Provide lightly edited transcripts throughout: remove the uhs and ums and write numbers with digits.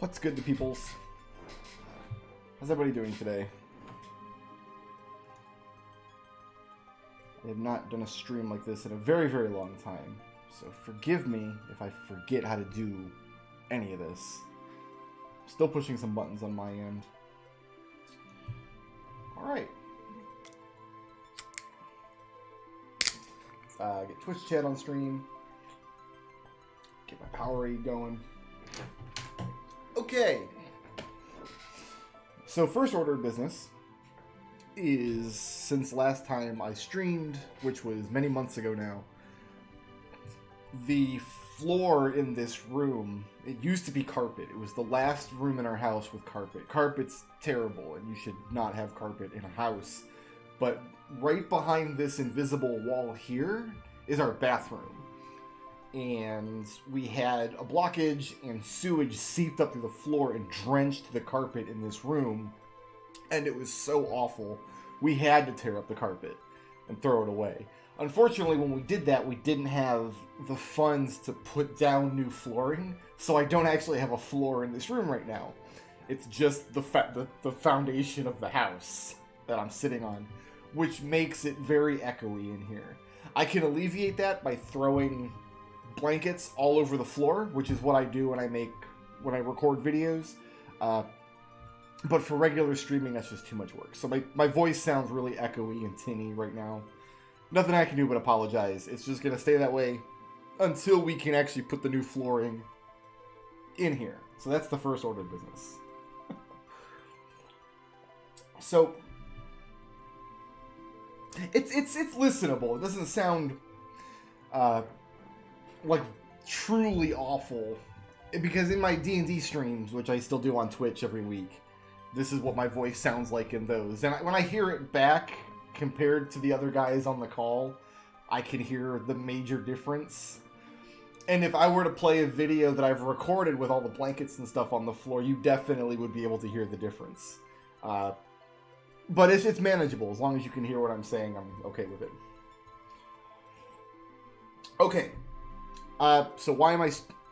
What's good, the peoples? How's everybody doing today? I have not done a stream like this in a very, very long time, so forgive me if I forget how to do any of this. Still pushing some buttons on my end. Alright. Get Twitch chat on stream. Get my Powerade going. Okay. So first order of business is, since last time I streamed, which was many months ago now, the floor in this room, it used to be carpet. It was the last room in our house with carpet. Carpet's terrible, and you should not have carpet in a house. But right behind this invisible wall here is our bathroom. And we had a blockage, and sewage seeped up through the floor and drenched the carpet in this room. And it was so awful, we had to tear up the carpet and throw it away. Unfortunately, when we did that, we didn't have the funds to put down new flooring, so I don't actually have a floor in this room right now. It's just the foundation of the house that I'm sitting on, which makes it very echoey in here. I can alleviate that by throwing blankets all over the floor, which is what I do when I record videos. But for regular streaming, that's just too much work. So my voice sounds really echoey and tinny right now. Nothing I can do but apologize. It's just going to stay that way until we can actually put the new flooring in here. So that's the first order of business. So it's listenable. It doesn't sound like truly awful, because in my D&D streams, which I still do on Twitch every week, this is what my voice sounds like in those. And when I hear it back compared to the other guys on the call, I can hear the major difference. And if I were to play a video that I've recorded with all the blankets and stuff on the floor, you definitely would be able to hear the difference. But it's manageable. As long as you can hear what I'm saying, I'm okay with it. Okay. So why am I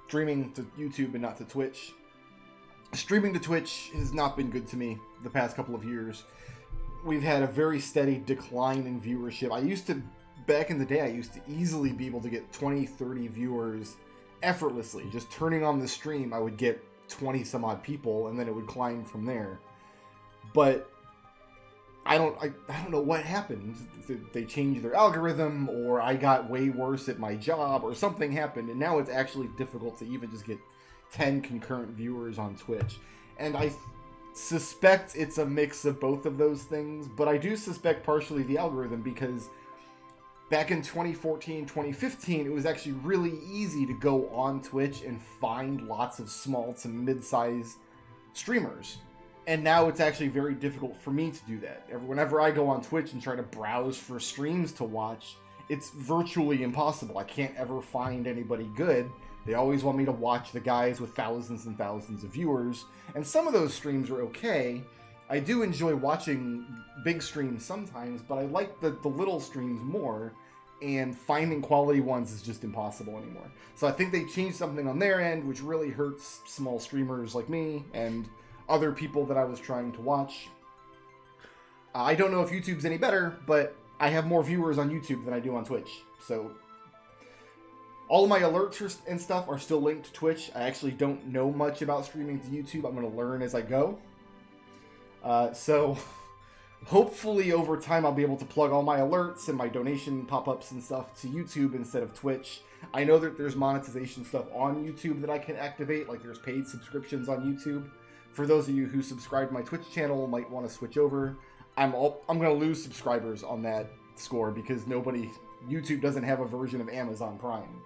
streaming to YouTube and not to Twitch? Streaming to Twitch has not been good to me the past couple of years. We've had a very steady decline in viewership. Back in the day, I used to easily be able to get 20, 30 viewers effortlessly. Just turning on the stream, I would get 20 some odd people, and then it would climb from there. But I don't know what happened. They changed their algorithm, or I got way worse at my job, or something happened, and now it's actually difficult to even just get 10 concurrent viewers on Twitch. And I suspect it's a mix of both of those things, but I do suspect partially the algorithm, because back in 2014, 2015, it was actually really easy to go on Twitch and find lots of small to mid-size streamers. And now it's actually very difficult for me to do that. Whenever I go on Twitch and try to browse for streams to watch, it's virtually impossible. I can't ever find anybody good. They always want me to watch the guys with thousands and thousands of viewers. And some of those streams are okay. I do enjoy watching big streams sometimes, but I like the little streams more. And finding quality ones is just impossible anymore. So I think they changed something on their end, which really hurts small streamers like me and other people that I was trying to watch. I don't know if YouTube's any better, but I have more viewers on YouTube than I do on Twitch. So all of my alerts and stuff are still linked to Twitch. I actually don't know much about streaming to YouTube. I'm going to learn as I go. So hopefully over time I'll be able to plug all my alerts and my donation pop-ups and stuff to YouTube instead of Twitch. I know that there's monetization stuff on YouTube that I can activate, like there's paid subscriptions on YouTube. For those of you who subscribe to my Twitch channel might want to switch over. I'm going to lose subscribers on that score because YouTube doesn't have a version of Amazon Prime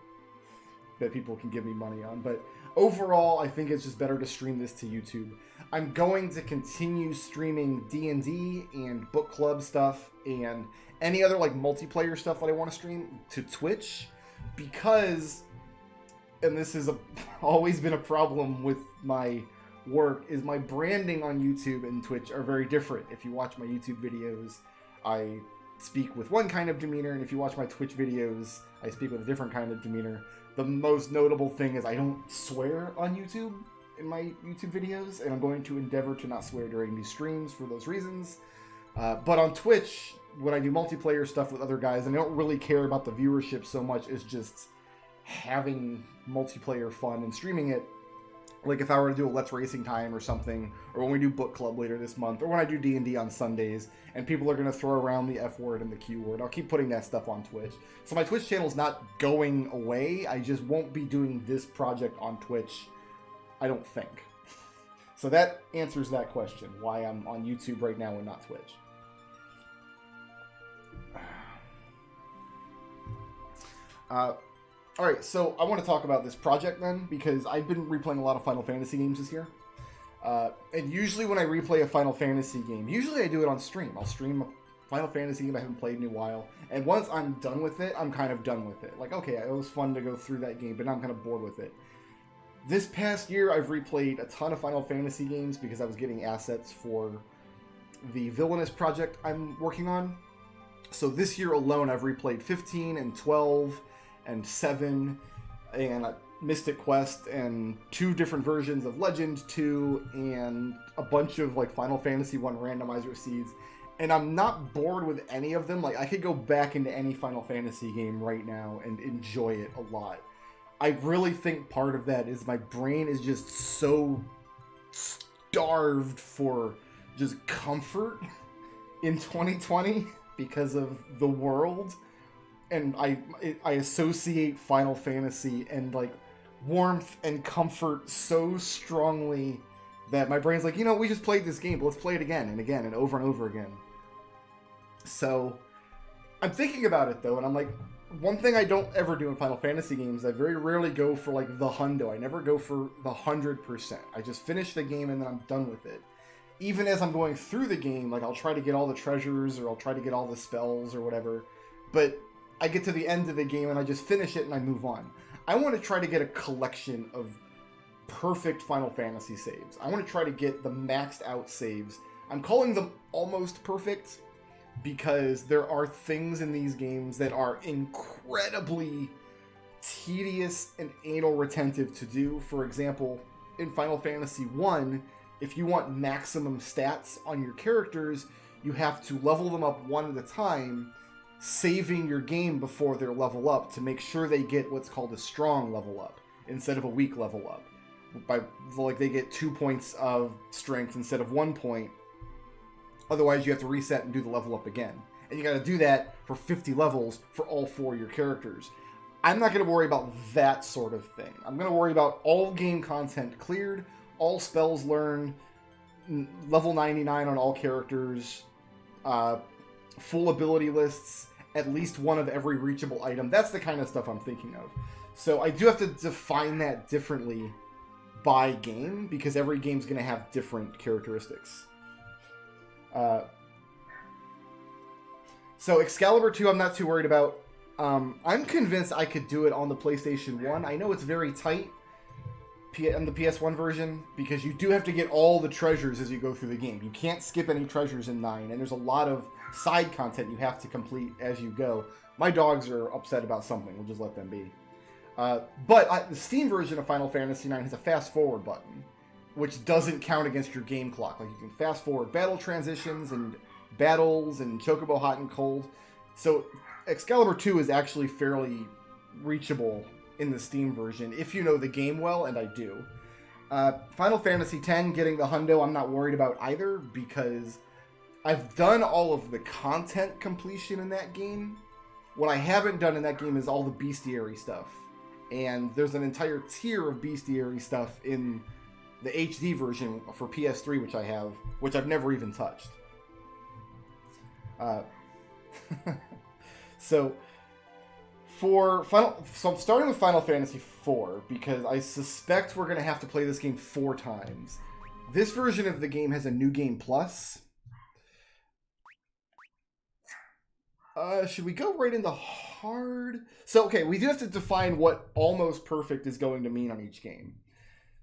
that people can give me money on. But overall, I think it's just better to stream this to YouTube. I'm going to continue streaming D&D and book club stuff and any other like multiplayer stuff that I want to stream to Twitch, because, and this has always been a problem with my work, is my branding on YouTube and Twitch are very different. If you watch my YouTube videos, I speak with one kind of demeanor, and if you watch my Twitch videos, I speak with a different kind of demeanor. The most notable thing is I don't swear on YouTube. in my YouTube videos, and I'm going to endeavor to not swear during these streams for those reasons. But on Twitch, when I do multiplayer stuff with other guys, and I don't really care about the viewership so much as just having multiplayer fun and streaming it. Like if I were to do a Let's Racing Time or something, or when we do book club later this month, or when I do D&D on Sundays, and people are going to throw around the F word and the Q word, I'll keep putting that stuff on Twitch. So my Twitch channel's not going away, I just won't be doing this project on Twitch, I don't think. So that answers that question, why I'm on YouTube right now and not Twitch. Alright, so I want to talk about this project then, because I've been replaying a lot of Final Fantasy games this year. And usually when I replay a Final Fantasy game, usually I do it on stream. I'll stream a Final Fantasy game I haven't played in a while, and once I'm done with it, I'm kind of done with it. Like, okay, it was fun to go through that game, but now I'm kind of bored with it. This past year, I've replayed a ton of Final Fantasy games because I was getting assets for the Villainous project I'm working on. So this year alone, I've replayed 15 and 12 and 7 and Mystic Quest and 2 different versions of Legend 2 and a bunch of like Final Fantasy 1 randomizer seeds, and I'm not bored with any of them. Like I could go back into any Final Fantasy game right now and enjoy it a lot. I really think part of that is my brain is just so starved for just comfort in 2020 because of the world. And I associate Final Fantasy and like warmth and comfort so strongly that my brain's like, you know, we just played this game, but let's play it again and again and over again. So I'm thinking about it though, and I'm like, one thing I don't ever do in Final Fantasy games, I very rarely go for like the hundo. I never go for the 100%. I just finish the game and then I'm done with it. Even as I'm going through the game, like I'll try to get all the treasures or I'll try to get all the spells or whatever, but I get to the end of the game and I just finish it and I move on. I want to try to get a collection of perfect Final Fantasy saves. I want to try to get the maxed out saves. I'm calling them almost perfect because there are things in these games that are incredibly tedious and anal retentive to do. For example, in Final Fantasy 1, if you want maximum stats on your characters, you have to level them up one at a time, saving your game before they're level up to make sure they get what's called a strong level up instead of a weak level up. By like they get 2 points of strength instead of 1 point. Otherwise, you have to reset and do the level up again. And you got to do that for 50 levels for all 4 of your characters. I'm not going to worry about that sort of thing. I'm going to worry about all game content cleared, all spells learned, level 99 on all characters, full ability lists, at least one of every reachable item. That's the kind of stuff I'm thinking of. So I do have to define that differently by game, because every game's going to have different characteristics. So Excalibur 2 I'm not too worried about. I'm convinced I could do it on the PlayStation 1. I know it's very tight on the PS1 version, because you do have to get all the treasures as you go through the game. You can't skip any treasures in 9, and there's a lot of side content you have to complete as you go. My dogs are upset about something. We'll just let them be. But the Steam version of Final Fantasy IX has a fast forward button, which doesn't count against your game clock. Like, you can fast forward battle transitions and battles and Chocobo Hot and Cold. So Excalibur 2 is actually fairly reachable in the Steam version if you know the game well, and I do. Final Fantasy X getting the hundo I'm not worried about either, because I've done all of the content completion in that game. What I haven't done in that game is all the bestiary stuff. And there's an entire tier of bestiary stuff in the HD version for PS3, which I have, which I've never even touched. So I'm starting with Final Fantasy IV, because I suspect we're going to have to play this game 4 times. This version of the game has a New Game Plus. Should we go right into hard? So, okay, we do have to define what almost perfect is going to mean on each game.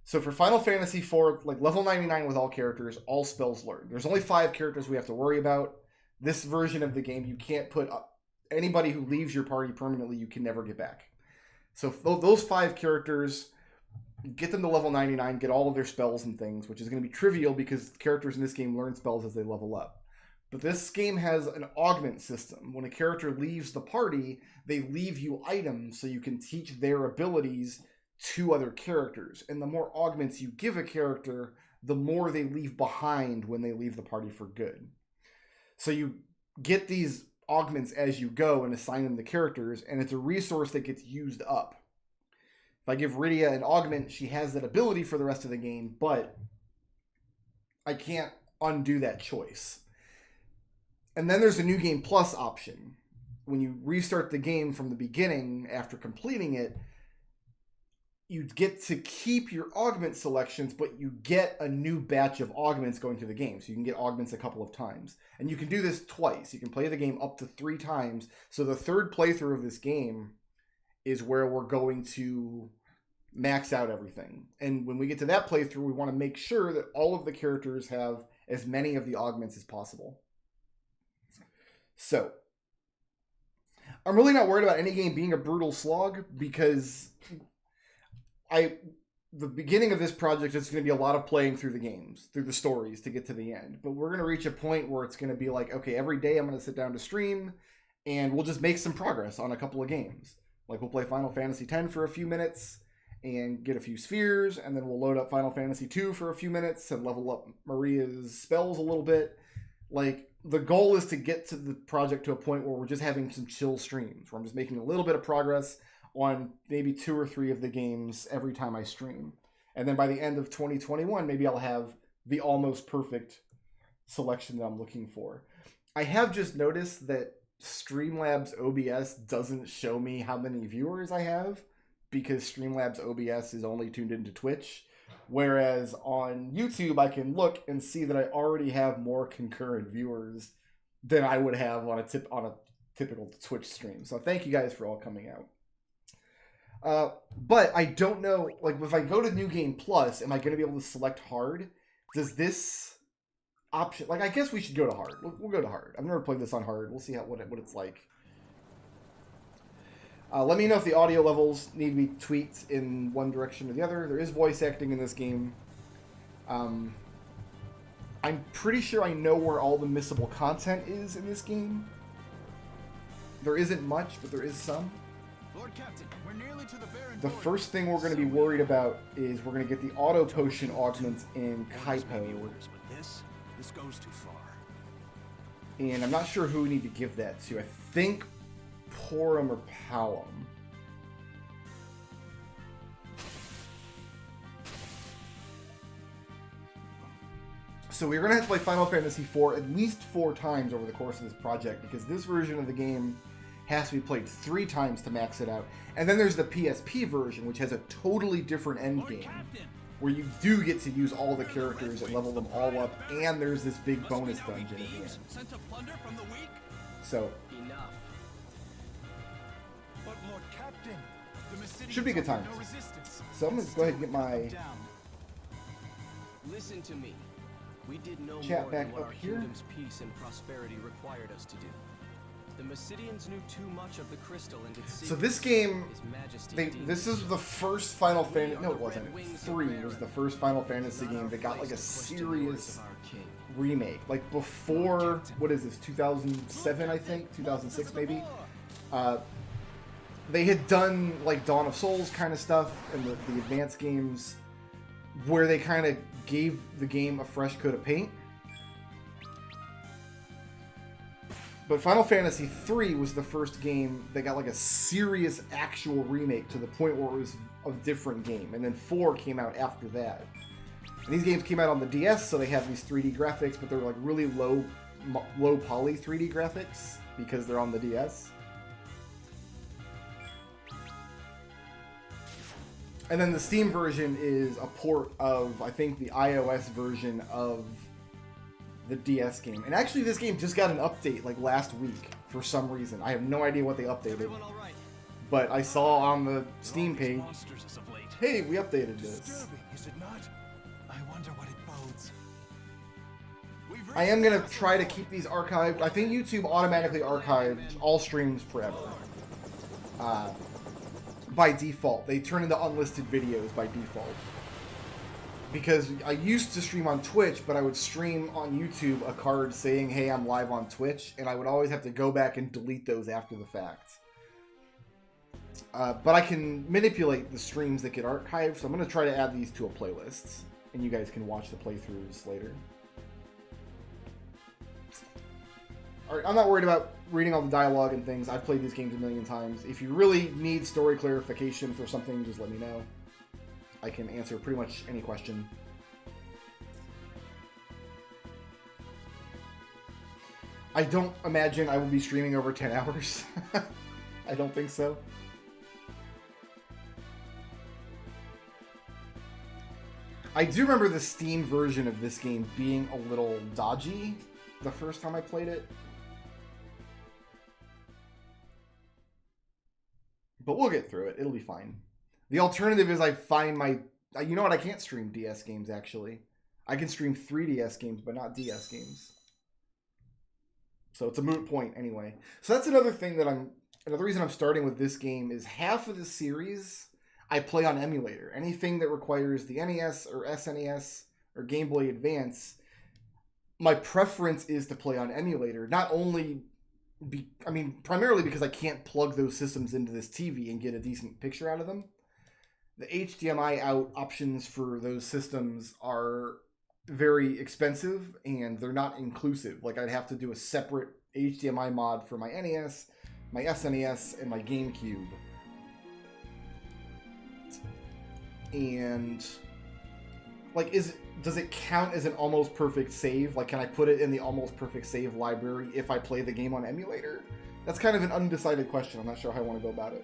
So for Final Fantasy IV, like level 99 with all characters, all spells learned. There's only 5 characters we have to worry about. This version of the game, you can't put anybody who leaves your party permanently, you can never get back. So those 5 characters, get them to level 99, get all of their spells and things, which is going to be trivial because characters in this game learn spells as they level up. But this game has an augment system. When a character leaves the party, they leave you items so you can teach their abilities to other characters. And the more augments you give a character, the more they leave behind when they leave the party for good. So you get these augments as you go and assign them to characters, and it's a resource that gets used up. If I give Rydia an augment, she has that ability for the rest of the game, but I can't undo that choice. And then there's a New Game Plus option. When you restart the game from the beginning after completing it, you get to keep your augment selections, but you get a new batch of augments going through the game. So you can get augments a couple of times. And you can do this twice. You can play the game up to 3 times. So the third playthrough of this game is where we're going to max out everything. And when we get to that playthrough, we want to make sure that all of the characters have as many of the augments as possible. So, I'm really not worried about any game being a brutal slog because the beginning of this project is going to be a lot of playing through the games, through the stories to get to the end. But we're going to reach a point where it's going to be like, okay, every day I'm going to sit down to stream and we'll just make some progress on a couple of games. Like we'll play Final Fantasy X for a few minutes and get a few spheres, and then we'll load up Final Fantasy II for a few minutes and level up Maria's spells a little bit. Like, the goal is to get to the project to a point where we're just having some chill streams, where I'm just making a little bit of progress on maybe 2 or 3 of the games every time I stream. And then by the end of 2021, maybe I'll have the almost perfect selection that I'm looking for. I have just noticed that Streamlabs OBS doesn't show me how many viewers I have because Streamlabs OBS is only tuned into Twitch. Whereas on YouTube, I can look and see that I already have more concurrent viewers than I would have on a typical Twitch stream. So thank you guys for all coming out. But I don't know, like if I go to New Game Plus, am I going to be able to select hard? Does this option, like I guess we should go to hard. We'll go to hard. I've never played this on hard. We'll see what it's like. Let me know if the audio levels need to be tweaked in one direction or the other. There is voice acting in this game. I'm pretty sure I know where all the missable content is in this game. There isn't much, but there is some. Lord Captain, we're nearly to the Baron. The first thing we're going to be worried about is we're going to get the auto potion augments in Kaipo. This goes too far. And I'm not sure who we need to give that to. I think Porum or Palom. So we're going to have to play Final Fantasy IV at least 4 times over the course of this project because this version of the game has to be played 3 times to max it out. And then there's the PSP version, which has a totally different end game, where you do get to use all the characters and level them all up, and there's this big bonus dungeon at the end. So, should be a good time. So I'm going to go ahead and get my Listen to me. We did no chat more back than what up our here. kingdom's peace and prosperity required us to do. The Mysidians knew too much of the crystal and its So this game, His Majesty this is the first Final Fantasy, no it wasn't, 3 was the first Final Fantasy game that got like a serious remake. Like before, what is this, 2007 I think, 2006 maybe? They had done like Dawn of Souls kind of stuff and the advanced games where they kind of gave the game a fresh coat of paint. But Final Fantasy III was the first game that got like a serious actual remake to the point where it was a different game. And then 4 came out after that. And these games came out on the DS, so they have these 3D graphics, but they're like really low poly 3D graphics because they're on the DS. And then the Steam version is a port of, I think, the iOS version of the DS game. And actually, this game just got an update, like, last week, for some reason. I have no idea what they updated. But I saw on the Steam page, hey, we updated this. Is it not? I wonder what it bodes. I am going to try to keep these archived. I think YouTube automatically archives all streams forever. by default. They turn into unlisted videos by default. Because I used to stream on Twitch, but I would stream on YouTube a card saying, hey, I'm live on Twitch, and I would always have to go back and delete those after the fact. But I can manipulate the streams that get archived, so I'm going to try to add these to a playlist, and you guys can watch the playthroughs later. Alright, I'm not worried about reading all the dialogue and things. I've played these games a million times. If you really need story clarification for something, just let me know. I can answer pretty much any question. I don't imagine I will be streaming over 10 hours. I don't think so. I do remember the Steam version of this game being a little dodgy the first time I played it. But we'll get through it. It'll be fine. The alternative is I find my... You know what? I can't stream DS games, actually. I can stream 3DS games, but not DS games. So it's a moot point, anyway. So that's another thing that I'm... Another reason I'm starting with this game is half of the series I play on emulator. Anything that requires the NES or SNES or Game Boy Advance, my preference is to play on emulator. Not only... primarily because I can't plug those systems into this TV and get a decent picture out of them. The HDMI out options for those systems are very expensive and they're not inclusive. Like, I'd have to do a separate HDMI mod for my NES, my SNES, and my GameCube. And, like, does it count as an almost perfect save? Like, can I put it in the almost perfect save library if I play the game on emulator? That's kind of an undecided question. I'm not sure how I want to go about it.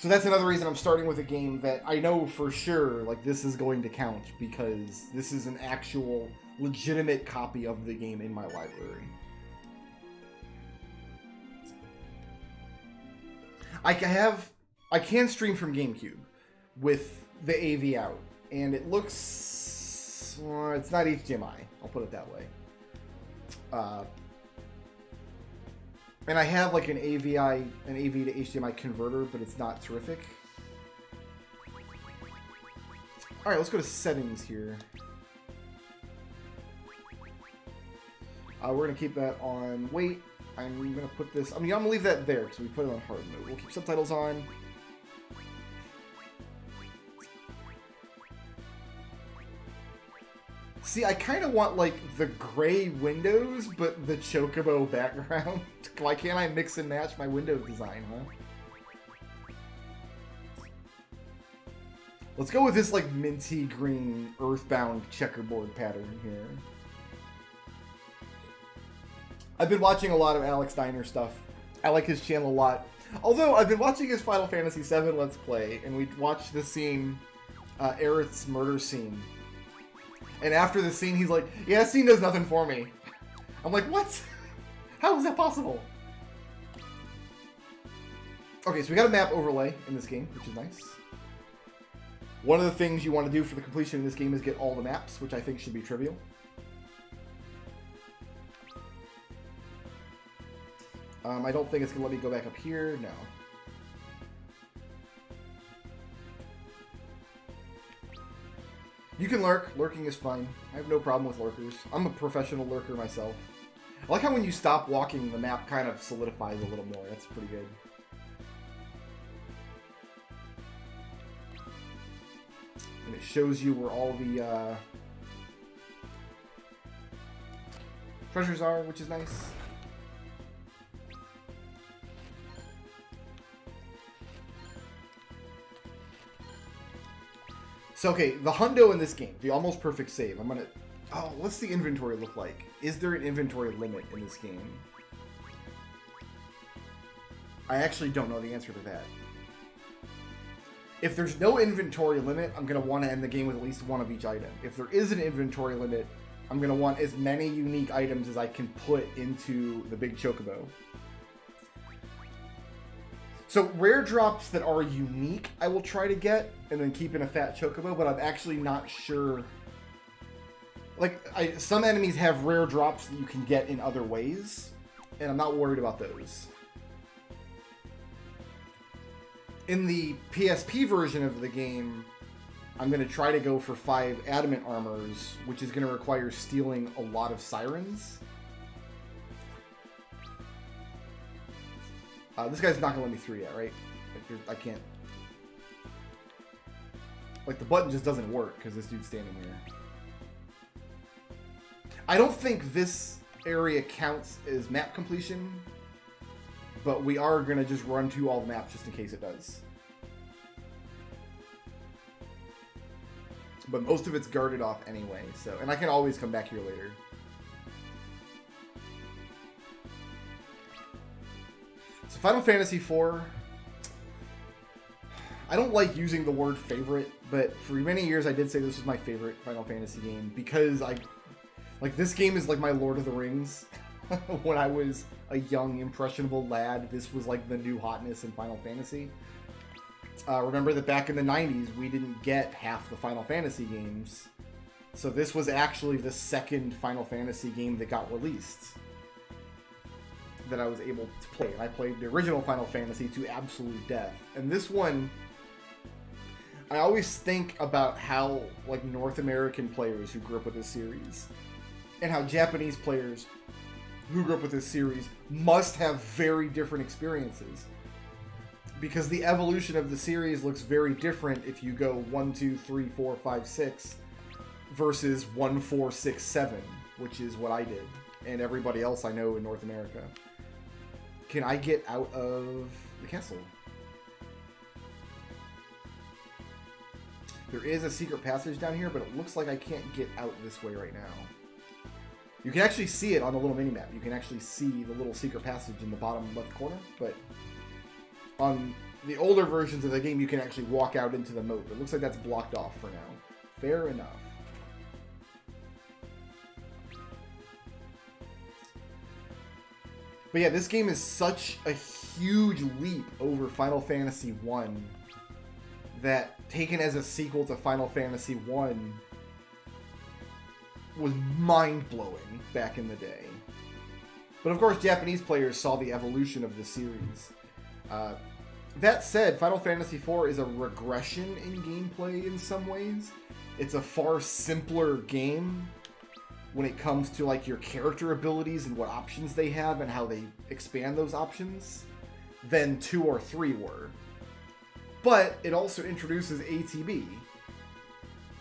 So that's another reason I'm starting with a game that I know for sure, like, this is going to count, because this is an actual, legitimate copy of the game in my library. I can stream from GameCube with the AV out, and it looks... it's not HDMI, I'll put it that way. And I have like an AV to HDMI converter, but it's not terrific. Alright, let's go to settings here. We're going to keep that on wait. I'm going to put this... I'm going to leave that there because we put it on hard mode. We'll keep subtitles on. See, I kind of want, like, the gray windows, but the chocobo background. Why can't I mix and match my window design, huh? Let's go with this, like, minty green earthbound checkerboard pattern here. I've been watching a lot of Alex Diner stuff. I like his channel a lot. Although, I've been watching his Final Fantasy VII Let's Play, and we watched the scene, Aerith's murder scene. And after the scene, he's like, yeah, that scene does nothing for me. I'm like, what? How is that possible? Okay, so we got a map overlay in this game, which is nice. One of the things you want to do for the completion of this game is get all the maps, which I think should be trivial. I don't think it's going to let me go back up here. No. You can lurk. Lurking is fine. I have no problem with lurkers. I'm a professional lurker myself. I like how when you stop walking, the map kind of solidifies a little more. That's pretty good. And it shows you where all the treasures are, which is nice. So, okay, the hundo in this game, the almost perfect save. I'm gonna... Oh, what's the inventory look like? Is there an inventory limit in this game? I actually don't know the answer to that. If there's no inventory limit, I'm gonna want to end the game with at least one of each item. If there is an inventory limit, I'm gonna want as many unique items as I can put into the big chocobo. So, rare drops that are unique, I will try to get, and then keep in a fat chocobo, but I'm actually not sure. Like, some enemies have rare drops that you can get in other ways, and I'm not worried about those. In the PSP version of the game, I'm going to try to go for 5 adamant armors, which is going to require stealing a lot of sirens. This guy's not going to let me through yet, right? I can't. Like, the button just doesn't work because this dude's standing here. I don't think this area counts as map completion, but we are going to just run through all the maps just in case it does. But most of it's guarded off anyway, so... And I can always come back here later. So Final Fantasy IV... I don't like using the word favorite, but for many years I did say this was my favorite Final Fantasy game because like, this game is like my Lord of the Rings. When I was a young, impressionable lad, this was like the new hotness in Final Fantasy. Remember that back in the 90s, we didn't get half the Final Fantasy games. So this was actually the second Final Fantasy game that got released that I was able to play. And I played the original Final Fantasy to absolute death. And this one... I always think about how, like, North American players who grew up with this series and how Japanese players who grew up with this series must have very different experiences. Because the evolution of the series looks very different if you go 1, 2, 3, 4, 5, 6 versus 1, 4, 6, 7, which is what I did, and everybody else I know in North America. Can I get out of the castle? There is a secret passage down here, but it looks like I can't get out this way right now. You can actually see it on the little mini-map. You can actually see the little secret passage in the bottom left corner, but on the older versions of the game, you can actually walk out into the moat. It looks like that's blocked off for now. Fair enough. But yeah, this game is such a huge leap over Final Fantasy 1 that, taken as a sequel to Final Fantasy 1, was mind-blowing back in the day. But of course, Japanese players saw the evolution of the series. That said, Final Fantasy IV is a regression in gameplay in some ways. It's a far simpler game when it comes to, like, your character abilities and what options they have and how they expand those options than 2 or 3 were. But it also introduces ATB,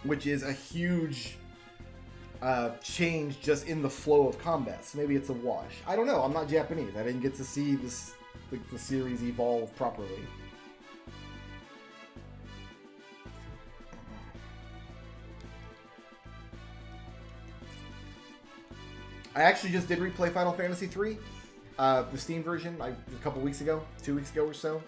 which is a huge change just in the flow of combat. So maybe it's a wash. I don't know. I'm not Japanese. I didn't get to see this the series evolve properly. I actually just did replay Final Fantasy III, the Steam version, a couple weeks ago, 2 weeks ago or so.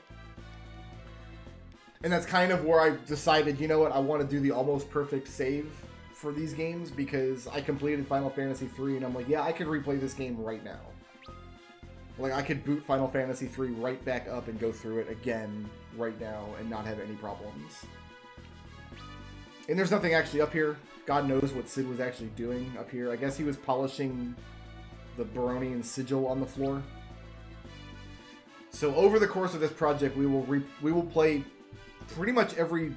And that's kind of where I decided, you know what, I want to do the almost perfect save for these games, because I completed Final Fantasy III, and I'm like, yeah, I could replay this game right now. Like, I could boot Final Fantasy III right back up and go through it again right now and not have any problems. And there's nothing actually up here. God knows what Sid was actually doing up here. I guess he was polishing the Baronian sigil on the floor. So over the course of this project, we will play pretty much every,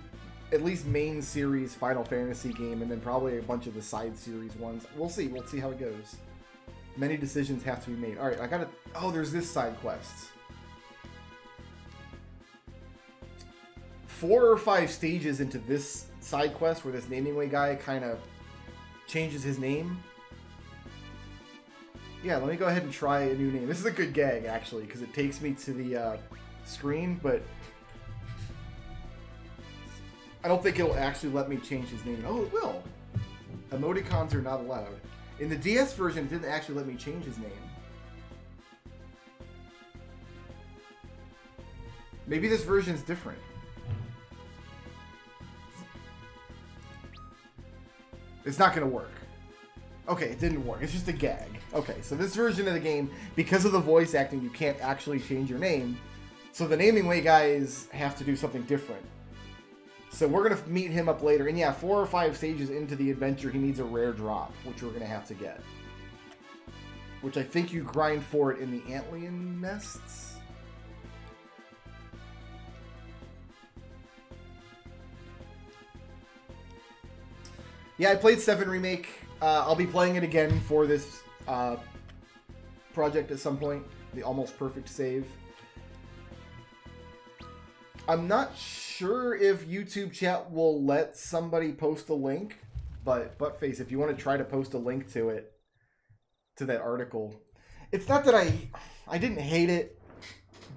at least main series Final Fantasy game, and then probably a bunch of the side series ones. We'll see. We'll see how it goes. Many decisions have to be made. Alright, I gotta... Oh, there's this side quest. 4 or 5 stages into this side quest where this naming way guy kind of changes his name. Yeah, let me go ahead and try a new name. This is a good gag, actually, because it takes me to the screen, but I don't think it'll actually let me change his name. Oh, it will. Emoticons are not allowed. In the DS version, it didn't actually let me change his name. Maybe this version's different. It's not going to work. Okay, it didn't work. It's just a gag. Okay, so this version of the game, because of the voice acting, you can't actually change your name. So the naming way guys have to do something different. So we're going to meet him up later. And yeah, 4 or 5 stages into the adventure, he needs a rare drop, which we're going to have to get. Which I think you grind for it in the Antlion nests. Yeah, I played 7 Remake. I'll be playing it again for this project at some point. The Almost Perfect save. I'm not sure if YouTube chat will let somebody post a link, but Buttface, if you want to try to post a link to it, to that article. It's not that I didn't hate it,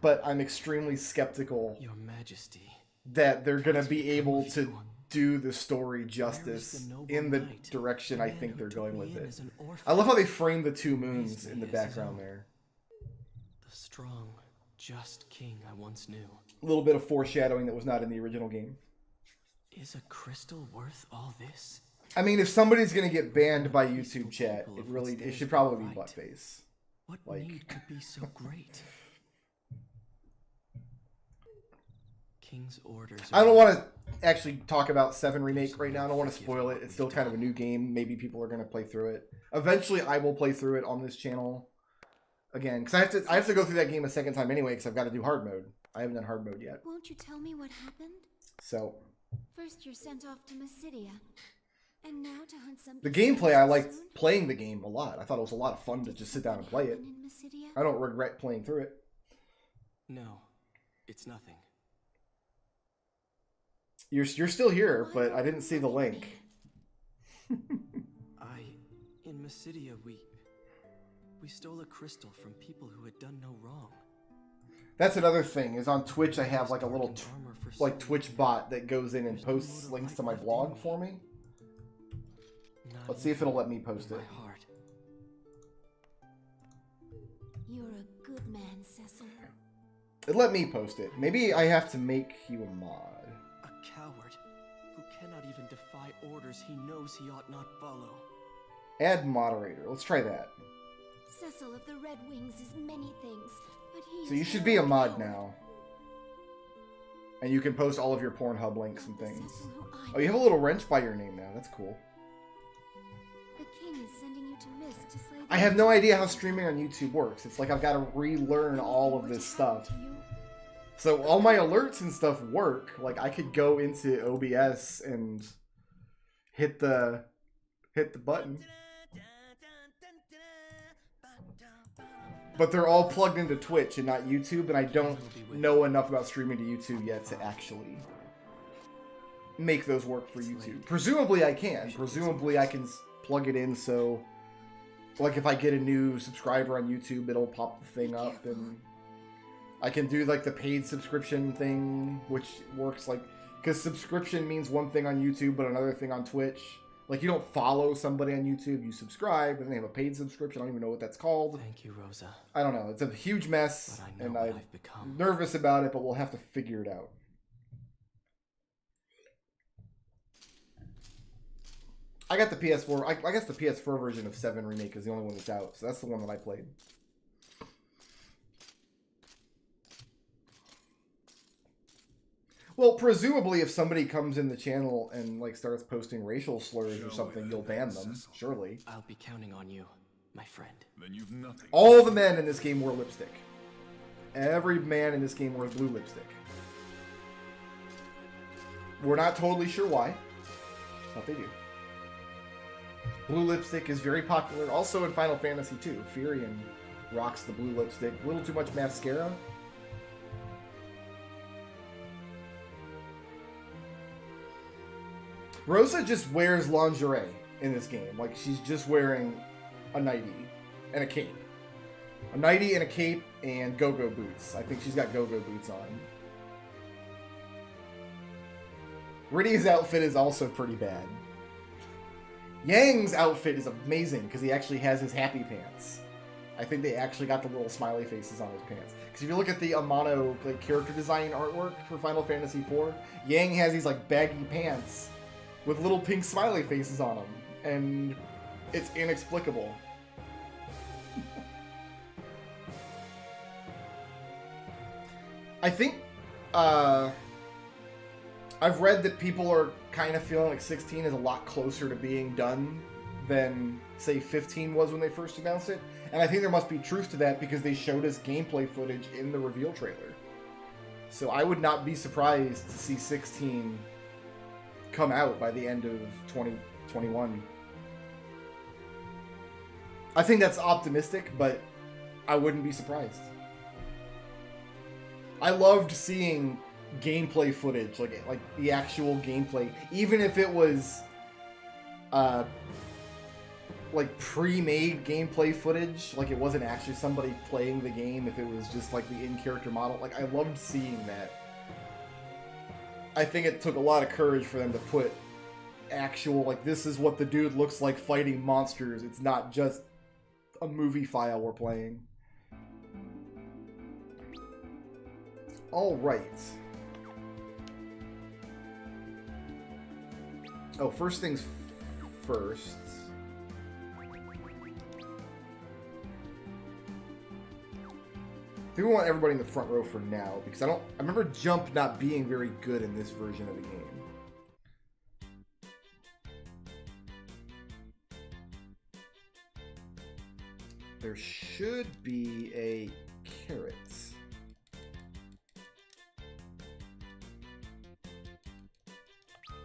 but I'm extremely skeptical Your Majesty. that they're going to be able to do the story justice in the direction I think they're going with it. I love how they frame the 2 moons in the background there. The strong, just king I once knew. A little bit of foreshadowing that was not in the original game. Is a crystal worth all this? I mean, if somebody's going to get banned by YouTube chat, it should probably be Buttface. What need could be so great? King's orders. I don't want to actually talk about 7 Remake right now. I don't want to spoil it. It's still kind of a new game. Maybe people are going to play through it. Eventually, I will play through it on this channel again, because I have to go through that game a second time anyway, because I've got to do hard mode. I haven't done hard mode yet. Won't you tell me what happened? So First you're sent off to Mysidia, and now to hunt some. the gameplay, I liked playing the game a lot. I thought it was a lot of fun to just sit down and play it. I don't regret playing through it. No, it's nothing. You're still here, but I didn't see the link. In Mysidia, we stole a crystal from people who had done no wrong. That's another thing, is on Twitch I have like a little Twitch bot that goes in and posts links to my blog for me. Let's see if it'll let me post it. You're a good man, Cecil. It let me post it. Maybe I have to make you a mod. A coward who cannot even defy orders he knows he ought not follow. Add moderator. Let's try that. Cecil of the Red Wings is many things, but he. So you should be a mod now. And you can post all of your Pornhub links and things. Oh, you have a little wrench by your name now. That's cool. The king is sending you to Mist to slay. I have no idea how streaming on YouTube works. It's like I've got to relearn all of this stuff. So all my alerts and stuff work. Like I could go into OBS and hit the button. But they're all plugged into Twitch and not YouTube, and I don't know enough about streaming to YouTube yet to actually make those work for YouTube. Presumably I can. Presumably I can plug it in so, like, if I get a new subscriber on YouTube, it'll pop the thing up, and I can do, like, the paid subscription thing, which works, like, because subscription means one thing on YouTube, but another thing on Twitch. Like, you don't follow somebody on YouTube, you subscribe, and they have a paid subscription. I don't even know what that's called. Thank you, Rosa. I don't know. It's a huge mess, and I'm nervous about it, but we'll have to figure it out. I got the PS4. I guess the PS4 version of 7 Remake is the only one that's out, so that's the one that I played. Well, presumably if somebody comes in the channel and like starts posting racial slurs or something, you'll ban them, surely. I'll be counting on you, my friend. Then you've nothing. All the men in this game wore lipstick. Every man in this game wore blue lipstick. We're not totally sure why, but they do. Blue lipstick is very popular. Also in Final Fantasy II, Furion rocks the blue lipstick. A little too much mascara. Rosa just wears lingerie in this game. Like, she's just wearing a nightie and a cape. A nightie and a cape and go-go boots. I think she's got go-go boots on. Riddy's outfit is also pretty bad. Yang's outfit is amazing because he actually has his happy pants. I think they actually got the little smiley faces on his pants. Because if you look at the Amano like character design artwork for Final Fantasy IV, Yang has these like baggy pants with little pink smiley faces on them, and it's inexplicable. I think I've read that people are kind of feeling like 16 is a lot closer to being done than, say, 15 was when they first announced it. And I think there must be truth to that because they showed us gameplay footage in the reveal trailer. So I would not be surprised to see 16 come out by the end of 2020. 2021. I think that's optimistic, but I wouldn't be surprised. I loved seeing gameplay footage, like the actual gameplay, even if it was like pre-made gameplay footage, like it wasn't actually somebody playing the game, if it was just like the in-character model. Like, I loved seeing that. I think it took a lot of courage for them to put actual, like, this is what the dude looks like fighting monsters. It's not just a movie file we're playing. All right. Oh, first things first. I think we want everybody in the front row for now, because I remember jump not being very good in this version of the game. There should be a carrot.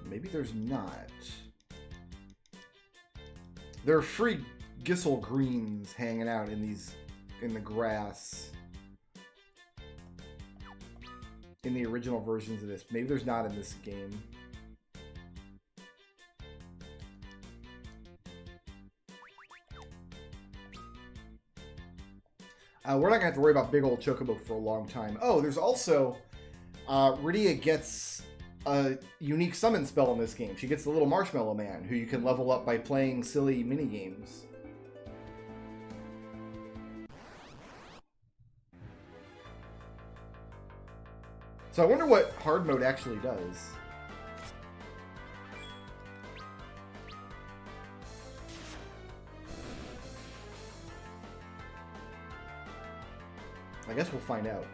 Maybe there's not. There are free Gissel greens hanging out in the grass. In the original versions of this. Maybe there's not in this game. We're not going to have to worry about big old Chocobo for a long time. Oh, there's also... Rydia gets a unique summon spell in this game. She gets the little Marshmallow Man, who you can level up by playing silly minigames. So I wonder what hard mode actually does. I guess we'll find out.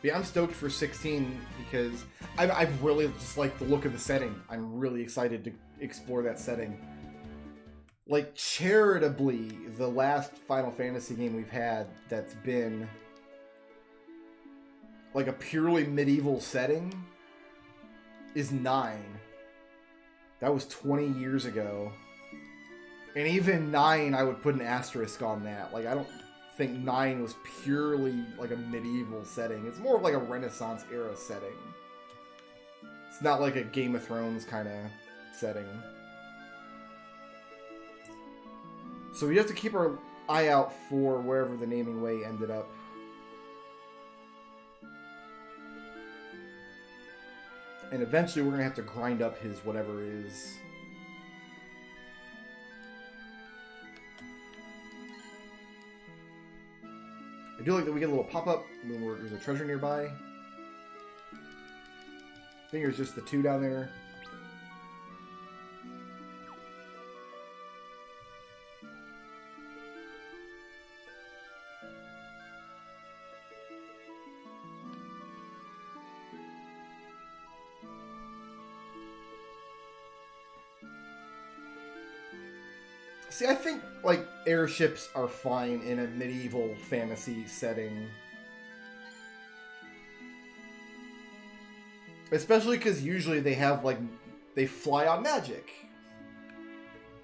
Yeah, I'm stoked for 16 because I really just like the look of the setting. I'm really excited to explore that setting. Like, charitably, the last Final Fantasy game we've had that's been like a purely medieval setting is 9. That was 20 years ago. And even 9, I would put an asterisk on that. Like, I don't think 9 was purely like a medieval setting. It's more of like a Renaissance era setting. It's not like a Game of Thrones kind of setting. So we have to keep our eye out for wherever the naming way ended up. And eventually we're going to have to grind up his whatever is. I do like that we get a little pop-up when there's a treasure nearby. I think there's just the 2 down there. See, I think, like, airships are fine in a medieval fantasy setting. Especially because usually they have, like, they fly on magic.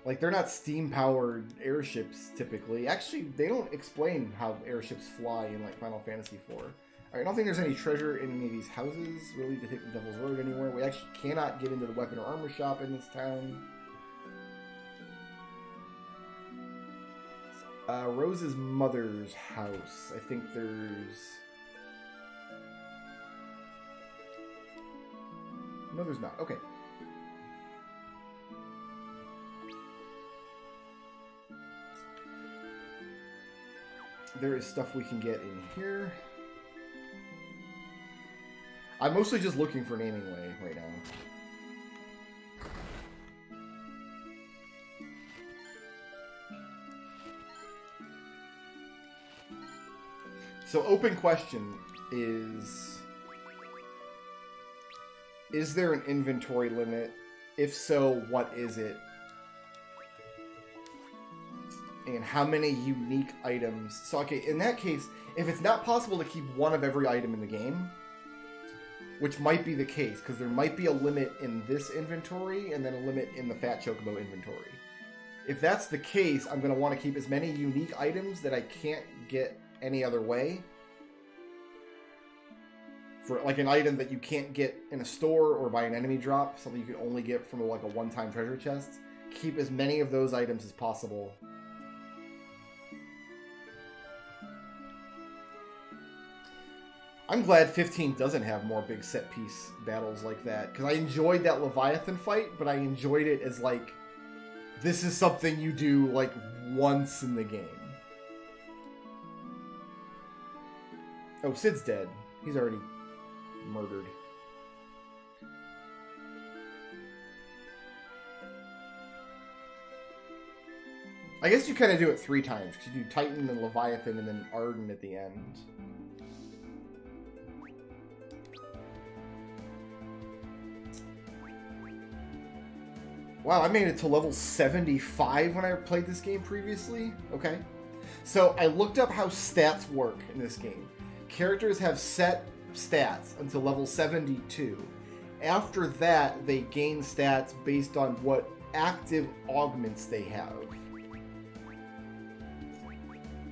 Like, they're not steam-powered airships, typically. Actually, they don't explain how airships fly in, like, Final Fantasy IV. Alright, I don't think there's any treasure in any of these houses, really, to take the Devil's Road anywhere. We actually cannot get into the weapon or armor shop in this town. Rose's mother's house. I think there's... No, there's not. Okay. There is stuff we can get in here. I'm mostly just looking for naming way right now. So, open question is there an inventory limit? If so, what is it? and how many unique items. So, okay, in that case, if it's not possible to keep one of every item in the game, which might be the case, because there might be a limit in this inventory and then a limit in the Fat Chocobo inventory. If that's the case, I'm going to want to keep as many unique items that I can't get any other way. For like an item that you can't get in a store or by an enemy drop, something you can only get from like a one-time treasure chest. Keep as many of those items as possible. I'm glad 15 doesn't have more big set-piece battles like that, because I enjoyed that Leviathan fight, but I enjoyed it as like, this is something you do like once in the game. Oh, Sid's dead. He's already murdered. I guess you kind of do it 3 times, because you do Titan and Leviathan and then Arden at the end. Wow, I made it to level 75 when I played this game previously? Okay. So I looked up how stats work in this game. Characters have set stats until level 72. After that, they gain stats based on what active augments they have.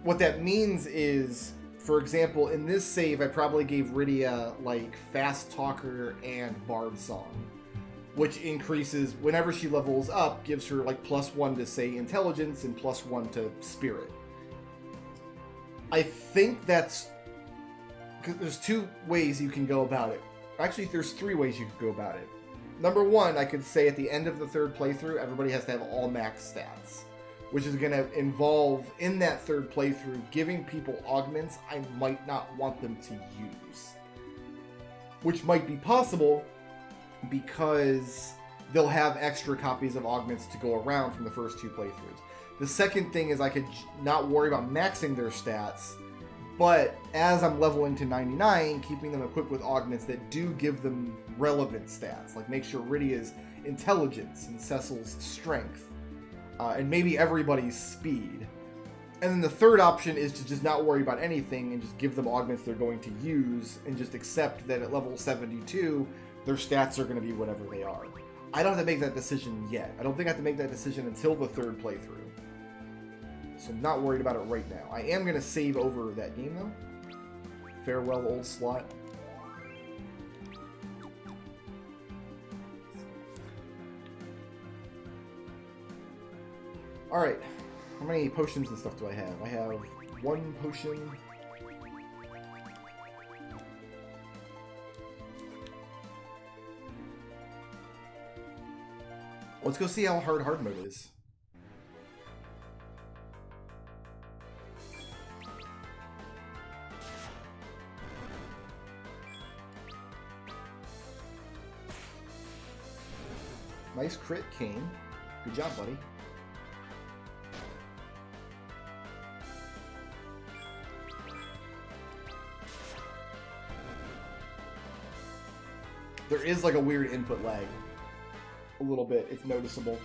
What that means is, for example, in this save, I probably gave Rydia, like, Fast Talker and Bard Song, which increases, whenever she levels up, gives her, like, +1 to, say, Intelligence and +1 to Spirit. I think that's... because there's 2 ways you can go about it. Actually, there's 3 ways you could go about it. Number 1, I could say at the end of the 3rd playthrough, everybody has to have all max stats, which is going to involve, in that 3rd playthrough, giving people augments I might not want them to use. Which might be possible because they'll have extra copies of augments to go around from the first 2 playthroughs. The second thing is I could not worry about maxing their stats, but as I'm leveling to 99, keeping them equipped with augments that do give them relevant stats, like make sure Rydia's intelligence and Cecil's strength, and maybe everybody's speed. And then the third option is to just not worry about anything and just give them augments they're going to use and just accept that at level 72, their stats are going to be whatever they are. I don't have to make that decision yet. I don't think I have to make that decision until the 3rd playthrough. So I'm not worried about it right now. I am going to save over that game, though. Farewell, old slot. Alright. How many potions and stuff do I have? I have 1 potion. Let's go see how hard mode is. Nice crit, Kane. Good job, buddy. There is like a weird input lag. A little bit. It's noticeable.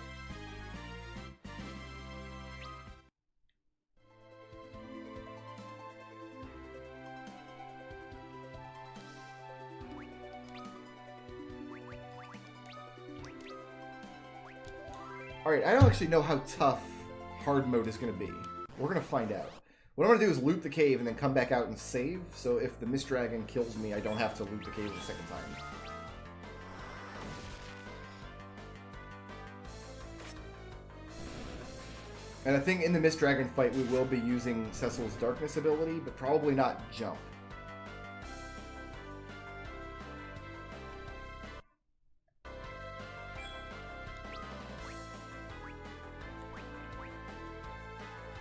Alright, I don't actually know how tough hard mode is going to be. We're going to find out. What I'm going to do is loot the cave and then come back out and save, so if the Mist Dragon kills me, I don't have to loot the cave a second time. And I think in the Mist Dragon fight we will be using Cecil's Darkness ability, but probably not Jump.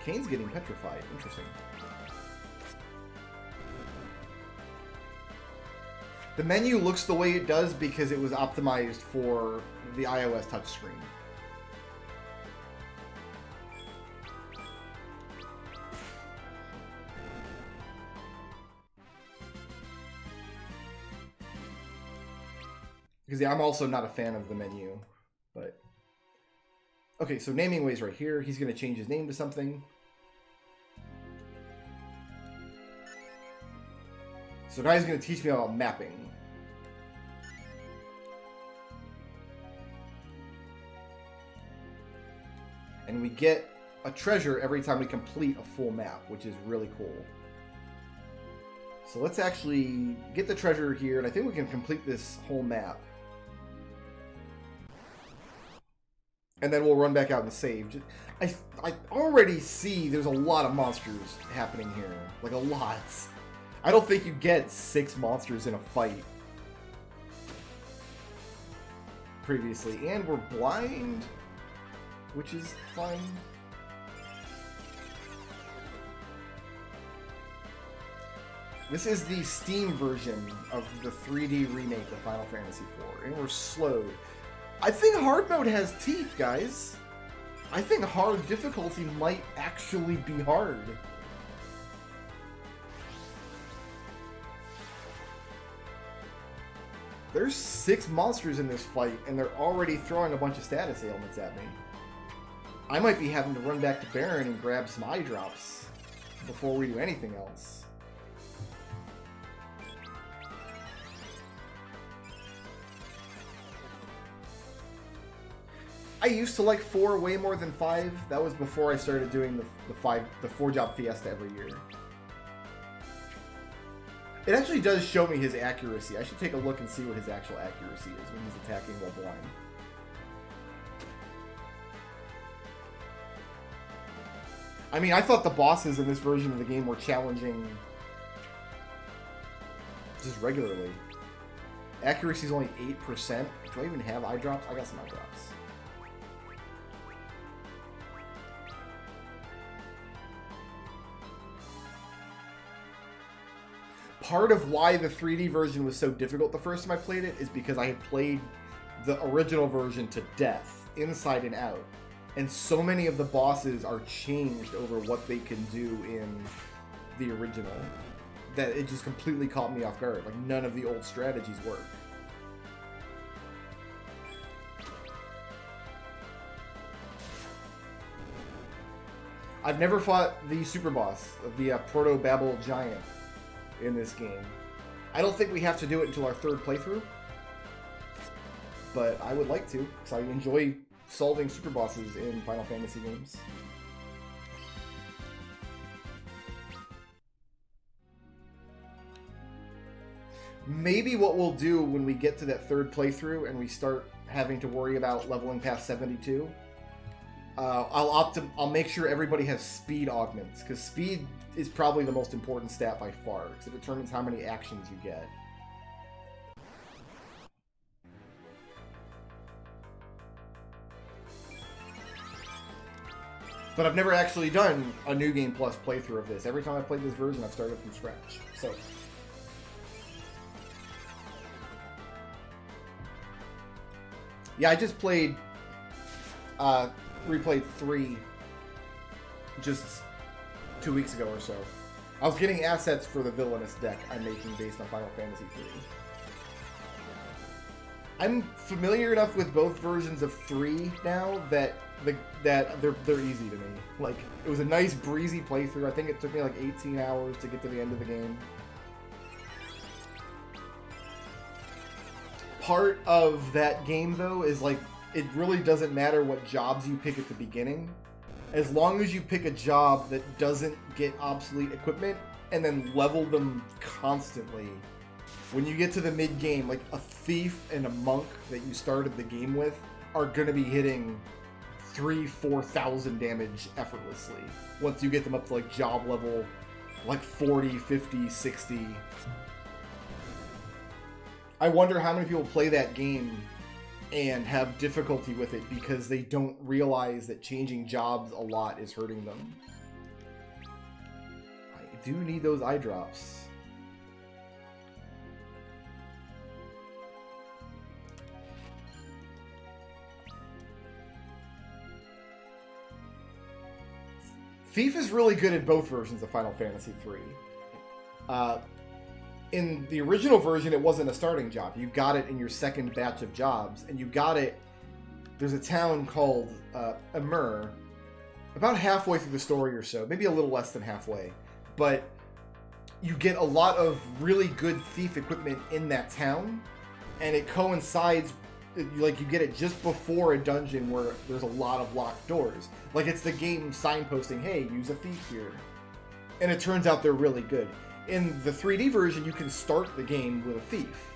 Kane's getting petrified. Interesting. The menu looks the way it does because it was optimized for the iOS touchscreen. Because yeah, I'm also not a fan of the menu, but... Okay, so naming ways right here. He's going to change his name to something. So now he's going to teach me about mapping. And we get a treasure every time we complete a full map, which is really cool. So let's actually get the treasure here, and I think we can complete this whole map. And then we'll run back out and save. I already see there's a lot of monsters happening here. Like, a lot. I don't think you get 6 monsters in a fight previously. And we're blind, which is fine. This is the Steam version of the 3D remake of Final Fantasy IV, and we're slowed. I think hard mode has teeth, guys. I think hard difficulty might actually be hard. There's 6 monsters in this fight, and they're already throwing a bunch of status ailments at me. I might be having to run back to Baron and grab some eye drops before we do anything else. I used to like 4 way more than 5. That was before I started doing the 4-job fiesta every year. It actually does show me his accuracy. I should take a look and see what his actual accuracy is when he's attacking while blind. I mean, I thought the bosses in this version of the game were challenging just regularly. Accuracy is only 8%. Do I even have eye drops? I got some eye drops. Part of why the 3D version was so difficult the first time I played it is because I had played the original version to death, inside and out. And so many of the bosses are changed over what they can do in the original that it just completely caught me off guard. Like, none of the old strategies work. I've never fought the super boss, the Proto-Babel Giant, in this game. I don't think we have to do it until our 3rd playthrough, but I would like to, because I enjoy solving super bosses in Final Fantasy games. Maybe what we'll do when we get to that 3rd playthrough and we start having to worry about leveling past 72, I'll make sure everybody has speed augments, because speed is probably the most important stat by far, because it determines how many actions you get. But I've never actually done a New Game Plus playthrough of this. Every time I played this version, I've started from scratch. So, yeah, I just replayed 3 just 2 weeks ago or so. I was getting assets for the Villainous deck I'm making based on Final Fantasy III. I'm familiar enough with both versions of 3 now that they're easy to me. Like, it was a nice breezy playthrough. I think it took me like 18 hours to get to the end of the game. Part of that game, though, is like, it really doesn't matter what jobs you pick at the beginning. As long as you pick a job that doesn't get obsolete equipment and then level them constantly. When you get to the mid-game, like a thief and a monk that you started the game with are going to be hitting 3,000-4,000 damage effortlessly. Once you get them up to like job level like 40, 50, 60. I wonder how many people play that game and have difficulty with it because they don't realize that changing jobs a lot is hurting them. I do need those eye drops. Thief is really good in both versions of Final Fantasy III. In the original version, it wasn't a starting job. You got it in your second batch of jobs, and you got it... There's a town called Amur, about halfway through the story or so, maybe a little less than halfway. But you get a lot of really good thief equipment in that town, and it coincides, like, you get it just before a dungeon where there's a lot of locked doors. Like, it's the game signposting, hey, use a thief here. And it turns out they're really good. In the 3D version, you can start the game with a thief.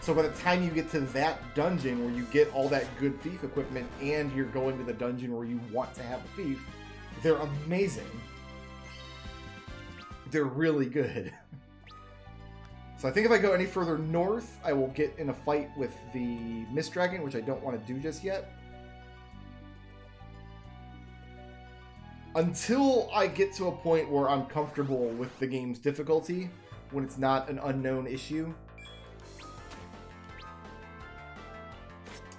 So by the time you get to that dungeon where you get all that good thief equipment and you're going to the dungeon where you want to have a thief, they're amazing. They're really good. So I think if I go any further north, I will get in a fight with the Mist Dragon, which I don't want to do just yet. Until I get to a point where I'm comfortable with the game's difficulty, when it's not an unknown issue,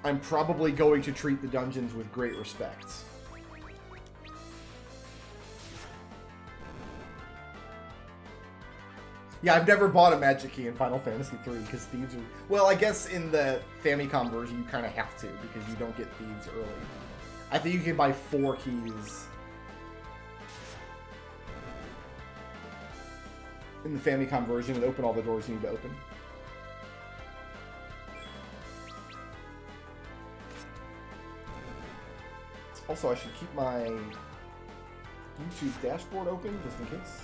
I'm probably going to treat the dungeons with great respect. Yeah, I've never bought a magic key in Final Fantasy III because thieves are... Well, I guess in the Famicom version you kind of have to because you don't get thieves early. I think you can buy 4 keys in the Famicom version and open all the doors you need to open. Also, I should keep my YouTube dashboard open just in case.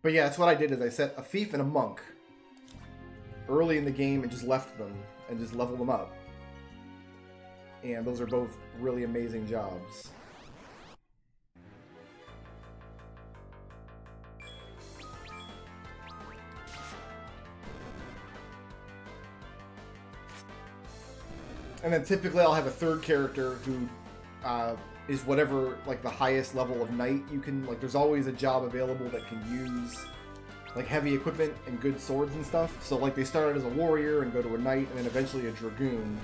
But yeah, that's what I did is I set a thief and a monk early in the game and just left them and just leveled them up. And those are both really amazing jobs. And then typically I'll have a third character who is whatever, like, the highest level of knight you can, like, there's always a job available that can use, like, heavy equipment and good swords and stuff. So, like, they start out as a warrior and go to a knight and then eventually a dragoon.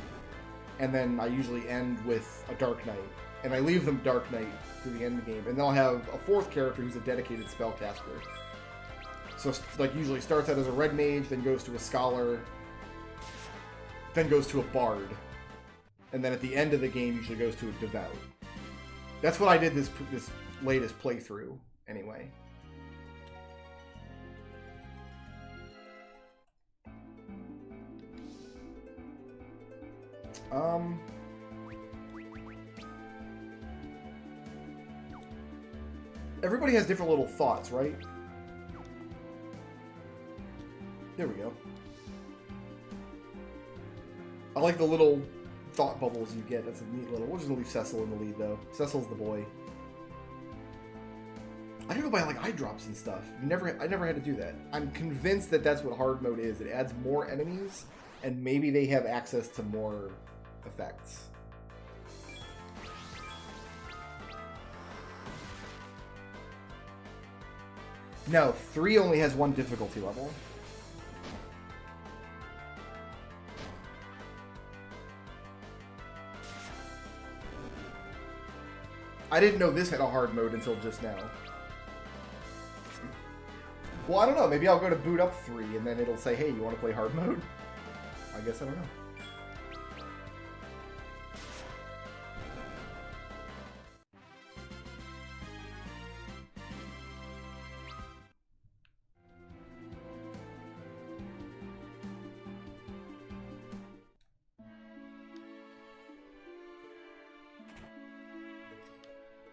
And then I usually end with a dark knight. And I leave them dark knight through the end of the game. And then I'll have a fourth character who's a dedicated spellcaster. So, like, usually starts out as a red mage, then goes to a scholar, then goes to a bard. And then at the end of the game, usually goes to a devout. That's what I did this latest playthrough, anyway. Everybody has different little thoughts, right? There we go. I like the little thought bubbles you get. That's a neat little... We're just gonna leave Cecil in the lead, though. Cecil's the boy. I gotta go buy, like, eye drops and stuff. I never had to do that. I'm convinced that that's what hard mode is. It adds more enemies, and maybe they have access to more effects. No, 3 only has 1 difficulty level. I didn't know this had a hard mode until just now. Well, I don't know. Maybe I'll go to boot up 3 and then it'll say, hey, you want to play hard mode? I guess I don't know.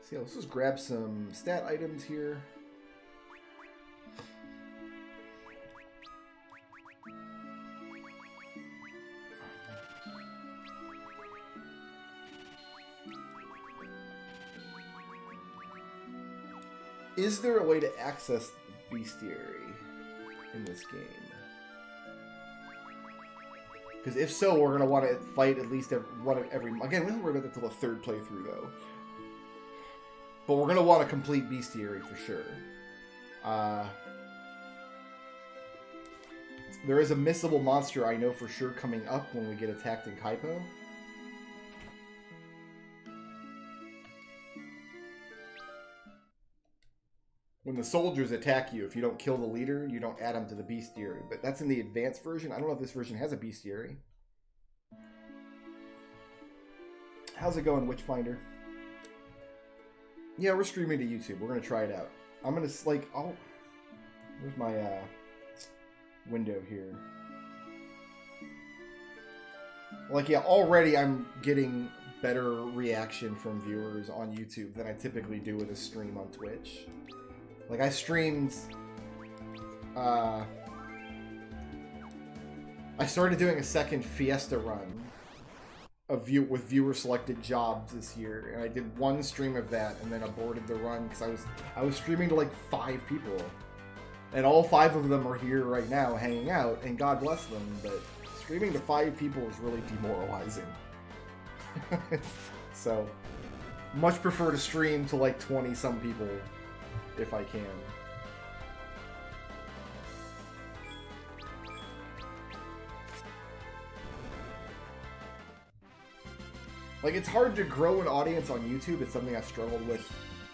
So yeah, let's just grab some stat items here. Is there a way to access the bestiary in this game? Because if so, we're going to want to fight at least one of every... Again, we don't worry about that until the 3rd playthrough, though. But we're going to want a complete bestiary for sure. There is a missable monster I know for sure coming up when we get attacked in Kaipo. When the soldiers attack you, if you don't kill the leader, you don't add them to the bestiary. But that's in the advanced version. I don't know if this version has a bestiary. How's it going, Witchfinder? Yeah, we're streaming to YouTube. We're gonna try it out. I'm gonna like, where's my window here? Like, yeah, already I'm getting better reaction from viewers on YouTube than I typically do with a stream on Twitch. Like, I streamed, I started doing a second Fiesta run of with viewer selected jobs this year, and I did one stream of that and then aborted the run because I was streaming to like 5 people, and all 5 of them are here right now hanging out, and God bless them, but streaming to 5 people is really demoralizing. So much prefer to stream to like 20 some people if I can. Like, it's hard to grow an audience on YouTube. It's something I've struggled with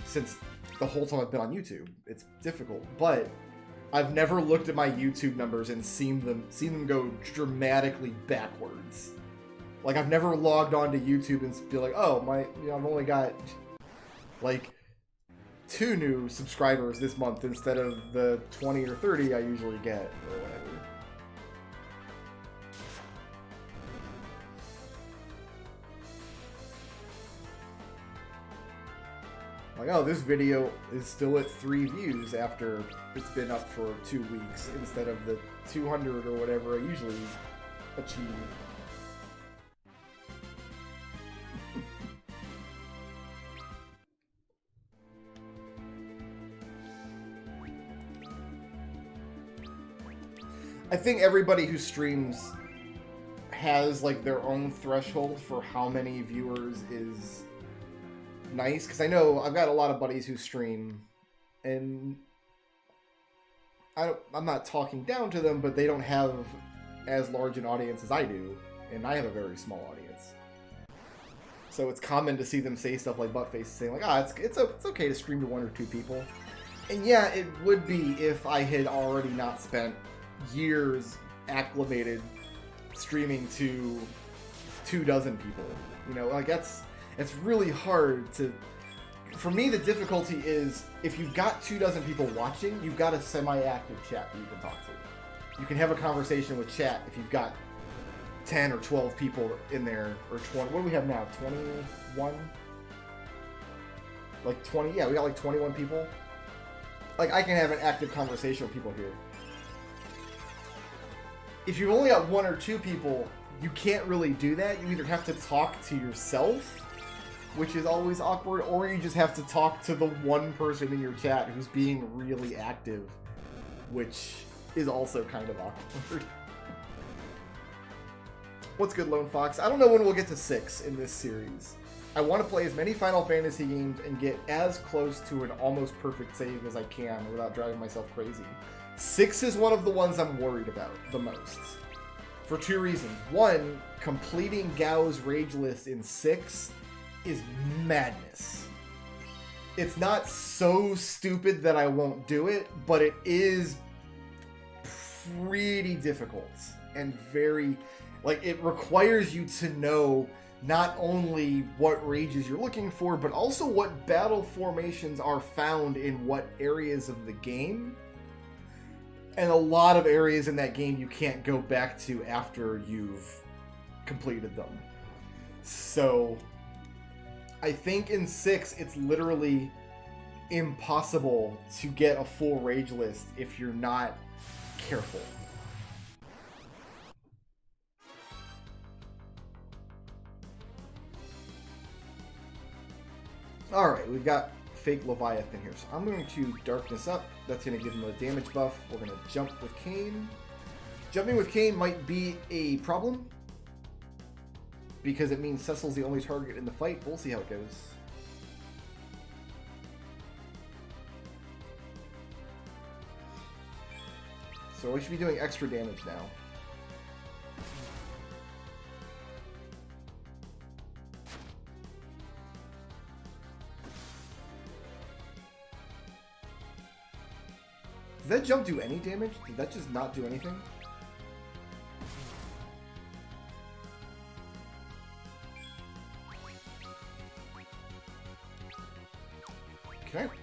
since the whole time I've been on YouTube. It's difficult, but I've never looked at my YouTube numbers and seen them go dramatically backwards. Like, I've never logged on to YouTube and be like, oh, I've only got like 2 new subscribers this month instead of the 20 or 30 I usually get, or whatever. Like, oh, this video is still at 3 views after it's been up for 2 weeks instead of the 200 or whatever I usually achieve. I think everybody who streams has like their own threshold for how many viewers is nice, because I know I've got a lot of buddies who stream, and I'm not talking down to them, but they don't have as large an audience as I do, and I have a very small audience. So it's common to see them say stuff like Buttface, saying like, it's okay to stream to 1 or 2 people. And yeah, it would be if I had already not spent years acclimated streaming to 24 people. You know, like it's really hard to... For me, the difficulty is, if you've got 24 people watching, you've got a semi-active chat that you can talk to. You can have a conversation with chat if you've got 10 or 12 people in there, or 20... What do we have now? 21? Like 20? Yeah, we got like 21 people. Like, I can have an active conversation with people here. If you've only got 1 or 2 people, you can't really do that. You either have to talk to yourself, which is always awkward, or you just have to talk to the one person in your chat who's being really active, which is also kind of awkward. What's good, Lone Fox? I don't know when we'll get to 6 in this series. I want to play as many Final Fantasy games and get as close to an almost perfect save as I can without driving myself crazy. 6 is one of the ones I'm worried about the most. For 2 reasons. 1, completing Gao's Rage List in 6 is madness. It's not so stupid that I won't do it, but it is pretty difficult and very... Like, it requires you to know not only what rages you're looking for, but also what battle formations are found in what areas of the game. And a lot of areas in that game you can't go back to after you've completed them. So I think in 6 it's literally impossible to get a full rage list if you're not careful. Alright, we've got fake Leviathan here. So I'm going to darkness up. That's going to give him a damage buff. We're going to jump with Kain. Jumping with Kain might be a problem, because it means Cecil's the only target in the fight. We'll see how it goes. So we should be doing extra damage now. Did that jump do any damage? Did that just not do anything?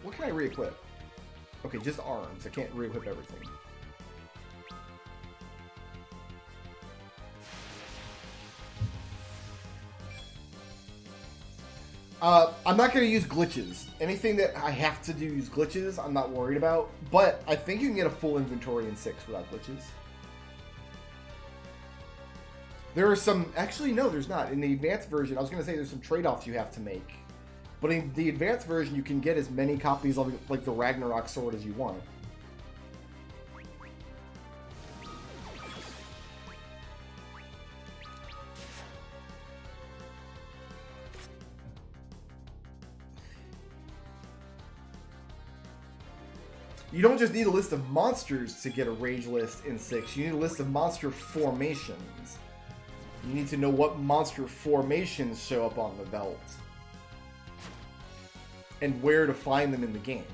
What can I re-equip? Okay, just arms. I can't re-equip everything. I'm not going to use glitches. Anything that I have to do use glitches, I'm not worried about. But I think you can get a full inventory in 6 without glitches. There are some... Actually, no, there's not. In the advanced version, I was going to say there's some trade-offs you have to make. But in the advanced version, you can get as many copies of, like, the Ragnarok sword as you want. You don't just need a list of monsters to get a rage list in 6. You need a list of monster formations. You need to know what monster formations show up on the belt. And where to find them in the game.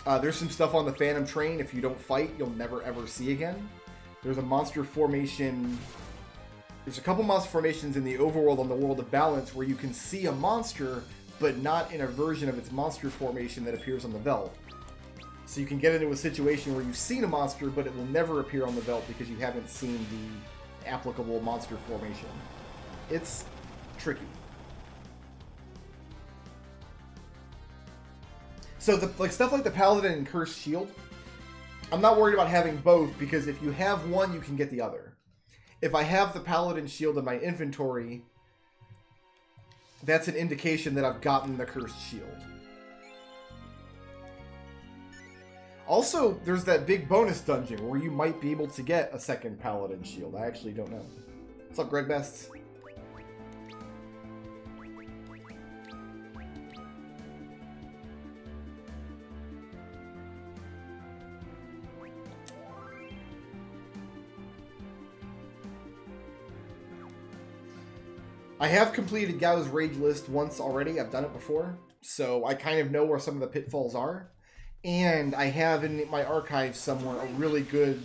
There's some stuff on the Phantom Train. If you don't fight, you'll never ever see again. There's a monster formation... There's a couple monster formations in the overworld on the World of Balance where you can see a monster, but not in a version of its monster formation that appears on the belt. So you can get into a situation where you've seen a monster, but it will never appear on the belt because you haven't seen the applicable monster formation. It's tricky. So stuff like the Paladin and Cursed Shield, I'm not worried about having both because if you have one, you can get the other. If I have the Paladin Shield in my inventory, that's an indication that I've gotten the Cursed Shield. Also, there's that big bonus dungeon where you might be able to get a second Paladin Shield. I actually don't know. What's up, Greg Best? I have completed Gao's Rage List once already. I've done it before. So I kind of know where some of the pitfalls are. And I have in my archive somewhere a really good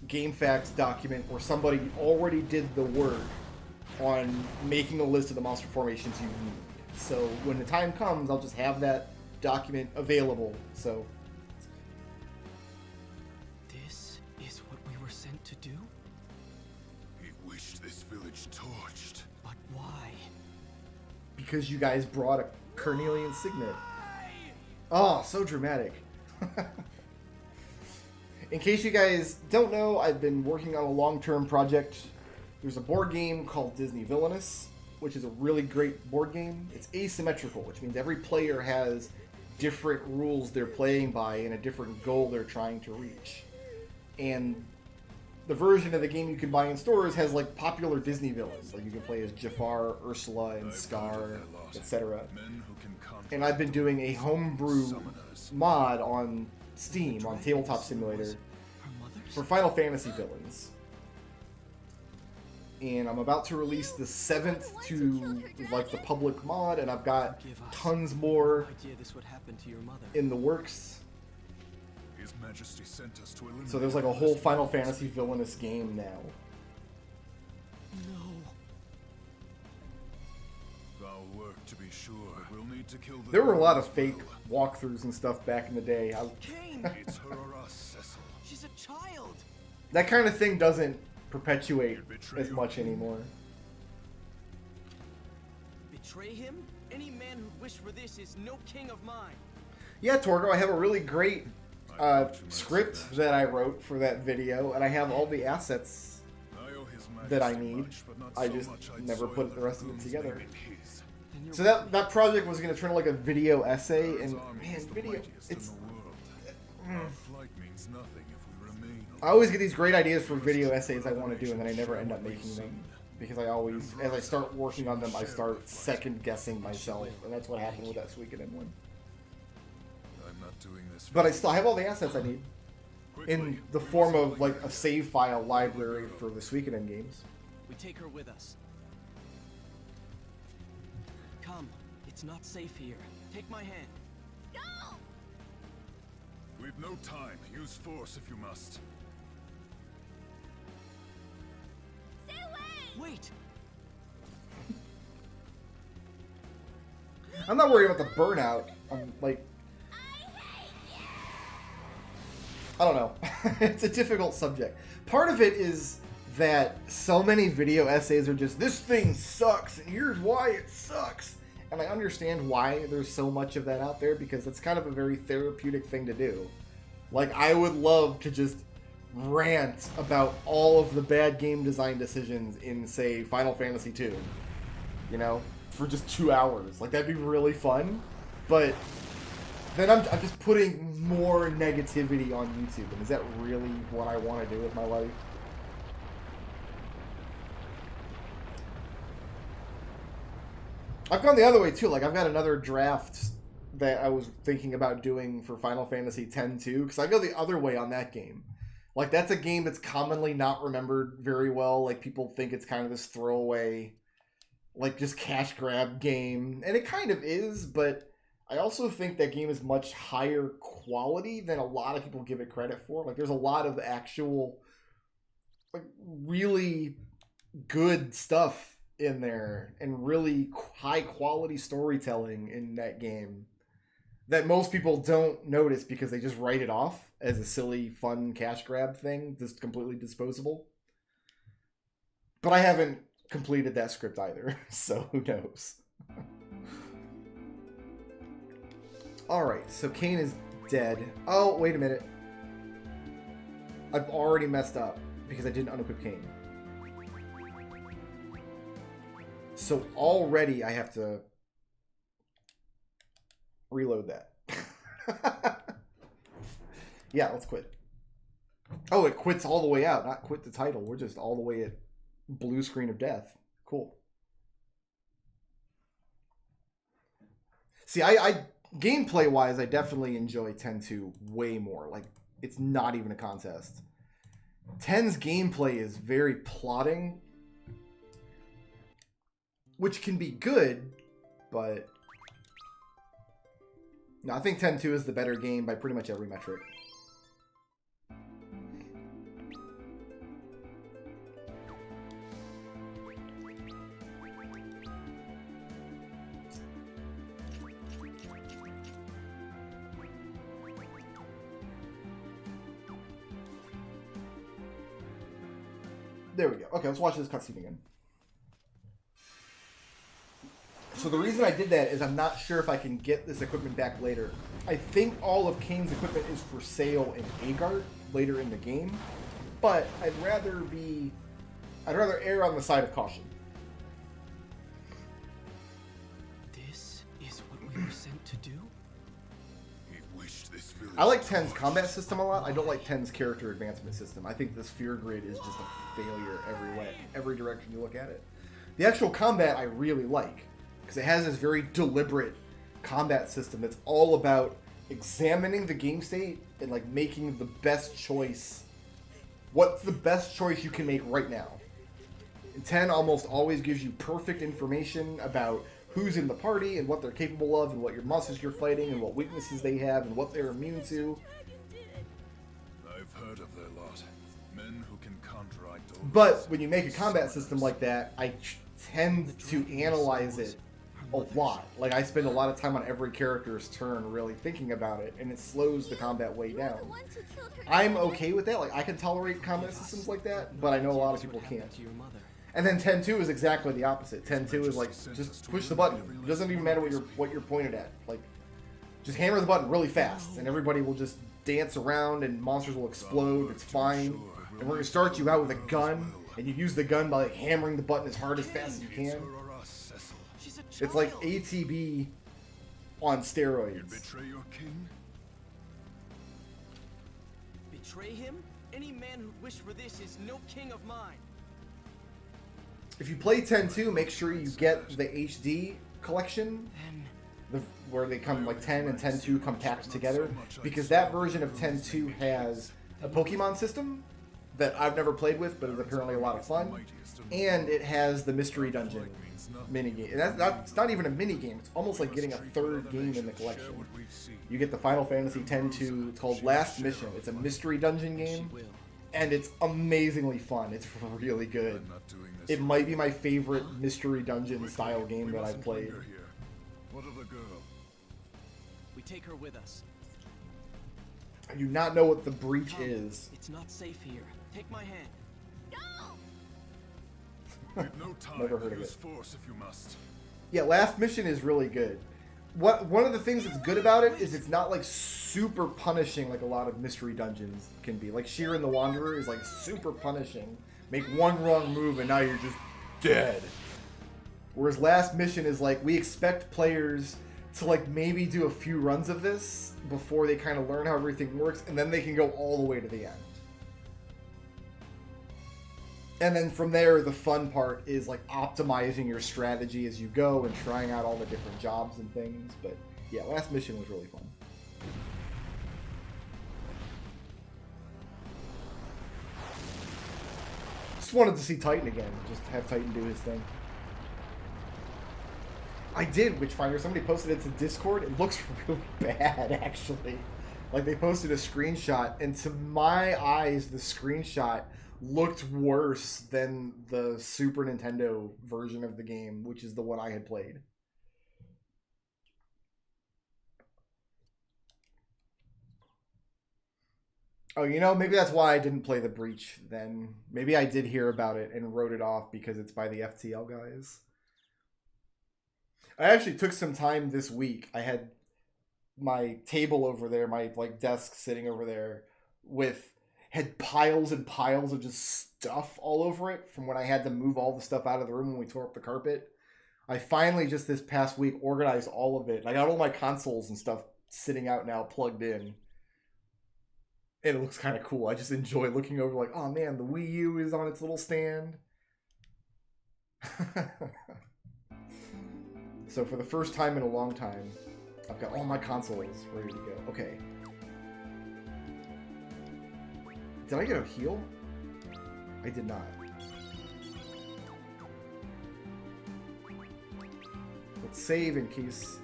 GameFAQs document where somebody already did the work on making a list of the monster formations you need. So when the time comes, I'll just have that document available. So This is what we were sent to do? He wished this village torched. But why? because you guys brought a Cornelian Signet. Oh, so dramatic. In case you guys don't know, I've been working on a long-term project. There's a board game called Disney Villainous, which is a really great board game. It's asymmetrical, which means every player has different rules they're playing by and a different goal they're trying to reach. And the version of the game you can buy in stores has like popular Disney villains. Like you can play as Jafar, Ursula, and Scar, etc. And I've been doing a homebrew mod on Steam, on Tabletop Simulator, for Final Fantasy villains. And I'm about to release the 7th to like the public mod, and I've got tons more in the works. His Majesty sent us to eliminate. So there's like a whole Final Fantasy villainous game now. No. Foul work to be sure. We'll need to kill the There were a lot of fake walkthroughs and stuff back in the day. Kane! It's her or us, Cecil. She's a child! That kind of thing doesn't perpetuate as much anymore. Betray him? Any man who'd wish for this is no king of mine. Yeah, Torgo, I have a really great script that I wrote for that video, and I have all the assets that I need. I just never put the rest of it together. So that project was going to turn into like a video essay, and man, video, it's... I always get these great ideas for video essays I want to do, and then I never end up making them. Because I always, as I start working on them, I start second-guessing myself, and that's what happened with that Suikoden one. But I still have all the assets I need in the form of like a save file library for the Suikoden games. We take her with us. Come, it's not safe here. Take my hand. No! We've no time. Use force if you must. Stay away! Wait! I'm not worried about the burnout. I'm like, I don't know. It's a difficult subject. Part of it is that so many video essays are just, this thing sucks, and here's why it sucks. And I understand why there's so much of that out there, because it's kind of a very therapeutic thing to do. Like, I would love to just rant about all of the bad game design decisions in, say, Final Fantasy II. You know? For just 2 hours. Like, that'd be really fun. But then I'm just putting more negativity on YouTube. And is that really what I want to do with my life? I've gone the other way, too. Like, I've got another draft that I was thinking about doing for Final Fantasy X too, because I go the other way on that game. Like, that's a game that's commonly not remembered very well. Like, people think it's kind of this throwaway, like, just cash grab game. And it kind of is, but I also think that game is much higher quality than a lot of people give it credit for. Like, there's a lot of actual, like, really good stuff in there, and really high quality storytelling in that game that most people don't notice because they just write it off as a silly, fun cash grab thing, just completely disposable. But I haven't completed that script either, so who knows? Alright, so Kain is dead. Oh, wait a minute. I've already messed up because I didn't unequip Kain. So already I have to reload that. Yeah, let's quit. Oh, it quits all the way out, not quit the title. We're just all the way at blue screen of death. Cool. See, I gameplay wise, I definitely enjoy 10-2 way more. Like, it's not even a contest. 10's gameplay is very plotting, which can be good, but no, I think 10-2 is the better game by pretty much every metric. There we go. Okay, let's watch this cutscene again. So the reason I did that is I'm not sure if I can get this equipment back later. I think all of Kain's equipment is for sale in Agard later in the game, but I'd rather err on the side of caution. This is what we were sent to do? He wished this village. I like 10's combat system a lot. I don't like 10's character advancement system. I think the sphere grid is just a failure every direction you look at it. The actual combat I really like, because it has this very deliberate combat system that's all about examining the game state and like making the best choice. What's the best choice you can make right now? And 10 almost always gives you perfect information about who's in the party and what they're capable of and what your monsters you're fighting and what weaknesses they have and what they're immune to. I've heard of their lot. Men who can counteract all. But when you make a combat system like that, I tend to analyze it a lot. Like, I spend a lot of time on every character's turn really thinking about it, and it slows the combat way down. I'm okay with that. Like, I can tolerate combat systems like that, but I know a lot of people can't. And then 10-2 is exactly the opposite. 10-2 is like, just push the button. It doesn't even matter what you're pointed at. Like, just hammer the button really fast, and everybody will just dance around, and monsters will explode. It's fine. And we're gonna start you out with a gun, and you use the gun by like, hammering the button as hard as fast as you can. It's like ATB on steroids. Betray your king? Betray him? Any man who wished for this is no king of mine. If you play 10-2, make sure you get the HD collection, where they come like 10 and 10-2 come packed together, because that version of 10-2 has a Pokemon system that I've never played with, but is apparently a lot of fun, and it has the mystery dungeon minigame. And that's not even a minigame, it's almost like getting a third game in the collection. You get the Final Fantasy X-2, it's called Last Mission. It's a mystery dungeon game, and it's amazingly fun. It's really good. It might be my favorite mystery dungeon style game that I've played. What of the girl? We take her with us. I do not know what the breach Come. is. It's not safe here. Take my hand. We've no time. Never heard of Use it. force if you must. Yeah, last mission is really good. One of the things that's good about it is it's not like super punishing like a lot of mystery dungeons can be. Like Sheeran the Wanderer is like super punishing. Make one wrong move and now you're just dead. Whereas last mission is like we expect players to like maybe do a few runs of this before they kind of learn how everything works, and then they can go all the way to the end. And then from there, the fun part is like optimizing your strategy as you go and trying out all the different jobs and things. But yeah, last mission was really fun. Just wanted to see Titan again. Just have Titan do his thing. I did, Witchfinder. Somebody posted it to Discord. It looks really bad, actually. Like, they posted a screenshot, and to my eyes, the screenshot looked worse than the Super Nintendo version of the game, which is the one I had played. Oh, you know, maybe that's why I didn't play the Breach then. Maybe I did hear about it and wrote it off because it's by the FTL guys. I actually took some time this week. I had my table over there, my like desk sitting over there had piles and piles of just stuff all over it from when I had to move all the stuff out of the room when we tore up the carpet. I finally just this past week organized all of it. I got all my consoles and stuff sitting out now plugged in. And it looks kind of cool. I just enjoy looking over like, oh man, the Wii U is on its little stand. So for the first time in a long time, I've got all my consoles ready to go. Okay. Did I get a heal? I did not. Let's save in case...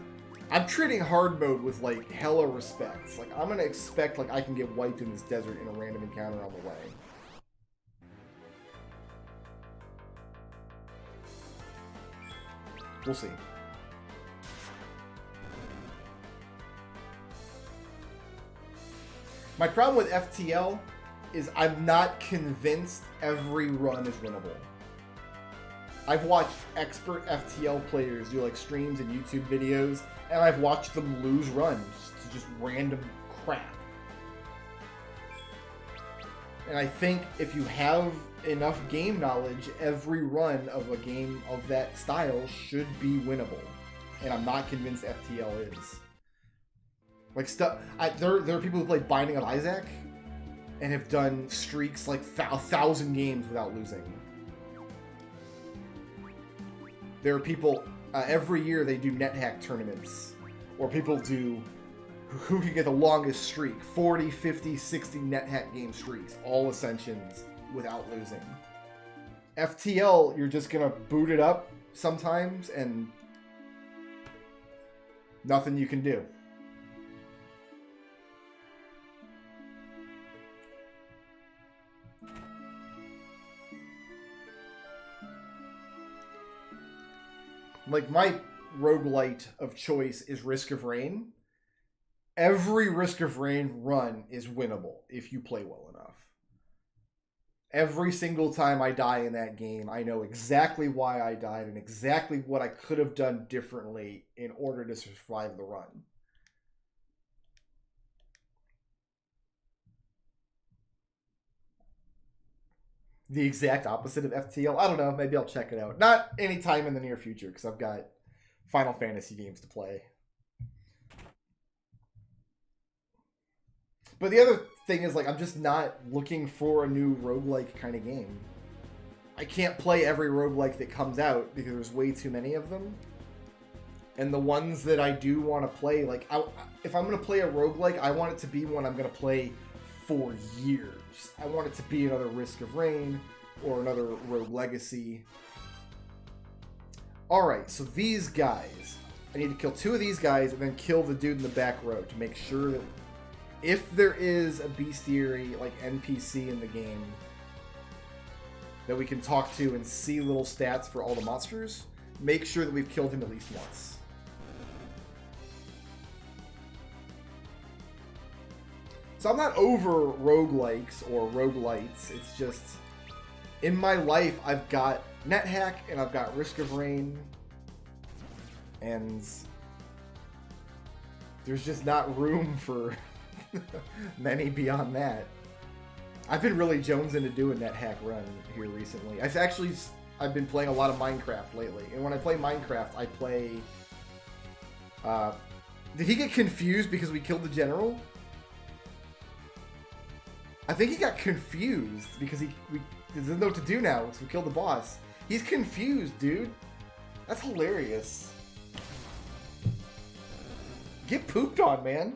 I'm treating hard mode with, like, hella respect. Like, I'm gonna expect, like, I can get wiped in this desert in a random encounter on the way. We'll see. My problem with FTL is I'm not convinced every run is winnable. I've watched expert FTL players do like streams and YouTube videos, and I've watched them lose runs to just random crap. And I think if you have enough game knowledge, every run of a game of that style should be winnable. And I'm not convinced FTL is. Like stuff, there are people who play Binding of Isaac and have done streaks like 1,000 games without losing. There are people, every year they do NetHack tournaments, or people do who can get the longest streak, 40, 50, 60 NetHack game streaks, all Ascensions without losing. FTL, you're just gonna boot it up sometimes and nothing you can do. Like, my roguelite of choice is Risk of Rain. Every Risk of Rain run is winnable if you play well enough. Every single time I die in that game, I know exactly why I died and exactly what I could have done differently in order to survive the run. The exact opposite of FTL. I don't know. Maybe I'll check it out. Not anytime in the near future, because I've got Final Fantasy games to play. But the other thing is, like, I'm just not looking for a new roguelike kind of game. I can't play every roguelike that comes out, because there's way too many of them. And the ones that I do want to play, like, if I'm going to play a roguelike, I want it to be one I'm going to play for years. I want it to be another Risk of Rain or another Rogue Legacy. Alright, so these guys. I need to kill 2 of these guys and then kill the dude in the back row to make sure that if there is a bestiary, like NPC in the game, that we can talk to and see little stats for all the monsters, make sure that we've killed him at least once. So I'm not over roguelikes or roguelites. It's just, in my life, I've got NetHack and I've got Risk of Rain. And there's just not room for many beyond that. I've been really jonesing to do a NetHack run here recently. I've been playing a lot of Minecraft lately. And when I play Minecraft, I play... did he get confused because we killed the general? I think he got confused because he doesn't know what to do now because we killed the boss. He's confused, dude. That's hilarious. Get pooped on, man.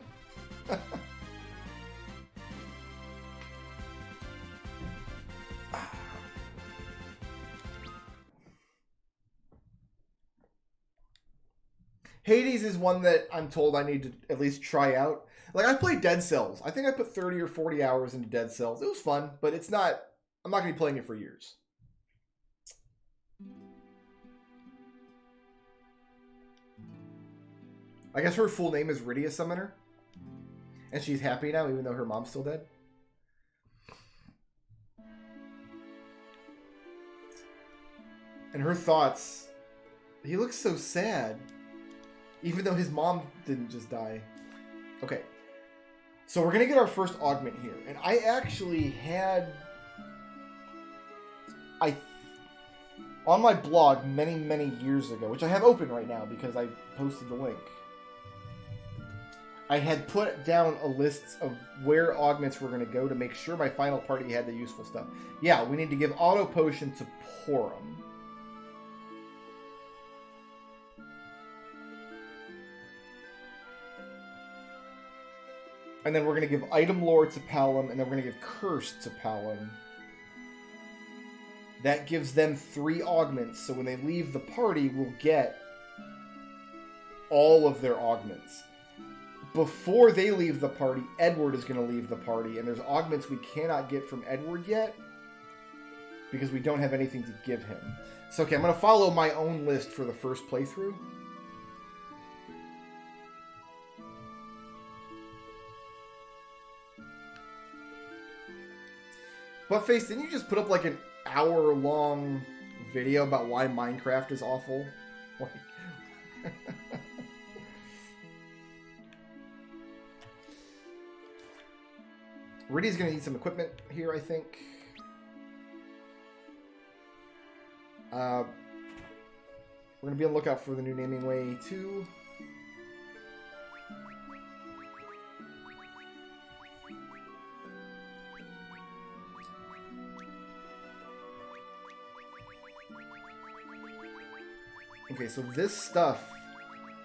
Hades is one that I'm told I need to at least try out. Like, I played Dead Cells. I think I put 30 or 40 hours into Dead Cells. It was fun, but it's not... I'm not going to be playing it for years. I guess her full name is Rydia Summoner. And she's happy now, even though her mom's still dead. And her thoughts... He looks so sad. Even though his mom didn't just die. Okay. So we're going to get our first augment here. And I actually had... on my blog many, many years ago, which I have open right now because I posted the link, I had put down a list of where augments were going to go to make sure my final party had the useful stuff. Yeah, we need to give auto potion to Porum. And then we're going to give Item Lore to Palom, and then we're going to give Curse to Palom. That gives them 3 augments, so when they leave the party, we'll get all of their augments. Before they leave the party, Edward is going to leave the party, and there's augments we cannot get from Edward yet, because we don't have anything to give him. So, okay, I'm going to follow my own list for the first playthrough. Buttface, didn't you just put up like an hour-long video about why Minecraft is awful? Like... Riddy's going to need some equipment here, I think. We're going to be on the lookout for the new naming way, too. Okay, so this stuff,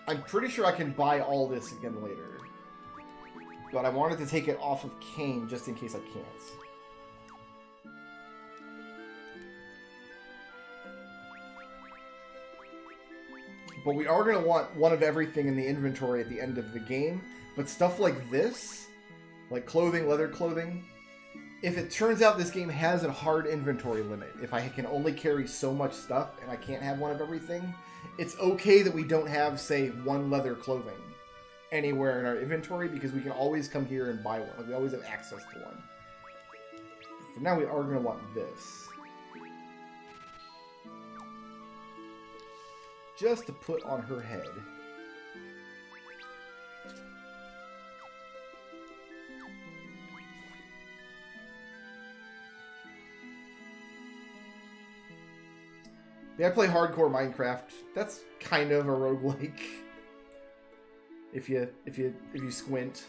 I'm pretty sure I can buy all this again later. But I wanted to take it off of Kane just in case I can't. But we are going to want one of everything in the inventory at the end of the game. But stuff like this, like clothing, leather clothing, if it turns out this game has a hard inventory limit, if I can only carry so much stuff and I can't have one of everything, it's okay that we don't have, say, one leather clothing anywhere in our inventory, because we can always come here and buy one. Like, we always have access to one. For now, we are going to want this. Just to put on her head. Yeah, I play hardcore Minecraft. That's kind of a roguelike. If you squint.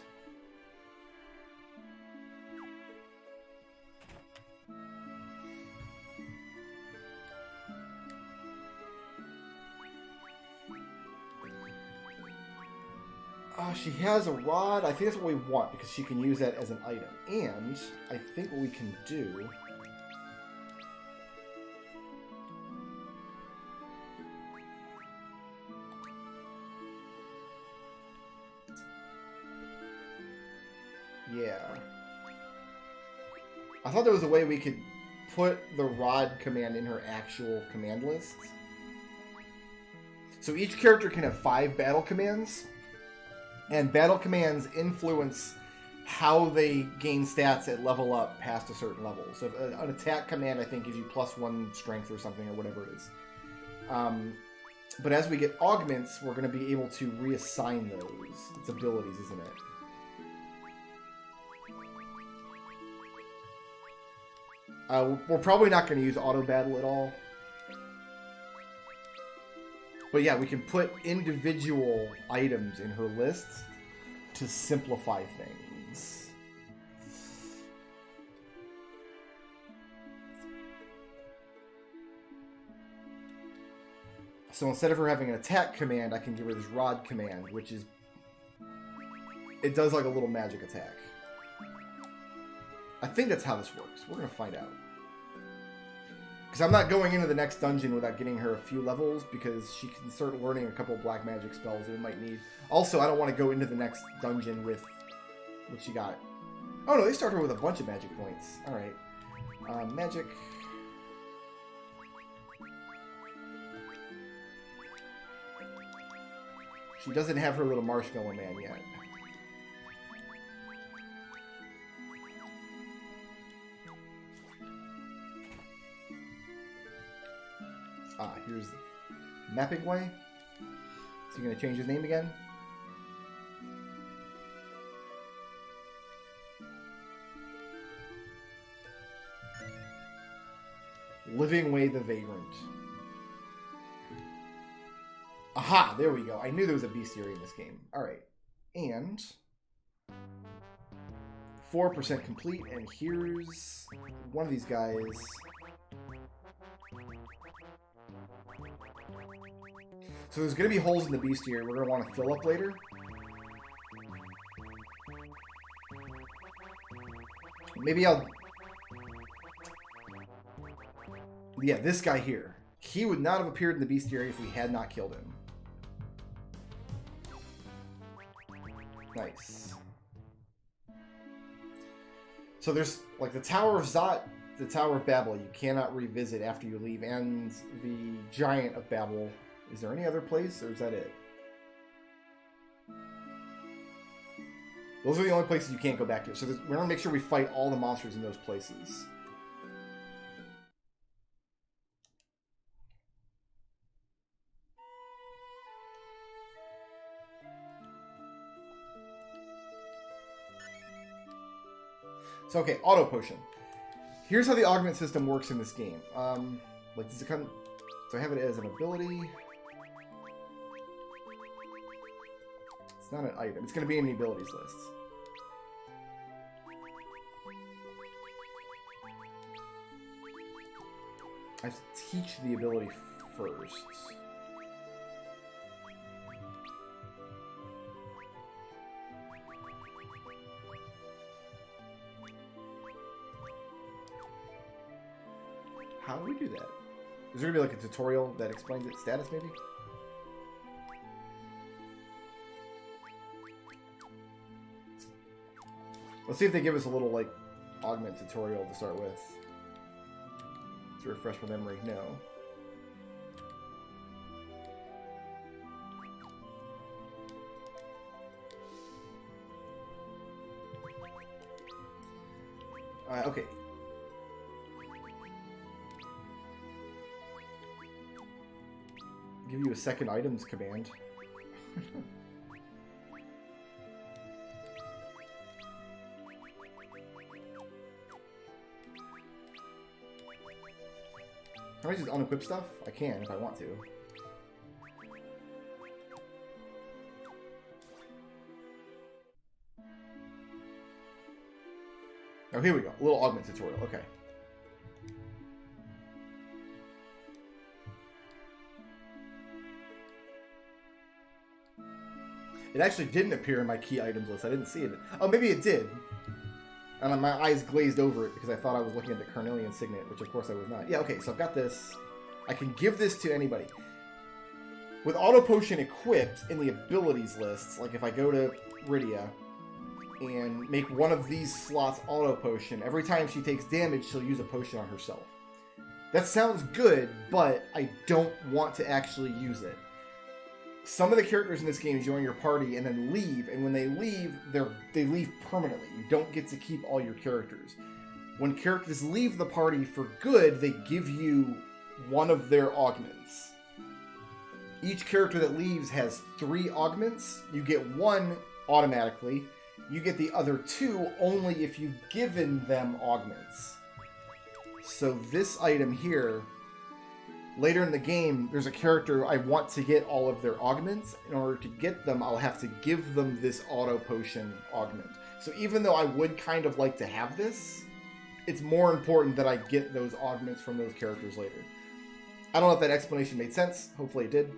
She has a rod. I think that's what we want, because she can use that as an item. And I think what we can do... Yeah. I thought there was a way we could put the rod command in her actual command list. So each character can have 5 battle commands. And battle commands influence how they gain stats at level up past a certain level. So if an attack command, I think, gives you +1 strength or something, or whatever it is. But as we get augments, we're going to be able to reassign those. It's abilities, isn't it? We're probably not going to use auto battle at all. But yeah, we can put individual items in her lists to simplify things. So instead of her having an attack command, I can give her this rod command, which is... It does like a little magic attack. I think that's how this works. We're going to find out. Because I'm not going into the next dungeon without getting her a few levels, because she can start learning a couple of black magic spells that we might need. Also, I don't want to go into the next dungeon with what she got. Oh no, they start her with a bunch of magic points. Alright. Magic. She doesn't have her little marshmallow man yet. Here's Mapping Way. Is he going to change his name again? Living Way the Vagrant. Aha! There we go. I knew there was a bestiary in this game. Alright. And... 4% complete, and here's one of these guys... So there's going to be holes in the bestiary we're going to want to fill up later. Maybe I'll... Yeah, this guy here. He would not have appeared in the bestiary if we had not killed him. Nice. So there's, like, the Tower of Zot, the Tower of Babel, you cannot revisit after you leave, and the Giant of Babel. Is there any other place, or is that it? Those are the only places you can't go back to. So we're going to make sure we fight all the monsters in those places. So, okay, auto potion. Here's how the augment system works in this game. Like, does it come... So I have it as an ability. It's not an item. It's going to be in the abilities list. I have to teach the ability first. How do we do that? Is there going to be like a tutorial that explains its status, maybe? Let's see if they give us a little, like, augment tutorial to start with. To refresh my memory. No. Okay. Give you a second items command. Can I just unequip stuff? I can if I want to. Oh, here we go. A little augment tutorial. Okay. It actually didn't appear in my key items list. I didn't see it. Oh, maybe it did. And my eyes glazed over it because I thought I was looking at the Carnelian Signet, which of course I was not. Yeah, okay, so I've got this. I can give this to anybody. With Auto Potion equipped in the abilities lists, like if I go to Rydia and make one of these slots Auto Potion, every time she takes damage, she'll use a potion on herself. That sounds good, but I don't want to actually use it. some of the characters in this game join your party and then leave, and when they leave, they leave permanently. You don't get to keep all your characters. When characters leave the party for good, they give you one of their augments. Each character that leaves has 3 augments. You get 1 automatically. You get the other 2 only if you've given them augments. So this item here, later in the game, there's a character I want to get all of their augments. In order to get them, I'll have to give them this auto potion augment. So even though I would kind of like to have this, it's more important that I get those augments from those characters later. I don't know if that explanation made sense. Hopefully it did.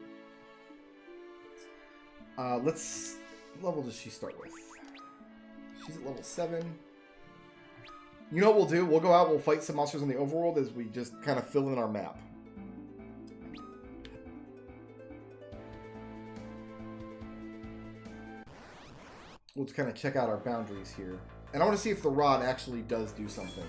What level does she start with? She's at level 7. You know what we'll do? We'll go out, we'll fight some monsters in the overworld as we just kind of fill in our map. We'll just kind of check out our boundaries here. And I want to see if the rod actually does do something.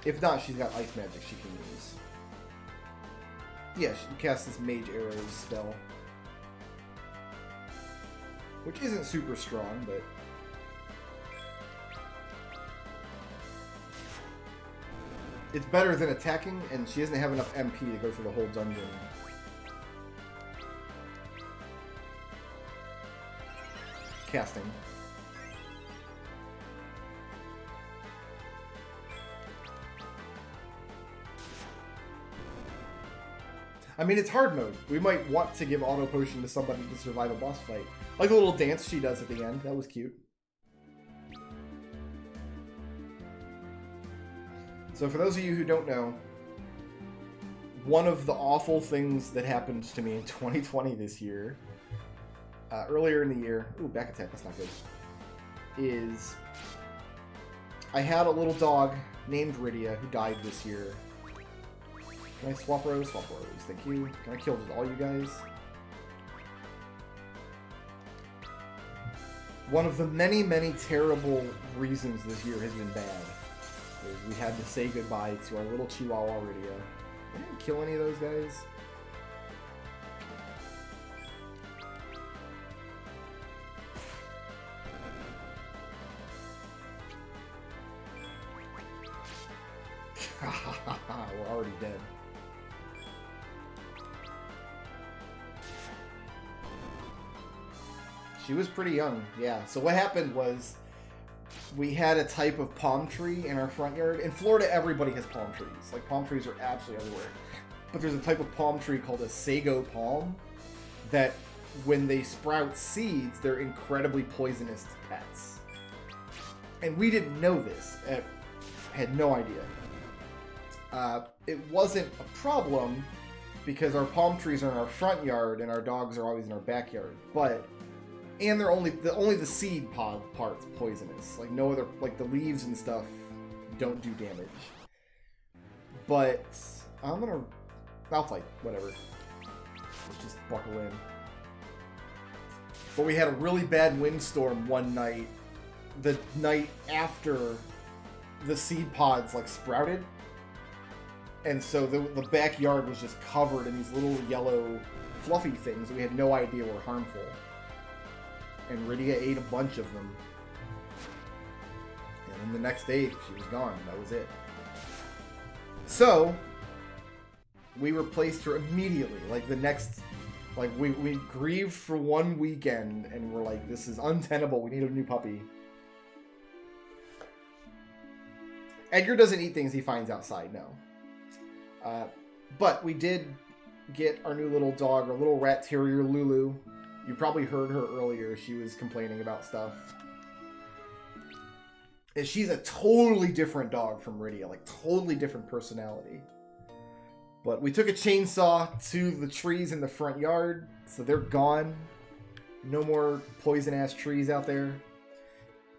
If not, she's got ice magic she can use. Yeah, she can cast this Mage Arrows spell. Which isn't super strong, but... it's better than attacking, and she doesn't have enough MP to go through the whole dungeon. Casting. I mean, it's hard mode. We might want to give auto potion to somebody to survive a boss fight. Like the little dance she does at the end. That was cute. So for those of you who don't know, one of the awful things that happened to me in 2020 this year, earlier in the year, ooh, back attack, that's not good, is I had a little dog named Rydia who died this year. Can I swap Rose? Swap Rose, thank you. Can I kill just all you guys? One of the many, many terrible reasons this year has been bad is we had to say goodbye to our little Chihuahua Rydia. I didn't kill any of those guys. We're already dead. She was pretty young, yeah. So what happened was we had a type of palm tree in our front yard. In Florida, everybody has palm trees. Like, palm trees are absolutely everywhere. But there's a type of palm tree called a sago palm that, when they sprout seeds, they're incredibly poisonous to pets. And we didn't know this. Had no idea. It wasn't a problem because our palm trees are in our front yard and our dogs are always in our backyard. And they're only the seed pod part's poisonous. Like, no other, like, the leaves and stuff don't do damage. But I'll fight, whatever. Let's just buckle in. But we had a really bad windstorm one night, the night after the seed pods, like, sprouted. And so the backyard was just covered in these little yellow fluffy things that we had no idea were harmful. And Rydia ate a bunch of them. And then the next day, she was gone. That was it. So, we replaced her immediately. Like, the next... Like, we grieved for one weekend, and we're like, this is untenable. We need a new puppy. Edgar doesn't eat things he finds outside, no. But we did get our new little dog, our little rat terrier, Lulu. You probably heard her earlier. She was complaining about stuff. And she's a totally different dog from Rydia. Like, totally different personality. But we took a chainsaw to the trees in the front yard. So they're gone. No more poison-ass trees out there.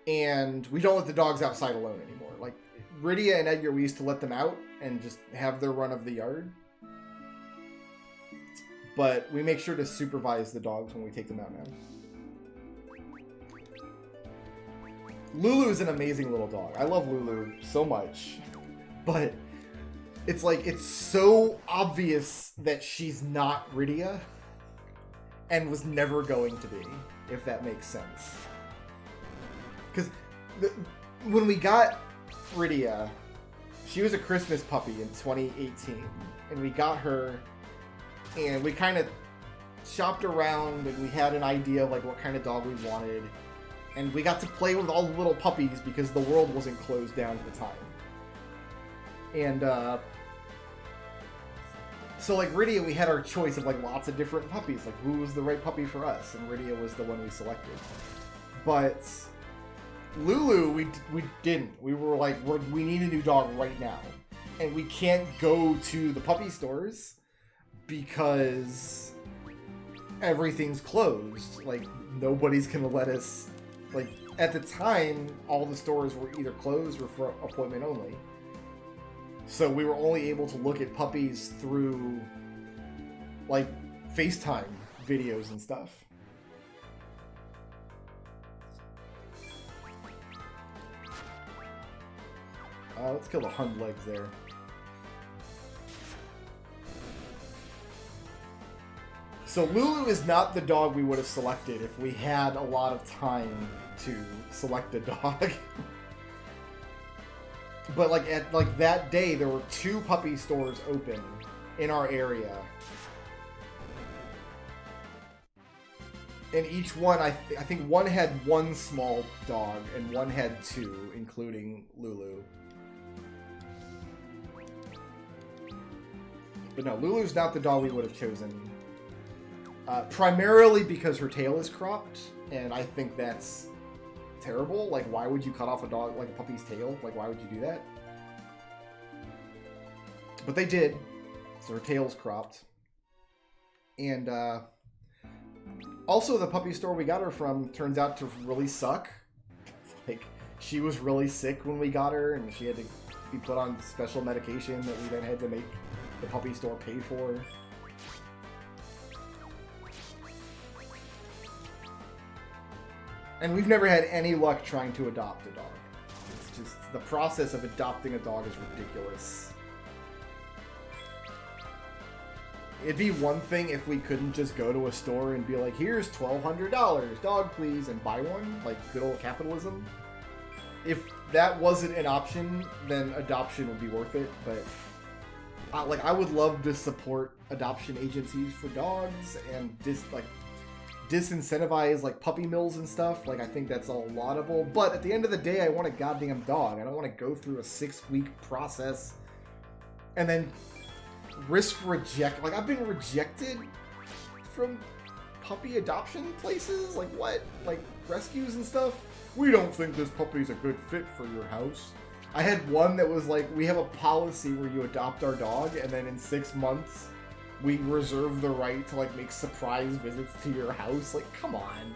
And we don't let the dogs outside alone anymore. Like, Rydia and Edgar, we used to let them out and just have their run of the yard. But we make sure to supervise the dogs when we take them out now. Lulu is an amazing little dog. I love Lulu so much. But it's like, it's so obvious that she's not Rydia and was never going to be, if that makes sense. Because when we got Rydia, she was a Christmas puppy in 2018, and we got her, and we kind of shopped around, and we had an idea of like what kind of dog we wanted, and we got to play with all the little puppies because the world wasn't closed down at the time. And so like Rydia, we had our choice of like lots of different puppies, like who was the right puppy for us, and Rydia was the one we selected. But Lulu, we didn't. We were like, we need a new dog right now, and we can't go to the puppy stores because everything's closed. Like, nobody's gonna let us. Like, at the time, all the stores were either closed or for appointment only. So we were only able to look at puppies through like FaceTime videos and stuff. Let's kill the Hund legs there. So Lulu is not the dog we would have selected if we had a lot of time to select a dog. But like at like that day, there were 2 puppy stores open in our area, and each one, I think one had 1 small dog and one had 2, including Lulu. But no, Lulu's not the dog we would have chosen. Primarily because her tail is cropped, and I think that's terrible. Like, why would you cut off a dog, like a puppy's tail? Like, why would you do that? But they did, so her tail's cropped. And also the puppy store we got her from turns out to really suck. Like, she was really sick when we got her, and she had to be put on special medication that we then had to make the puppy store pay for. And we've never had any luck trying to adopt a dog. It's just, the process of adopting a dog is ridiculous. It'd be one thing if we couldn't just go to a store and be like, here's $1,200, dog please, and buy one, like good old capitalism. If that wasn't an option, then adoption would be worth it, but like, I would love to support adoption agencies for dogs and disincentivize like puppy mills and stuff. Like, I think that's all laudable, but at the end of the day, I want a goddamn dog. I don't want to go through a 6-week process and then risk reject. Like, I've been rejected from puppy adoption places. Like, what? Like, rescues and stuff? We don't think this puppy's a good fit for your house. I had one that was like, we have a policy where you adopt our dog, and then in 6 months we reserve the right to like make surprise visits to your house. Like, come on.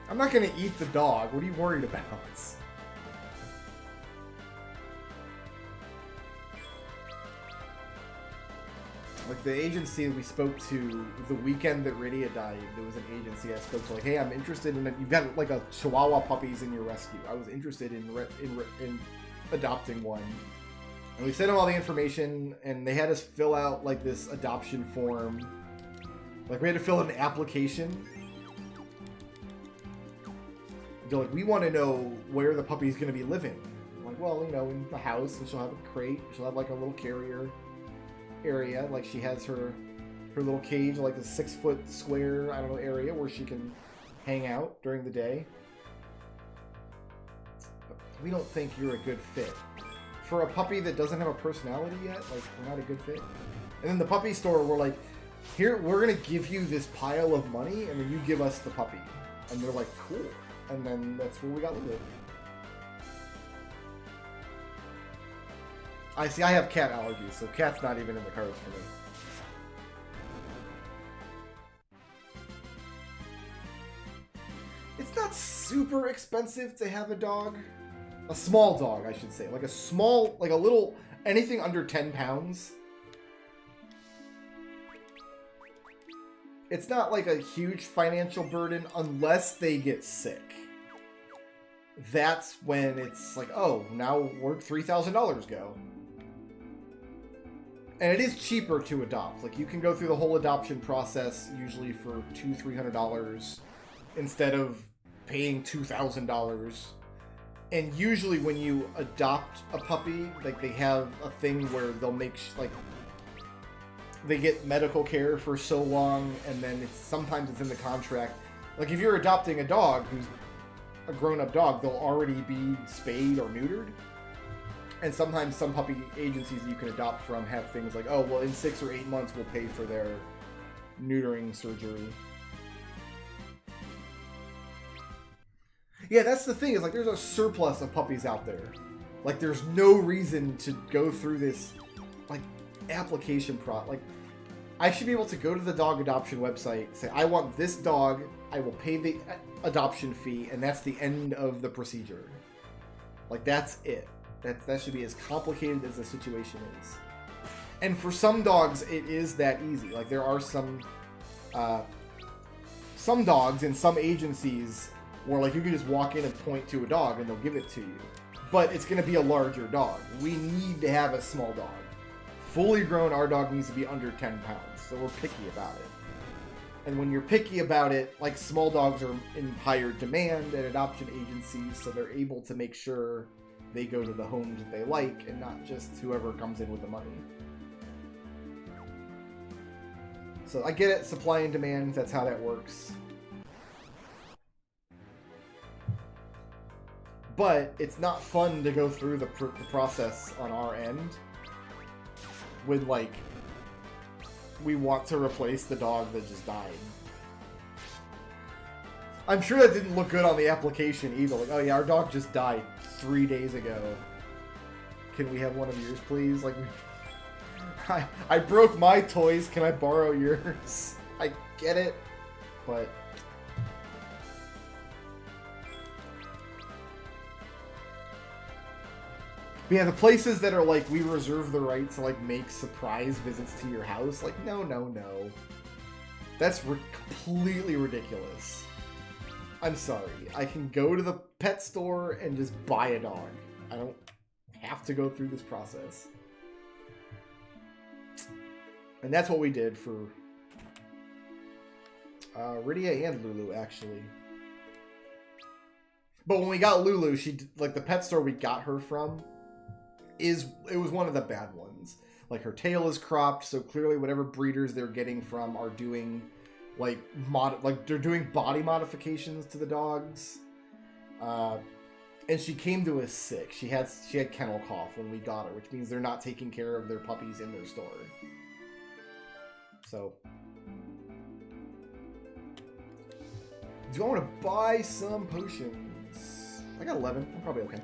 I'm not gonna eat the dog. What are you worried about? Like, the agency we spoke to the weekend that Rydia died, there was an agency I spoke to, like, hey, I'm interested in, you've got like a Chihuahua puppies in your rescue. I was interested in adopting one. And we sent them all the information, and they had us fill out like this adoption form. Like, we had to fill in an application. They're like, we want to know where the puppy's going to be living. I'm like, well, you know, in the house, and she'll have a crate. She'll have like a little carrier area. Like, she has her little cage, like a 6-foot square, I don't know, area where she can hang out during the day. But we don't think you're a good fit. For a puppy that doesn't have a personality yet, like, we're not a good fit. And then the puppy store, we're like, here, we're going to give you this pile of money, and then you give us the puppy. And they're like, cool. And then that's where we got Lulu. I see, I have cat allergies, so cat's not even in the cards for me. It's not super expensive to have a dog. A small dog, I should say. Like a small, like a little, anything under 10 pounds. It's not like a huge financial burden unless they get sick. That's when it's like, oh, now where'd $3,000 go? And it is cheaper to adopt. Like, you can go through the whole adoption process usually for $200-300 instead of paying $2,000. And usually when you adopt a puppy, like, they have a thing where they'll make like they get medical care for so long, and then sometimes it's in the contract. Like, if you're adopting a dog who's a grown-up dog, they'll already be spayed or neutered. And sometimes some puppy agencies you can adopt from have things like, oh, well, in 6 or 8 months we'll pay for their neutering surgery. Yeah, that's the thing, is like, there's a surplus of puppies out there. Like, there's no reason to go through this, like, application like, I should be able to go to the dog adoption website, say, I want this dog, I will pay the adoption fee, and that's the end of the procedure. Like, that's it. That should be as complicated as the situation is. And for some dogs, it is that easy. Like, there are some dogs in some agencies where, like, you can just walk in and point to a dog and they'll give it to you. But it's going to be a larger dog. We need to have a small dog. Fully grown, our dog needs to be under 10 pounds, so we're picky about it. And when you're picky about it, like, small dogs are in higher demand at adoption agencies, so they're able to make sure they go to the homes that they like, and not just whoever comes in with the money. So I get it, supply and demand, that's how that works. But it's not fun to go through the process on our end when, like, we want to replace the dog that just died. I'm sure that didn't look good on the application either. Like, oh yeah, our dog just died 3 days ago. Can we have one of yours, please? Like, I broke my toys. Can I borrow yours? I get it, but... But yeah, the places that are like, we reserve the right to, like, make surprise visits to your house, like, no, no, no. That's completely ridiculous. I'm sorry. I can go to the pet store and just buy a dog. I don't have to go through this process. And that's what we did for Rydia and Lulu, actually. But when we got Lulu, she, like, the pet store we got her from, it was one of the bad ones. Like, her tail is cropped, so clearly whatever breeders they're getting from are doing, like, they're doing body modifications to the dogs. And she came to us sick. She had kennel cough when we got her, which means they're not taking care of their puppies in their store. So, do I want to buy some potions? I got 11. I'm probably okay.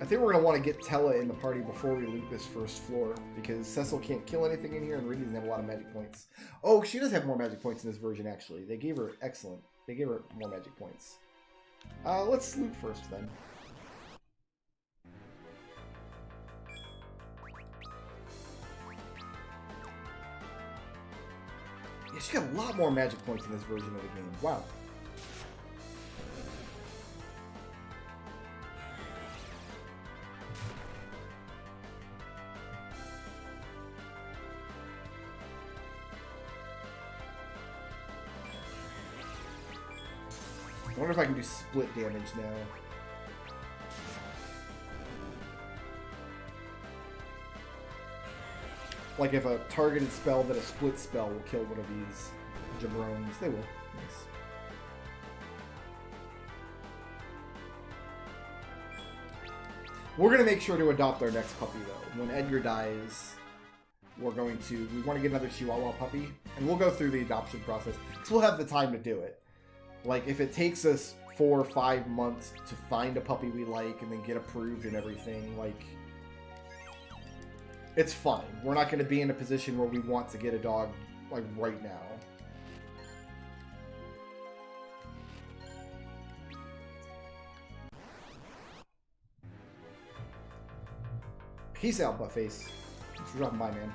I think we're going to want to get Tella in the party before we loot this first floor, because Cecil can't kill anything in here, and Rudy doesn't have a lot of magic points. Oh, she does have more magic points in this version, actually. They gave her... Excellent. They gave her more magic points. Let's loot first, then. Yeah, she got a lot more magic points in this version of the game. Wow. I wonder if I can do split damage now. Like if a targeted spell that a split spell will kill one of these jabrones. They will. Nice. We're going to make sure to adopt our next puppy, though. When Edgar dies, we want to get another Chihuahua puppy. And we'll go through the adoption process, because we'll have the time to do it. Like, if it takes us 4 or 5 months to find a puppy we like and then get approved and everything, like, it's fine. We're not going to be in a position where we want to get a dog, like, right now. Peace out, Buttface. Thanks for dropping by, man.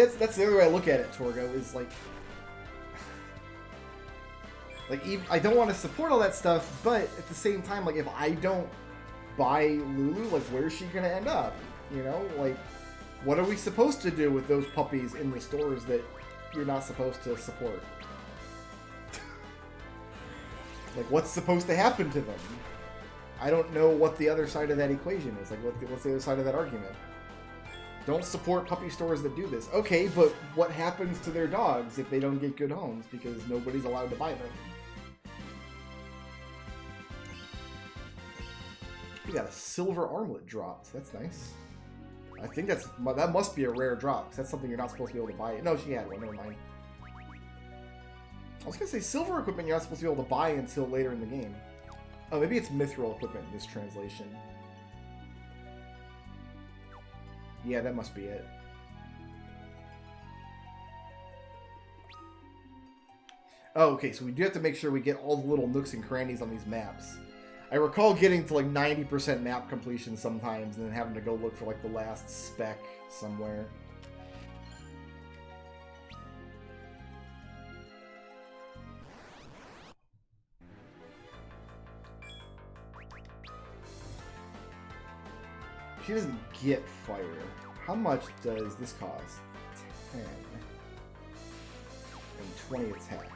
that's the other way I look at it, Torgo, is like I don't want to support all that stuff, but at the same time, like, if I don't buy Lulu, like, where's she gonna end up? You know, like, what are we supposed to do with those puppies in the stores that you're not supposed to support? Like, what's supposed to happen to them? I don't know what the other side of that equation is. Like, what's the other side of that argument? Don't support puppy stores that do this. Okay, but what happens to their dogs if they don't get good homes because nobody's allowed to buy them? We got a silver armlet dropped. That's nice. I think that must be a rare drop. 'Cause that's something you're not supposed to be able to buy. No, she had one. Never mind. I was gonna say silver equipment you're not supposed to be able to buy until later in the game. Oh, maybe it's mithril equipment in this translation. Yeah, that must be it. Oh, okay, so we do have to make sure we get all the little nooks and crannies on these maps. I recall getting to like 90% map completion sometimes and then having to go look for like the last speck somewhere. She doesn't get fire. How much does this cost? 10. And 20 attack.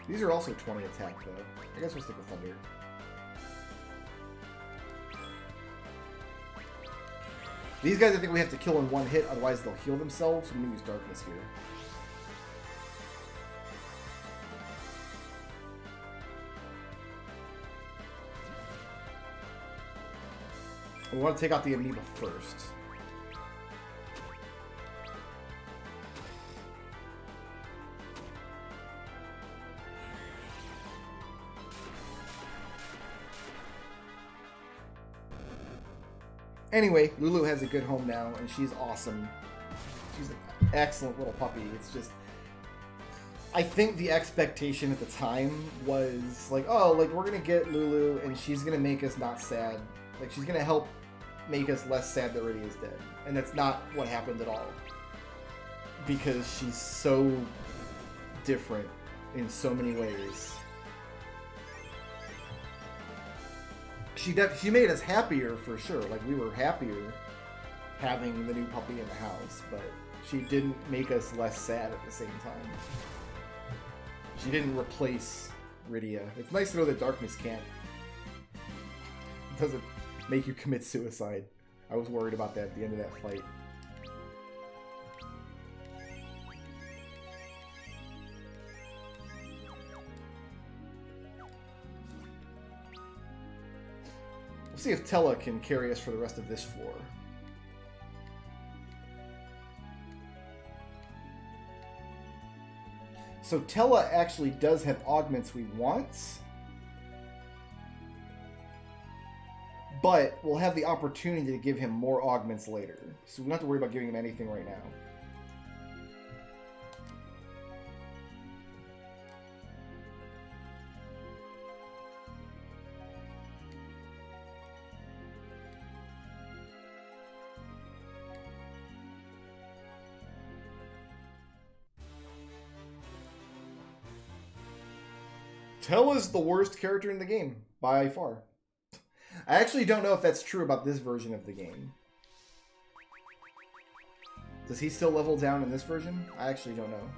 These are also 20 attack though. I guess we'll stick with Thunder. These guys I think we have to kill in one hit, otherwise they'll heal themselves. I'm gonna use Darkness here. We want to take out the amoeba first. Anyway, Lulu has a good home now, and she's awesome. She's an excellent little puppy. It's just... I think the expectation at the time was like, oh, like, we're gonna get Lulu, and she's gonna make us not sad. Like, she's gonna help make us less sad that Rydia is dead. And that's not what happened at all. Because she's so different in so many ways. She made us happier for sure. Like, we were happier having the new puppy in the house, but she didn't make us less sad at the same time. She didn't replace Rydia. It's nice to know that Darkness can't. It doesn't make you commit suicide. I was worried about that at the end of that fight. We'll see if Tella can carry us for the rest of this floor. So Tella actually does have augments we want, but we'll have the opportunity to give him more augments later. So we don't have to worry about giving him anything right now. Tella's the worst character in the game, by far. I actually don't know if that's true about this version of the game. Does he still level down in this version? I actually don't know.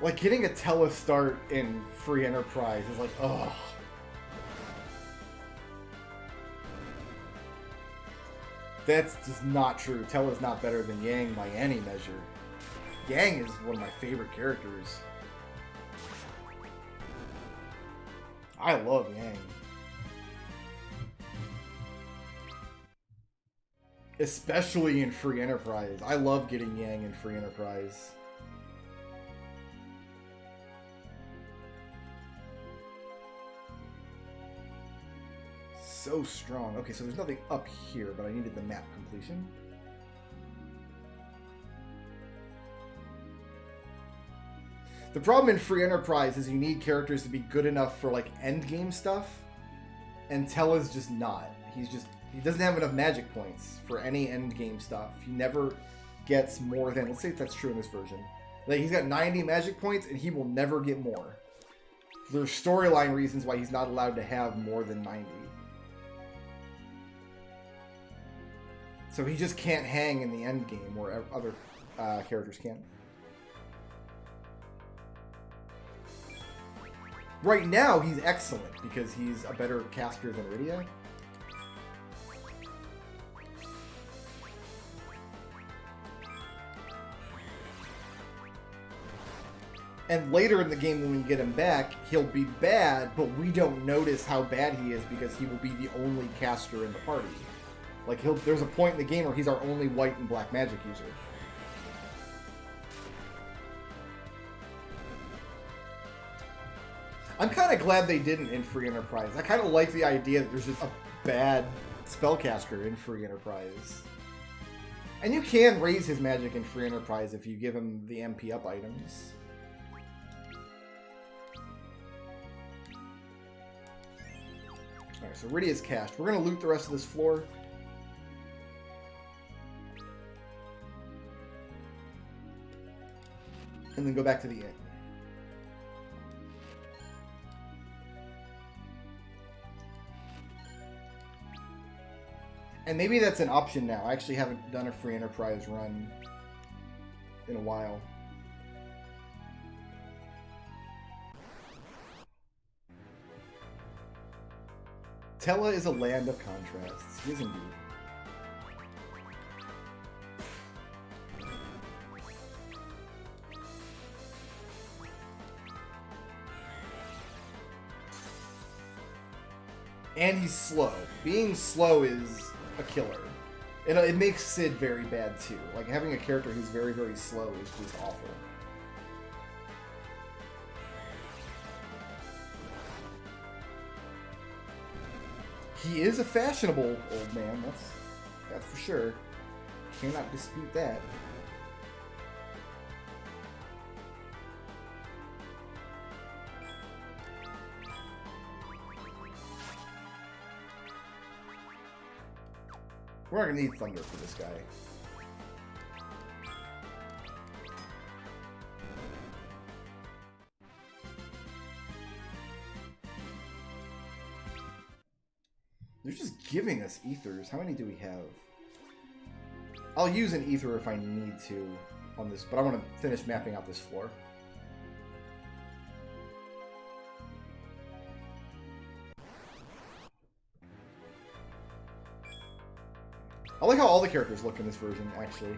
Like, getting a Tella start in Free Enterprise is like, ugh. That's just not true. Tella's not better than Yang by any measure. Yang is one of my favorite characters. I love Yang. Especially in Free Enterprise. I love getting Yang in Free Enterprise. So strong. Okay, so there's nothing up here, but I needed the map completion. The problem in Free Enterprise is you need characters to be good enough for like endgame stuff, and Tella's just not. He doesn't have enough magic points for any endgame stuff. He never gets more than, let's say if that's true in this version. Like he's got 90 magic points and he will never get more. There's storyline reasons why he's not allowed to have more than 90. So he just can't hang in the end game where other characters can. Right now, he's excellent because he's a better caster than Rydia. And later in the game, when we get him back, he'll be bad, but we don't notice how bad he is because he will be the only caster in the party. Like, there's a point in the game where he's our only white and black magic user. I'm kind of glad they didn't in Free Enterprise. I kind of like the idea that there's just a bad spellcaster in Free Enterprise. And you can raise his magic in Free Enterprise if you give him the MP up items. Alright, so Rydia's cached. We're going to loot the rest of this floor. And then go back to the inn. And maybe that's an option now. I actually haven't done a Free Enterprise run in a while. Tella is a land of contrasts. He is indeed. And he's slow. Being slow is a killer. It makes Sid very bad too. Like having a character who's very, very slow is just awful. He is a fashionable old man, that's for sure. Cannot dispute that. We're not gonna need thunder for this guy. They're just giving us ethers. How many do we have? I'll use an ether if I need to on this, but I want to finish mapping out this floor. I like how all the characters look in this version, actually.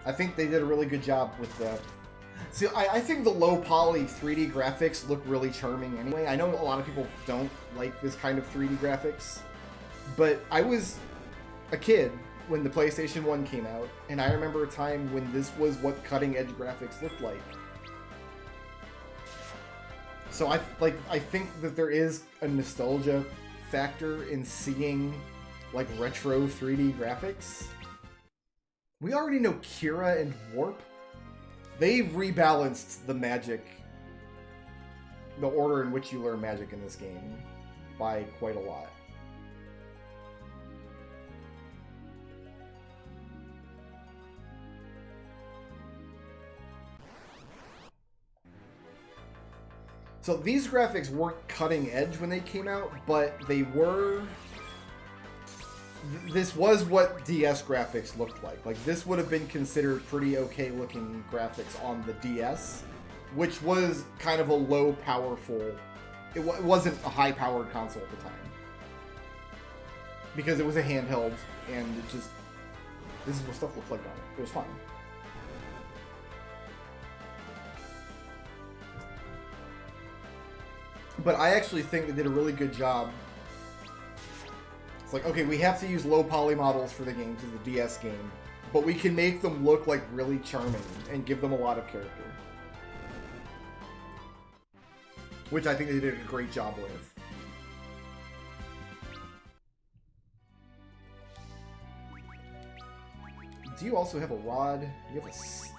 I think they did a really good job with the... See, I think the low poly 3D graphics look really charming anyway. I know a lot of people don't like this kind of 3D graphics, but I was a kid when the PlayStation 1 came out, and I remember a time when this was what cutting-edge graphics looked like. So I think that there is a nostalgia factor in seeing like retro 3D graphics. We already know Kira and Warp. They rebalanced the magic, the order in which you learn magic in this game by quite a lot. So these graphics weren't cutting edge when they came out, but they were... This was what DS graphics looked like. Like, this would have been considered pretty okay looking graphics on the DS, which was kind of a low powerful... It wasn't a high powered console at the time. Because it was a handheld, and it just... This is what stuff looked like on it. It was fine. but I actually think they did a really good job. It's like, okay, we have to use low poly models for the game because it's a DS game, but we can make them look like really charming and give them a lot of character. Which I think they did a great job with. Do you also have a rod? You have a staff.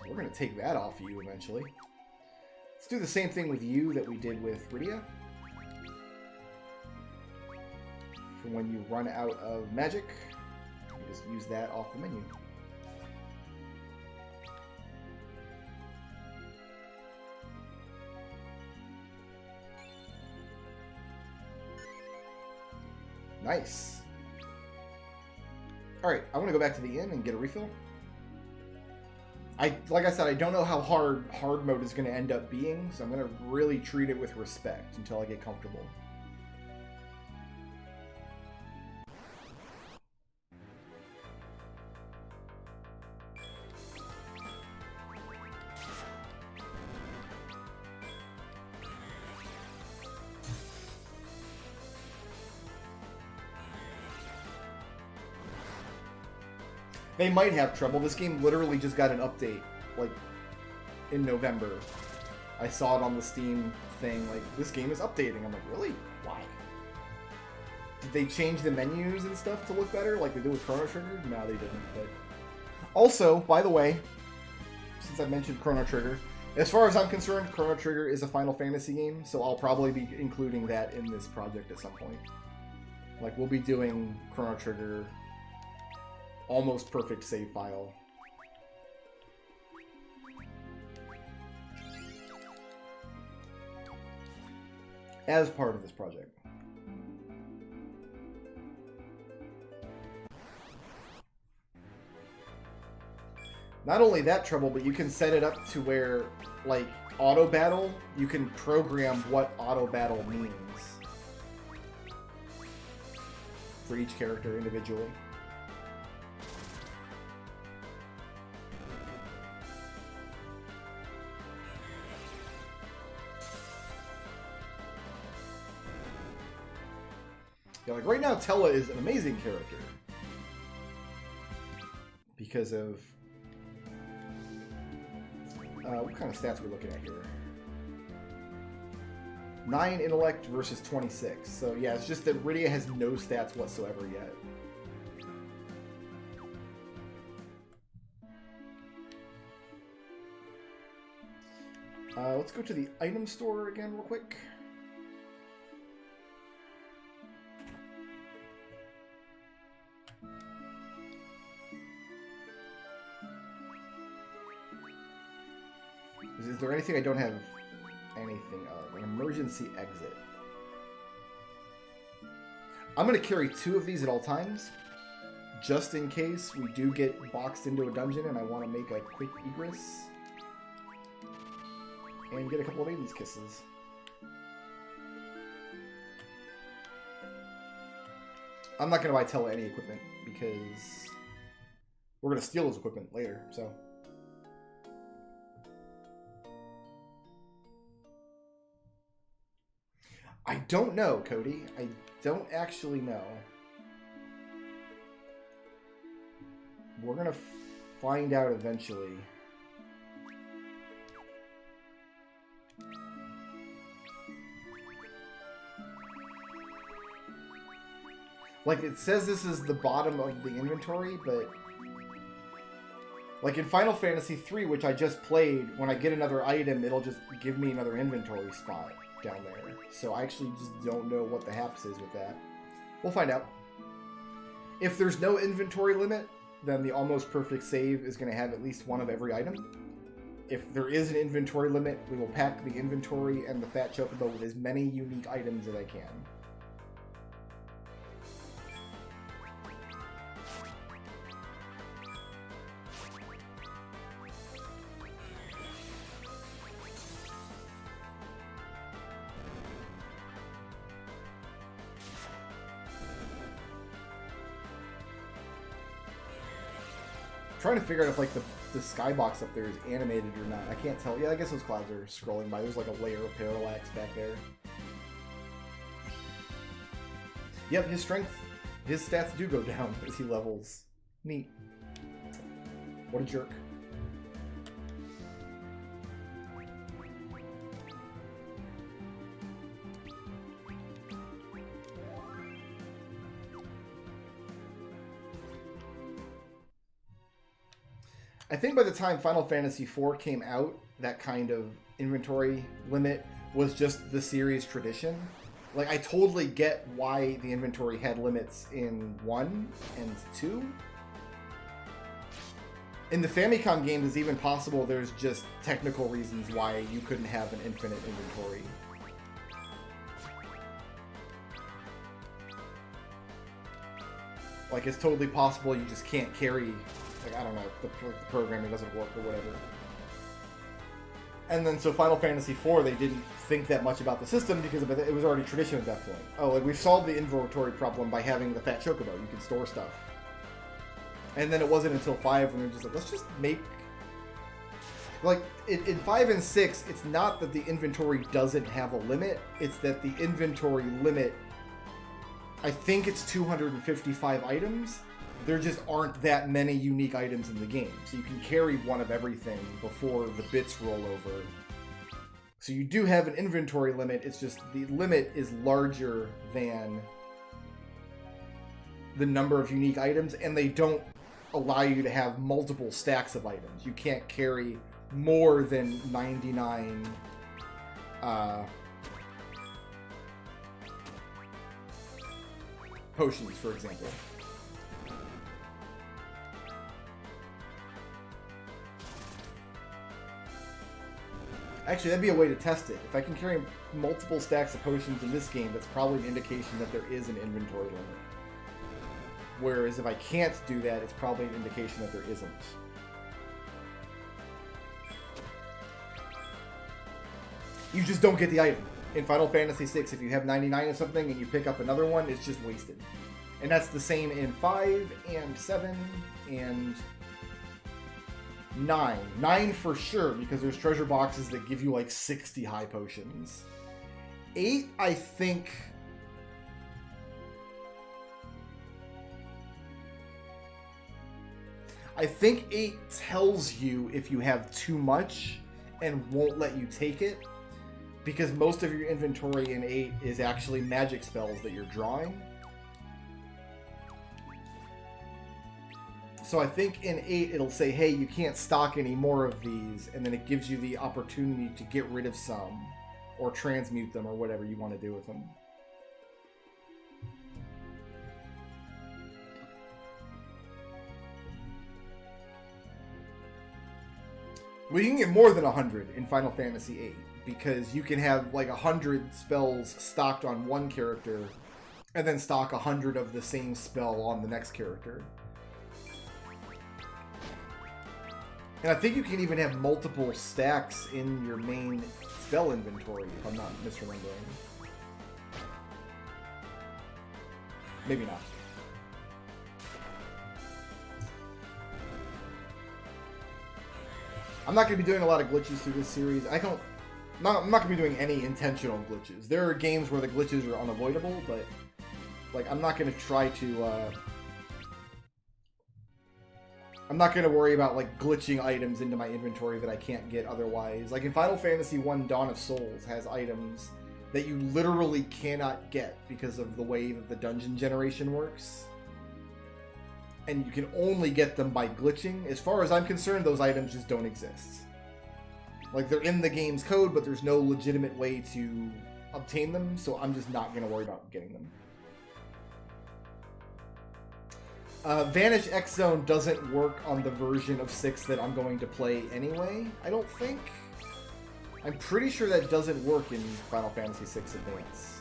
We're going to take that off of you eventually. Let's do the same thing with you that we did with Rydia. For when you run out of magic, you just use that off the menu. Nice. Alright, I want to go back to the inn and get a refill. Like I said, I don't know how hard mode is going to end up being, so I'm going to really treat it with respect until I get comfortable. They might have trouble. This game literally just got an update, like, in November. I saw it on the Steam thing, like, this game is updating. I'm like, really? Why? Did they change the menus and stuff to look better, like they did with Chrono Trigger? No, they didn't, but... Also, by the way, since I mentioned Chrono Trigger, as far as I'm concerned, Chrono Trigger is a Final Fantasy game, so I'll probably be including that in this project at some point. Like, we'll be doing Chrono Trigger... almost perfect save file. As part of this project. Not only that trouble, but you can set it up to where, like, auto battle, you can program what auto battle means for each character individually. Yeah, like right now, Tella is an amazing character because of what kind of stats are we looking at here? 9 intellect versus 26. So yeah, it's just that Rydia has no stats whatsoever yet. Let's go to the item store again real quick. Is there anything I don't have anything of? An emergency exit. I'm going to carry 2 of these at all times, just in case we do get boxed into a dungeon and I want to make a quick egress. And get a couple of Maiden's Kisses. I'm not going to buy Tella any equipment, because we're going to steal his equipment later, so... I don't know, Cody. I don't actually know. We're gonna find out eventually. Like, it says this is the bottom of the inventory, but... Like in Final Fantasy III, which I just played, when I get another item, it'll just give me another inventory spot down there. So I actually just don't know what the haps is with that. We'll find out. If there's no inventory limit, then the almost perfect save is going to have at least one of every item. If there is an inventory limit, we will pack the inventory and the Fat Chocobo with as many unique items as I can. trying to figure out if like the skybox up there is animated or not. I can't tell. Yeah, I guess those clouds are scrolling by. There's like a layer of parallax back there. Yep, his strength, his stats do go down as he levels. Neat. What a jerk. I think by the time Final Fantasy IV came out, that kind of inventory limit was just the series tradition. Like, I totally get why the inventory had limits in 1 and 2. In the Famicom games, it's even possible there's just technical reasons why you couldn't have an infinite inventory. Like, it's totally possible you just can't carry, like, I don't know, the programming doesn't work or whatever. And then, so Final Fantasy IV, they didn't think that much about the system because it was already tradition at that point. Oh, like, we've solved the inventory problem by having the fat chocobo. You can store stuff. And then it wasn't until 5 when they're just like, let's just make... Like, in 5 and 6, it's not that the inventory doesn't have a limit. It's that the inventory limit, I think it's 255 items. There just aren't that many unique items in the game. So you can carry one of everything before the bits roll over. So you do have an inventory limit, it's just the limit is larger than the number of unique items, and they don't allow you to have multiple stacks of items. You can't carry more than 99 potions, for example. Actually, that'd be a way to test it. If I can carry multiple stacks of potions in this game, that's probably an indication that there is an inventory limit. Whereas if I can't do that, it's probably an indication that there isn't. You just don't get the item. In Final Fantasy VI, if you have 99 of something and you pick up another one, it's just wasted. And that's the same in 5 and 7 and 9. 9 for sure, because there's treasure boxes that give you like 60 high potions. 8, I think... I think 8 tells you if you have too much and won't let you take it, because most of your inventory in 8 is actually magic spells that you're drawing. So I think in 8 it'll say, hey, you can't stock any more of these, and then it gives you the opportunity to get rid of some, or transmute them, or whatever you want to do with them. Well, you can get more than 100 in Final Fantasy VIII, because you can have like 100 spells stocked on one character, and then stock 100 of the same spell on the next character. And I think you can even have multiple stacks in your main spell inventory, if I'm not misremembering. Maybe not. I'm not going to be doing a lot of glitches through this series. I'm not going to be doing any intentional glitches. There are games where the glitches are unavoidable, but like I'm not going to try to... I'm not going to worry about like glitching items into my inventory that I can't get otherwise. Like in Final Fantasy I Dawn of Souls has items that you literally cannot get because of the way that the dungeon generation works. And you can only get them by glitching. As far as I'm concerned, those items just don't exist. Like, they're in the game's code, but there's no legitimate way to obtain them, so I'm just not going to worry about getting them. Vanish X Zone doesn't work on the version of 6 that I'm going to play anyway, I don't think. I'm pretty sure that doesn't work in Final Fantasy VI Advance.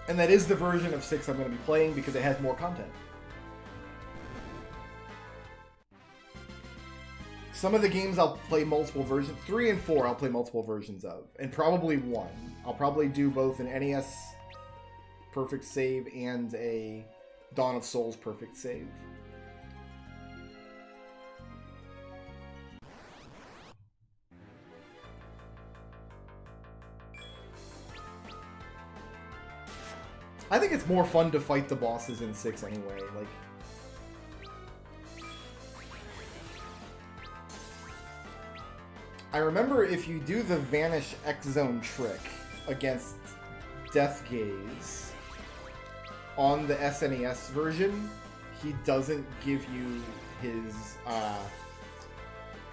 And that is the version of 6 I'm going to be playing because it has more content. Some of the games I'll play multiple versions. 3 and 4 I'll play multiple versions of. And probably 1. I'll probably do both an NES perfect save and a Dawn of Souls perfect save. I think it's more fun to fight the bosses in 6 anyway. Like, I remember if you do the Vanish X-Zone trick against Death Gaze on the SNES version, he doesn't give you his,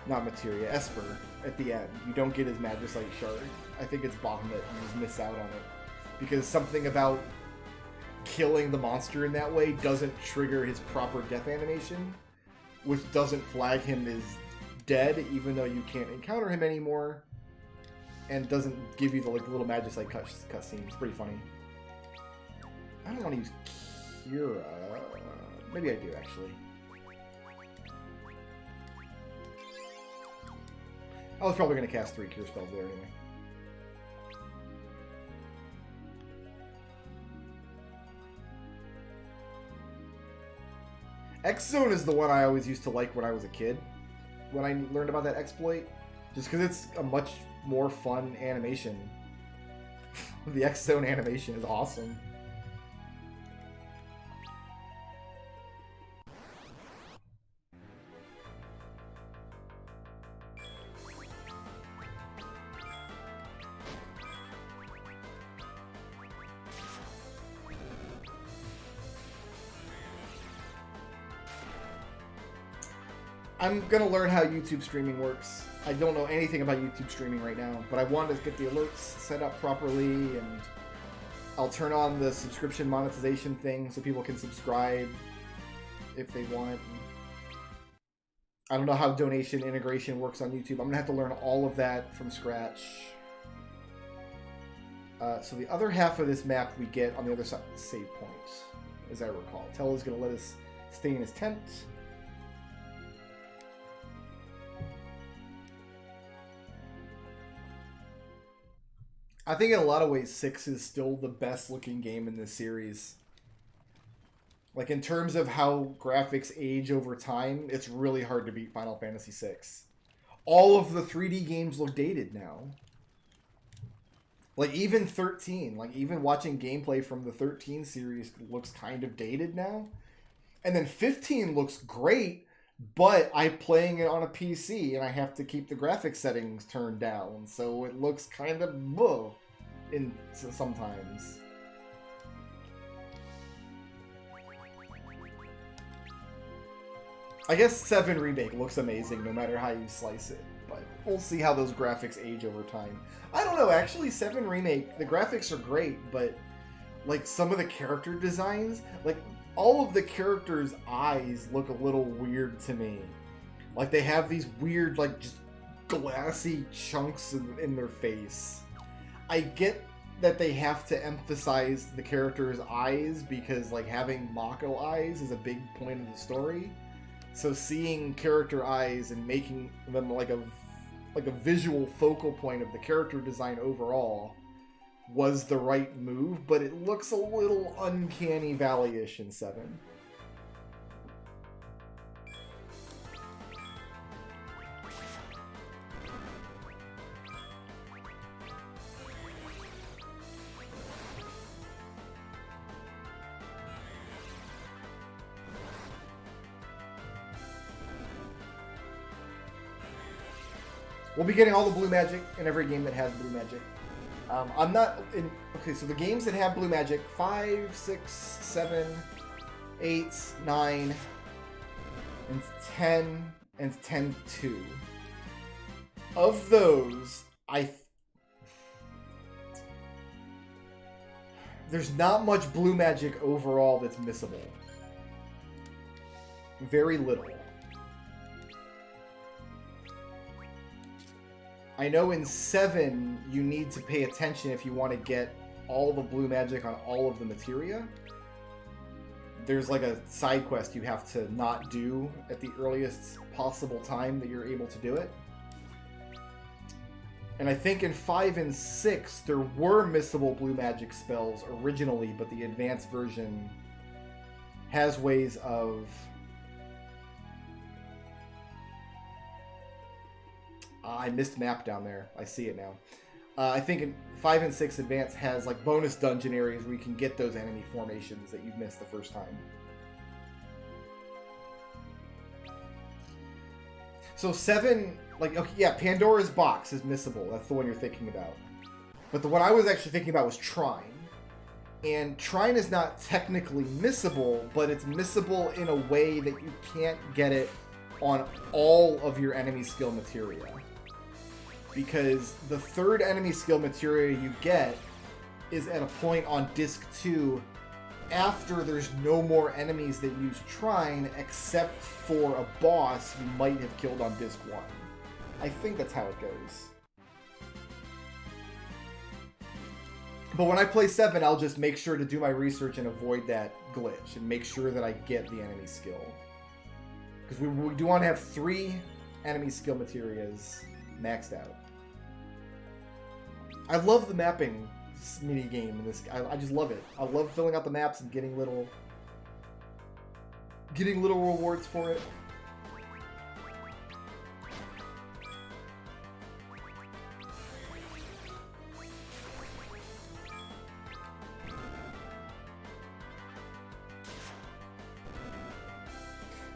not materia, Esper at the end. You don't get his Magicite Shard. I think it's Bahamut, you just miss out on it. Because something about killing the monster in that way doesn't trigger his proper death animation, which doesn't flag him as dead, even though you can't encounter him anymore, and doesn't give you the like little Magicite cutscene. It's pretty funny. I don't want to use Kira. Maybe I do, actually. I was probably going to cast 3 Cure spells there anyway. X-Zone is the one I always used to like when I was a kid, when I learned about that exploit, just because it's a much more fun animation. The X-Zone animation is awesome. I'm gonna learn how YouTube streaming works. I don't know anything about YouTube streaming right now, but I wanted to get the alerts set up properly, and I'll turn on the subscription monetization thing so people can subscribe if they want. I don't know how donation integration works on YouTube. I'm gonna have to learn all of that from scratch. So the other half of this map we get on the other side of the save point, as I recall. Tella's gonna let us stay in his tent. I think in a lot of ways 6 is still the best looking game in this series. Like, in terms of how graphics age over time, it's really hard to beat Final Fantasy VI. All of the 3D games look dated now. Like, even 13, like, even watching gameplay from the 13 series looks kind of dated now. And then 15 looks great, but I'm playing it on a PC, and I have to keep the graphics settings turned down, so it looks kind of ugh in sometimes. I guess 7 Remake looks amazing no matter how you slice it, but we'll see how those graphics age over time. I don't know, actually 7 Remake, the graphics are great, but like some of the character designs, like all of the characters' eyes look a little weird to me. Like they have these weird, like just glassy chunks in their face. I get that they have to emphasize the character's eyes because like having Mako eyes is a big point of the story. So seeing character eyes and making them like a visual focal point of the character design overall was the right move, but it looks a little Uncanny Valley-ish in 7. We'll be getting all the blue magic in every game that has blue magic. I'm not in... Okay, so the games that have blue magic, 5, 6, 7, 8, 9, and 10, and 10-2. Of those, there's not much blue magic overall that's missable. Very little. I know in 7, you need to pay attention if you want to get all the blue magic on all of the materia. there's like a side quest you have to not do at the earliest possible time that you're able to do it. And I think in 5 and 6 there were missable blue magic spells originally, but the advanced version has ways of... I missed map down there. I see it now. I think in 5 and 6 Advance has like bonus dungeon areas where you can get those enemy formations that you've missed the first time. So 7, like, okay, yeah, Pandora's Box is missable. That's the one you're thinking about. But the one I was actually thinking about was Trine. And Trine is not technically missable, but it's missable in a way that you can't get it on all of your enemy skill materia. Because the third enemy skill materia you get is at a point on disc 2 after there's no more enemies that use Trine except for a boss you might have killed on disc 1. I think that's how it goes. But when I play 7, I'll just make sure to do my research and avoid that glitch and make sure that I get the enemy skill. Because we do want to have 3 enemy skill materias maxed out. I love the mapping mini game in this. I just love it. I love filling out the maps and getting little rewards for it.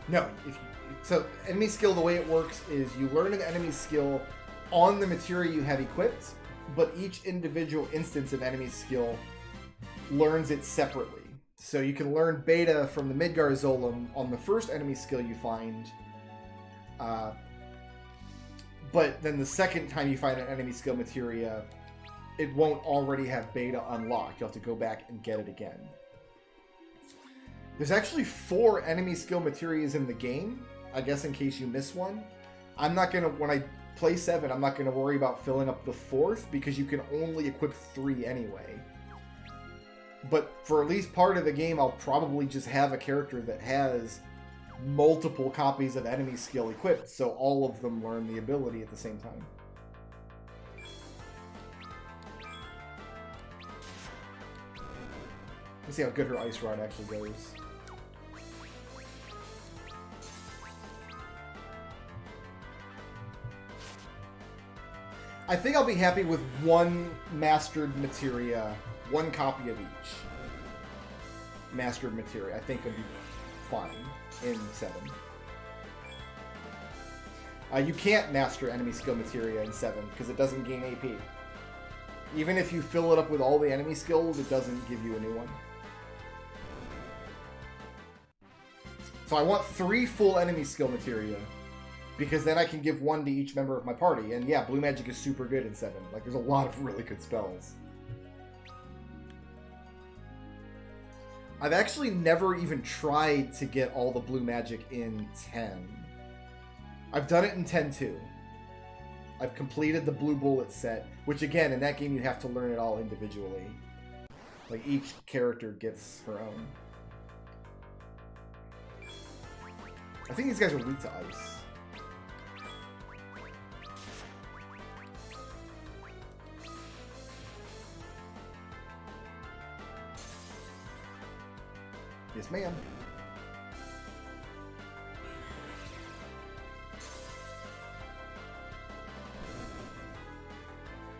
No, so enemy skill, the way it works is you learn an enemy skill on the materia you have equipped, but each individual instance of enemy skill learns it separately. So you can learn Beta from the Midgar Zolom on the first enemy skill you find, but then the second time you find an enemy skill materia, it won't already have Beta unlocked. You'll have to go back and get it again. There's actually 4 enemy skill materias in the game, I guess in case you miss one. I'm not going to, when I play 7, I'm not going to worry about filling up the 4th because you can only equip 3 anyway. But for at least part of the game, I'll probably just have a character that has multiple copies of enemy skill equipped, so all of them learn the ability at the same time. Let's see how good her Ice Rod actually goes. I think I'll be happy with 1 mastered materia, 1 copy of each mastered materia. I think would be fine in 7. You can't master enemy skill materia in 7 because it doesn't gain AP. Even if you fill it up with all the enemy skills, it doesn't give you a new one. So I want 3 full enemy skill materia, because then I can give 1 to each member of my party. And yeah, blue magic is super good in 7. Like, there's a lot of really good spells. I've actually never even tried to get all the blue magic in 10. I've done it in 10 too. I've completed the blue bullet set, which again, in that game you have to learn it all individually. Like, each character gets her own. I think these guys are weak to ice. Yes, ma'am.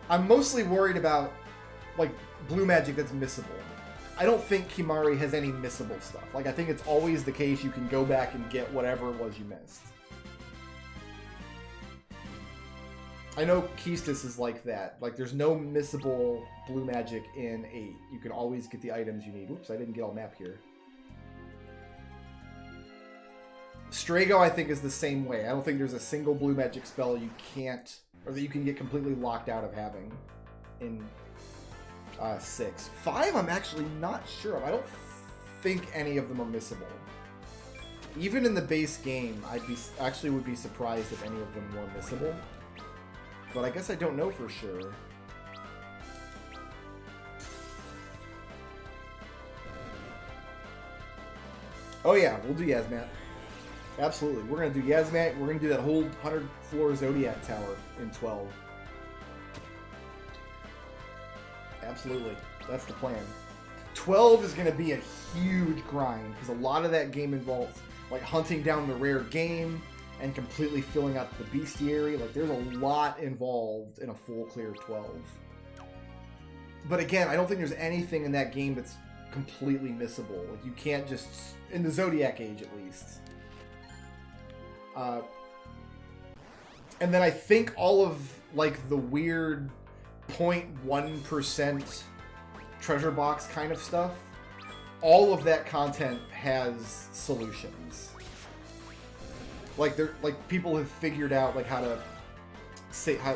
I'm mostly worried about, like, blue magic that's missable. I don't think Kimari has any missable stuff. Like, I think it's always the case you can go back and get whatever it was you missed. I know Keistis is like that. Like, there's no missable blue magic in 8. You can always get the items you need. Oops, I didn't get all map here. Strago, I think, is the same way. I don't think there's a single blue magic spell you can't, or that you can get completely locked out of having in 6. 5, I'm actually not sure of. I don't think any of them are missable. Even in the base game, actually would be surprised if any of them were missable. But I guess I don't know for sure. Oh yeah, we'll do Yasmat. Absolutely. We're going to do Yasmat. We're going to do that whole 100 floor Zodiac Tower in 12. Absolutely. That's the plan. 12 is going to be a huge grind because a lot of that game involves like hunting down the rare game and completely filling out the bestiary. Like there's a lot involved in a full clear 12. But again, I don't think there's anything in that game that's completely missable. Like you can't just, in the Zodiac Age at least. And then I think all of like the weird 0.1% treasure box kind of stuff, all of that content has solutions. Like they're like people have figured out like how to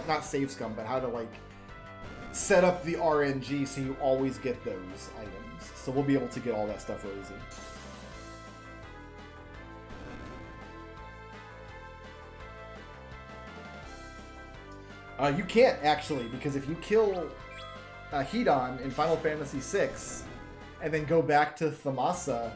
not save scum, but how to like set up the RNG so you always get those items. So we'll be able to get all that stuff real easy. You can't actually, because if you kill Hedon in Final Fantasy VI and then go back to Thamasa,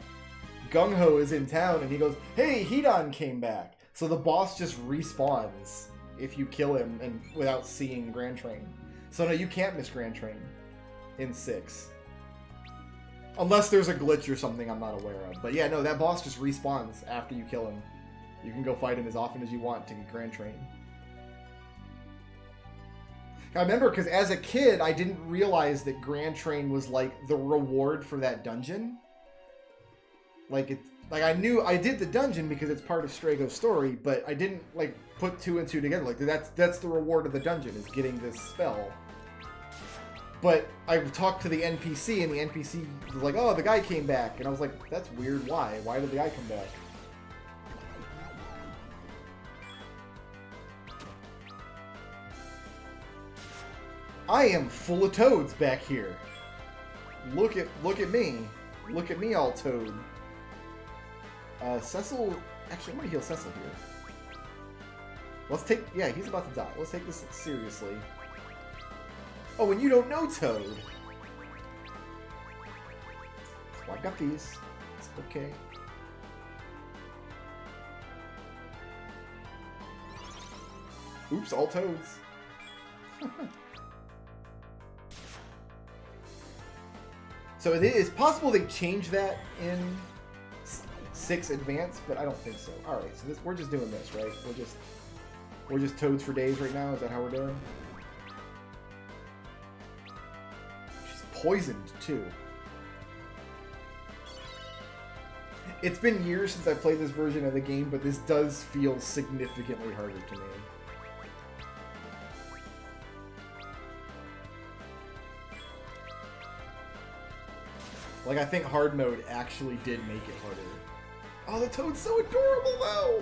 Gung-Ho is in town and he goes, "Hey, Hedon came back." So the boss just respawns if you kill him and without seeing Grand Train. So no, you can't miss Grand Train in 6. Unless there's a glitch or something I'm not aware of. But yeah, no, that boss just respawns after you kill him. You can go fight him as often as you want to get Grand Train. I remember because as a kid, I didn't realize that Grand Train was like the reward for that dungeon. Like I knew I did the dungeon because it's part of Strago's story, but I didn't like put 2 and 2 together. Like that's the reward of the dungeon is getting this spell. But I talked to the NPC and the NPC was like, "Oh, the guy came back," and I was like, "That's weird. Why? Why did the guy come back?" I am full of toads back here. Look at me. Look at me all toad. Cecil... Actually, I'm going to heal Cecil here. Let's take... Yeah, he's about to die. Let's take this seriously. Oh, and you don't know Toad. Well, I got these. It's okay. Oops, all toads. So it is possible they change that in 6 Advanced, but I don't think so. All right, so we're just doing this, right? We're just toads for days right now. Is that how we're doing? She's poisoned too. It's been years since I played this version of the game, but this does feel significantly harder to me. Like, I think hard mode actually did make it harder. Oh, the toad's so adorable, though!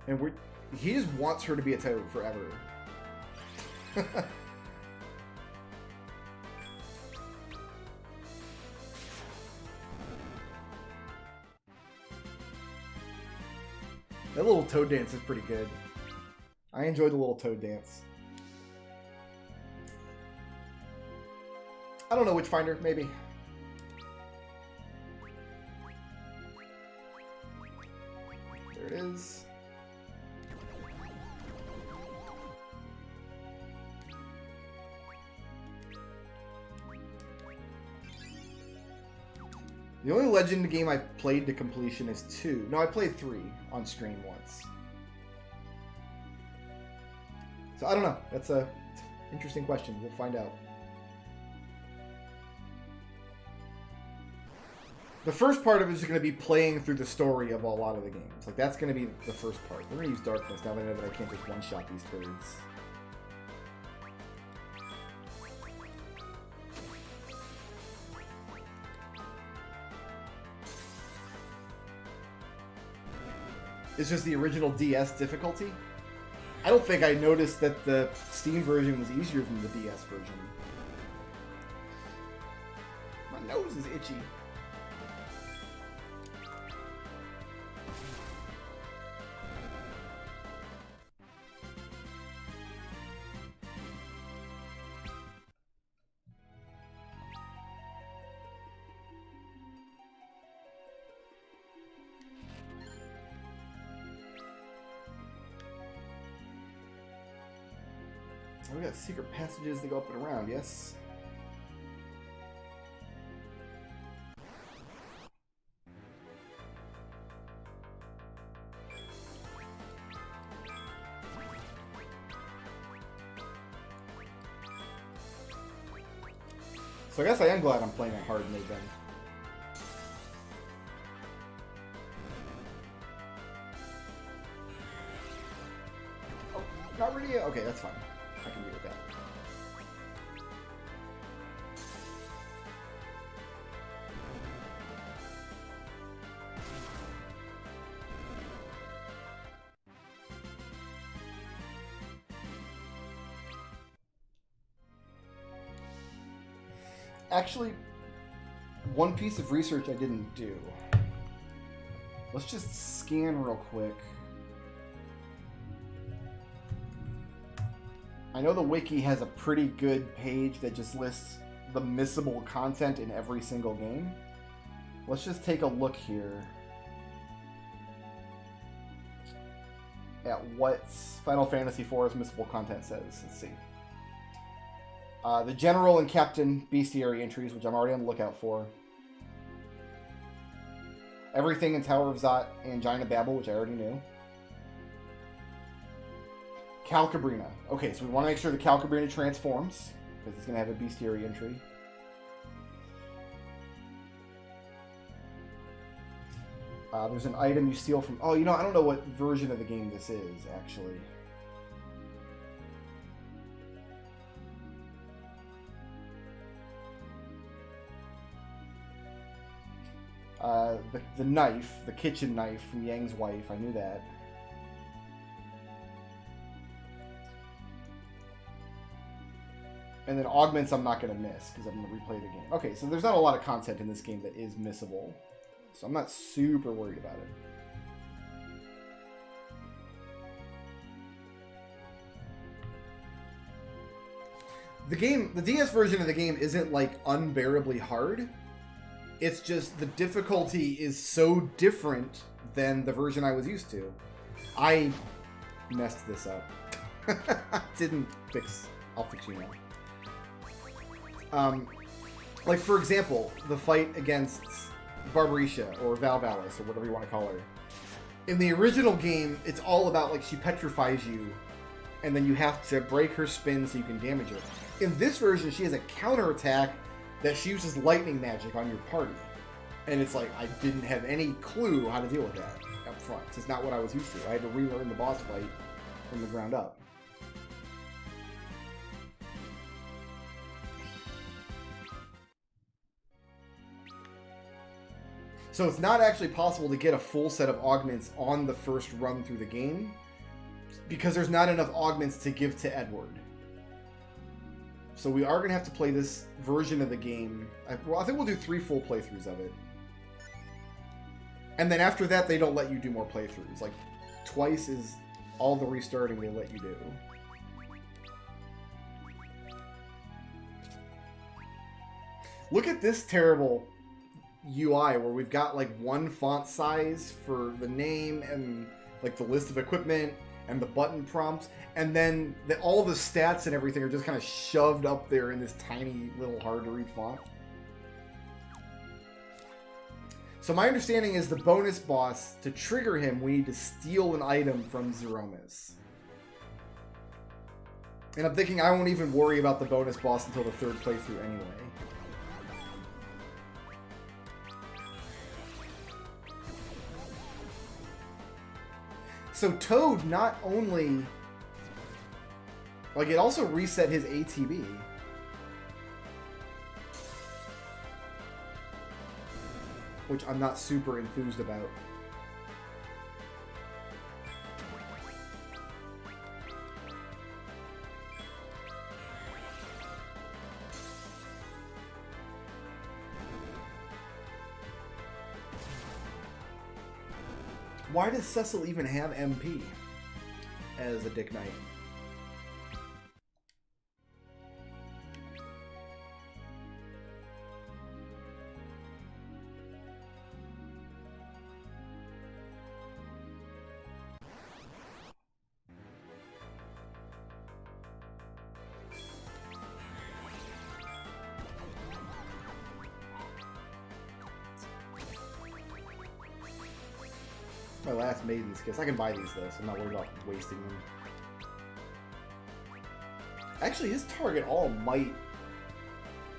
And he just wants her to be a toad forever. That little toad dance is pretty good. I enjoyed the little toad dance. I don't know, Witchfinder, maybe. There it is. The only Legend game I played to completion is 2. No, I played 3 on stream once. So I don't know. That's a interesting question. We'll find out. The first part of it is going to be playing through the story of a lot of the games. Like, that's going to be the first part. We're going to use Darkness now that I know that I can't just one-shot these turds. It's just the original DS difficulty. I don't think I noticed that the Steam version was easier than the DS version. My nose is itchy. we got secret passages that go up and around, yes? So I guess I am glad I'm playing on hard mode then. Oh, not ready yet? Okay, that's fine. I can deal with that. Actually, one piece of research I didn't do. Let's just scan real quick. I know the wiki has a pretty good page that just lists the missable content in every single game. Let's just take a look here at what Final Fantasy IV's missable content says. Let's see. The General and Captain Bestiary entries, which I'm already on the lookout for. Everything in Tower of Zot and Giant of Babel, which I already knew. Calcabrina. Okay, so we want to make sure the Calcabrina transforms, because it's going to have a Bestiary entry. There's an item you steal from... Oh, you know, I don't know what version of the game this is, actually. The knife, the kitchen knife from Yang's wife, I knew that. And then augments I'm not going to miss, because I'm going to replay the game. Okay, so there's not a lot of content in this game that is missable. So I'm not super worried about it. The DS version of the game isn't, like, unbearably hard. It's just the difficulty is so different than the version I was used to. I messed this up. Didn't fix... I'll fix you now. Like, for example, the fight against Barbarisha, or Valvalis, or whatever you want to call her. In the original game, it's all about, like, she petrifies you, and then you have to break her spin so you can damage her. In this version, she has a counterattack that she uses lightning magic on your party. And it's like, I didn't have any clue how to deal with that up front. It's not what I was used to. I had to relearn the boss fight from the ground up. So it's not actually possible to get a full set of augments on the first run through the game, because there's not enough augments to give to Edward. So we are going to have to play this version of the game. Well, I think we'll do 3 full playthroughs of it. And then after that, they don't let you do more playthroughs. Like, twice is all the restarting they let you do. Look at this terrible UI where we've got, like, one font size for the name and, like, the list of equipment and the button prompts, and then all the stats and everything are just kind of shoved up there in this tiny little hard-to-read font. So my understanding is the bonus boss, to trigger him, we need to steal an item from Zeromus. And I'm thinking I won't even worry about the bonus boss until the 3rd playthrough anyway. So Toad not only... Like, it also reset his ATB. Which I'm not super enthused about. Why does Cecil even have MP as a Dick Knight? My last Maiden's Kiss. I can buy these though, so I'm not worried about wasting them. Actually, his target all might...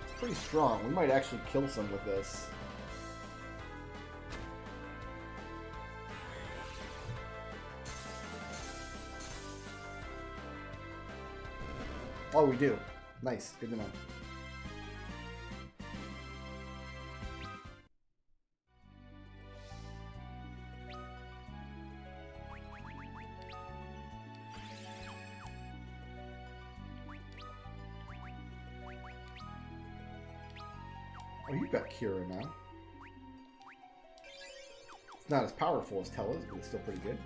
It's pretty strong. We might actually kill some with this. Oh, we do. Nice. Good to know. Oh, you've got Kira now. It's not as powerful as Tella's, but it's still pretty good.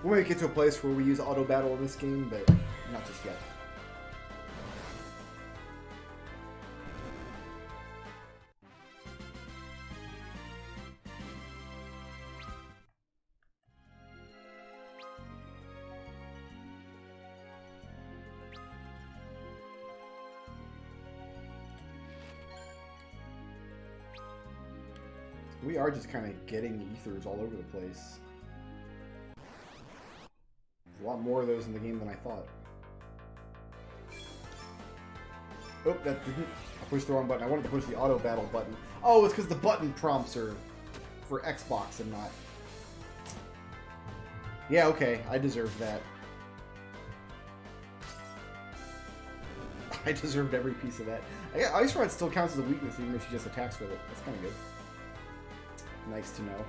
We might get to a place where we use auto battle in this game, but not just yet. We are just kind of getting ethers all over the place. A lot more of those in the game than I thought. Oh, that didn't. I pushed the wrong button. I wanted to push the auto battle button. Oh, it's because the button prompts are for Xbox and not. Yeah, okay. I deserve that. I deserved every piece of that. Ice Rod still counts as a weakness even if she just attacks with it. That's kind of good. Nice to know.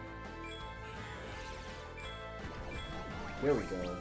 There we go.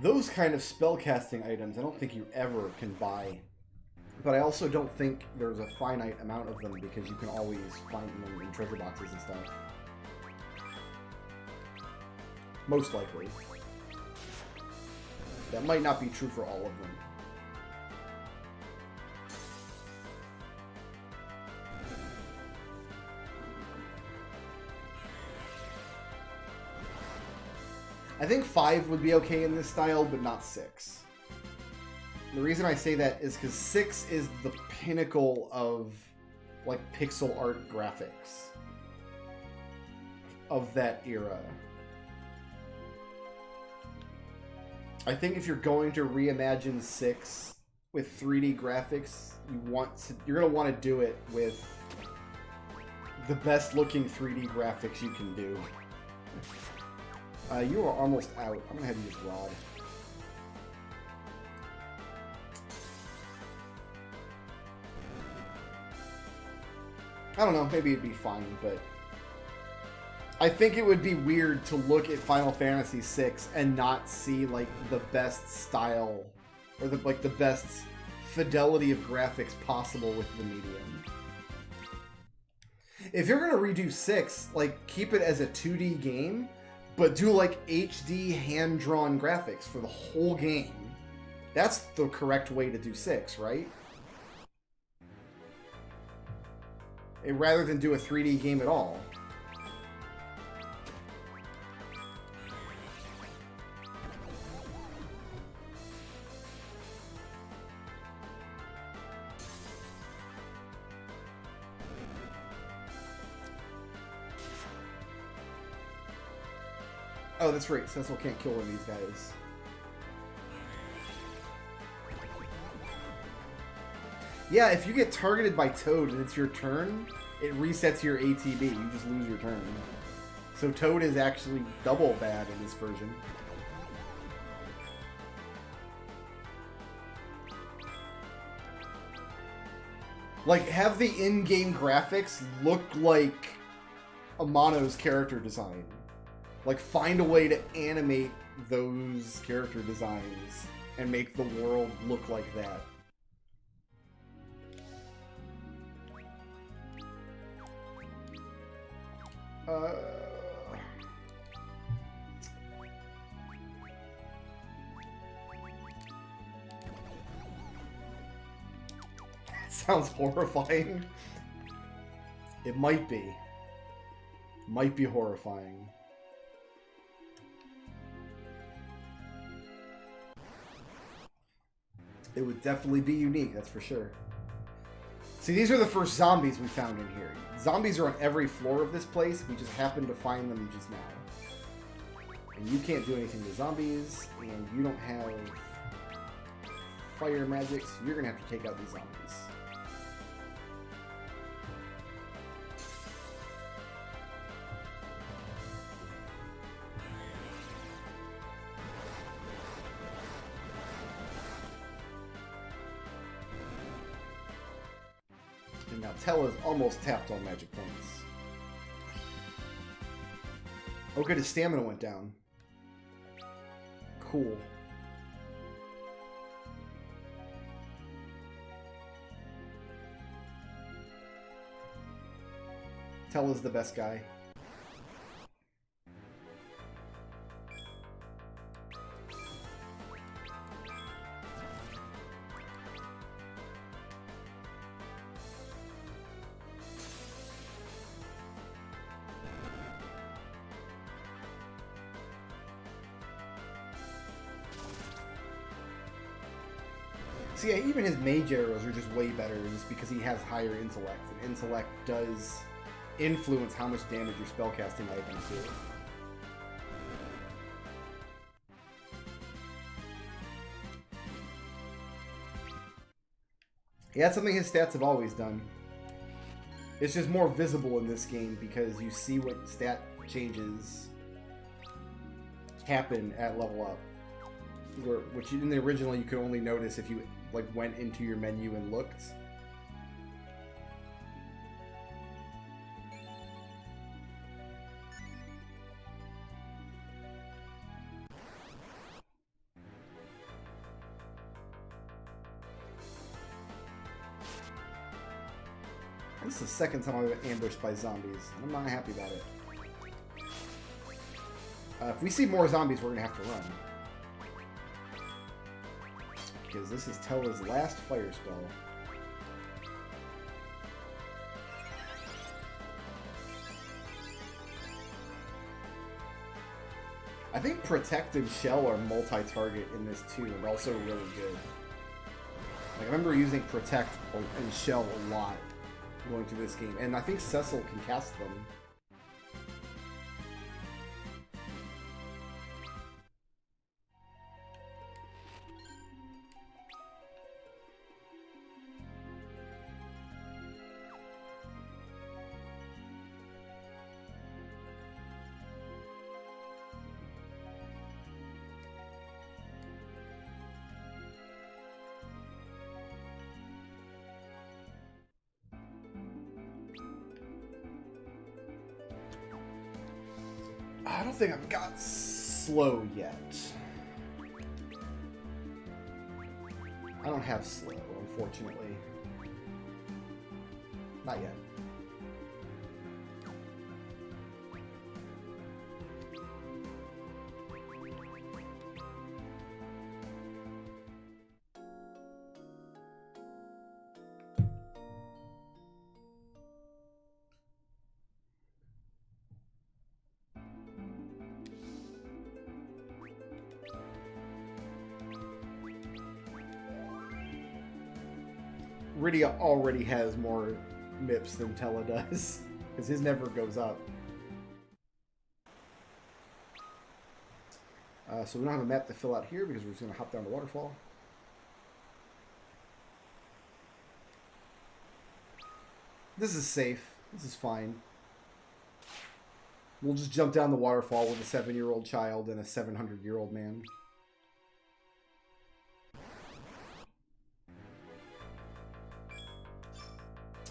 Those kind of spellcasting items, I don't think you ever can buy. But I also don't think there's a finite amount of them because you can always find them in treasure boxes and stuff. Most likely. That might not be true for all of them. I think 5 would be okay in this style, but not 6. The reason I say that is because 6 is the pinnacle of, like, pixel art graphics of that era. I think if you're going to reimagine 6 with 3D graphics, you're going to want to do it with the best looking 3D graphics you can do. You are almost out. I'm gonna have to use Rod. I don't know, maybe it'd be fine, but I think it would be weird to look at Final Fantasy VI and not see like the best style or the best fidelity of graphics possible with the medium. If you're gonna redo 6, like keep it as a 2D game, but do like HD hand-drawn graphics for the whole game. That's the correct way to do 6, right? Rather than do a 3D game at all. Oh, that's right. Cecil can't kill one of these guys. Yeah, if you get targeted by Toad and it's your turn, It resets your ATB. You just lose your turn. So Toad is actually double bad in this version. Like, have the in-game graphics look like Amano's character design. Like, find a way to animate those character designs and make the world look like that. That sounds horrifying. It might be. Might be horrifying. It would definitely be unique, that's for sure. See, these are the first zombies we found in here. Zombies are on every floor of this place. We just happened to find them just now. And you can't do anything to zombies, and you don't have fire magic, so you're going to have to take out these zombies. And now Tella's almost tapped all magic points. Oh good, his stamina went down. Cool. Tella's the best guy. See, yeah, even his mage arrows are just way better just because he has higher intellect. And intellect does influence how much damage your spellcasting items do. Yeah, that's something his stats have always done. It's just more visible in this game because you see what stat changes happen at level up. Which in the original you could only notice if you like went into your menu and looked. This is the second time I've been ambushed by zombies. I'm not happy about it. If we see more zombies, we're gonna have to run. Because this is Tella's last fire spell. I think Protect and Shell are multi-target in this too, and also really good. Like, I remember using Protect and Shell a lot going through this game, and I think Cecil can cast them. I don't think I've got slow yet. I don't have slow, unfortunately. Not yet. Rydia already has more MIPS than Tella does, because his never goes up. So we don't have a map to fill out here because we're just going to hop down the waterfall. This is safe. This is fine. We'll just jump down the waterfall with a 7-year-old child and a 700-year-old man.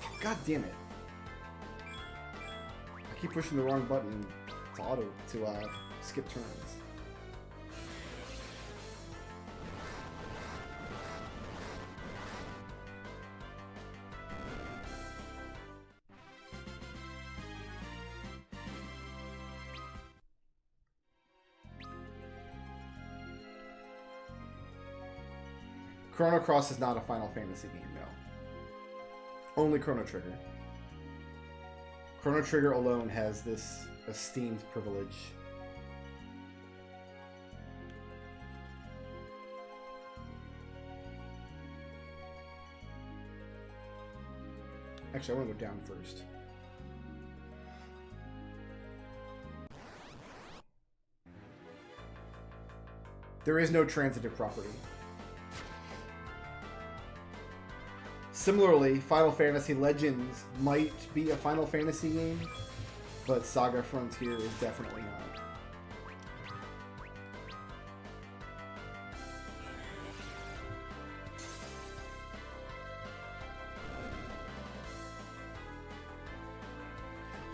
Oh, God damn it. I keep pushing the wrong button to skip turns. Chrono Cross is not a Final Fantasy game, no. Only Chrono Trigger. Chrono Trigger alone has this esteemed privilege. Actually, I want to go down first. There is no transitive property. Similarly, Final Fantasy Legends might be a Final Fantasy game, but Saga Frontier is definitely not.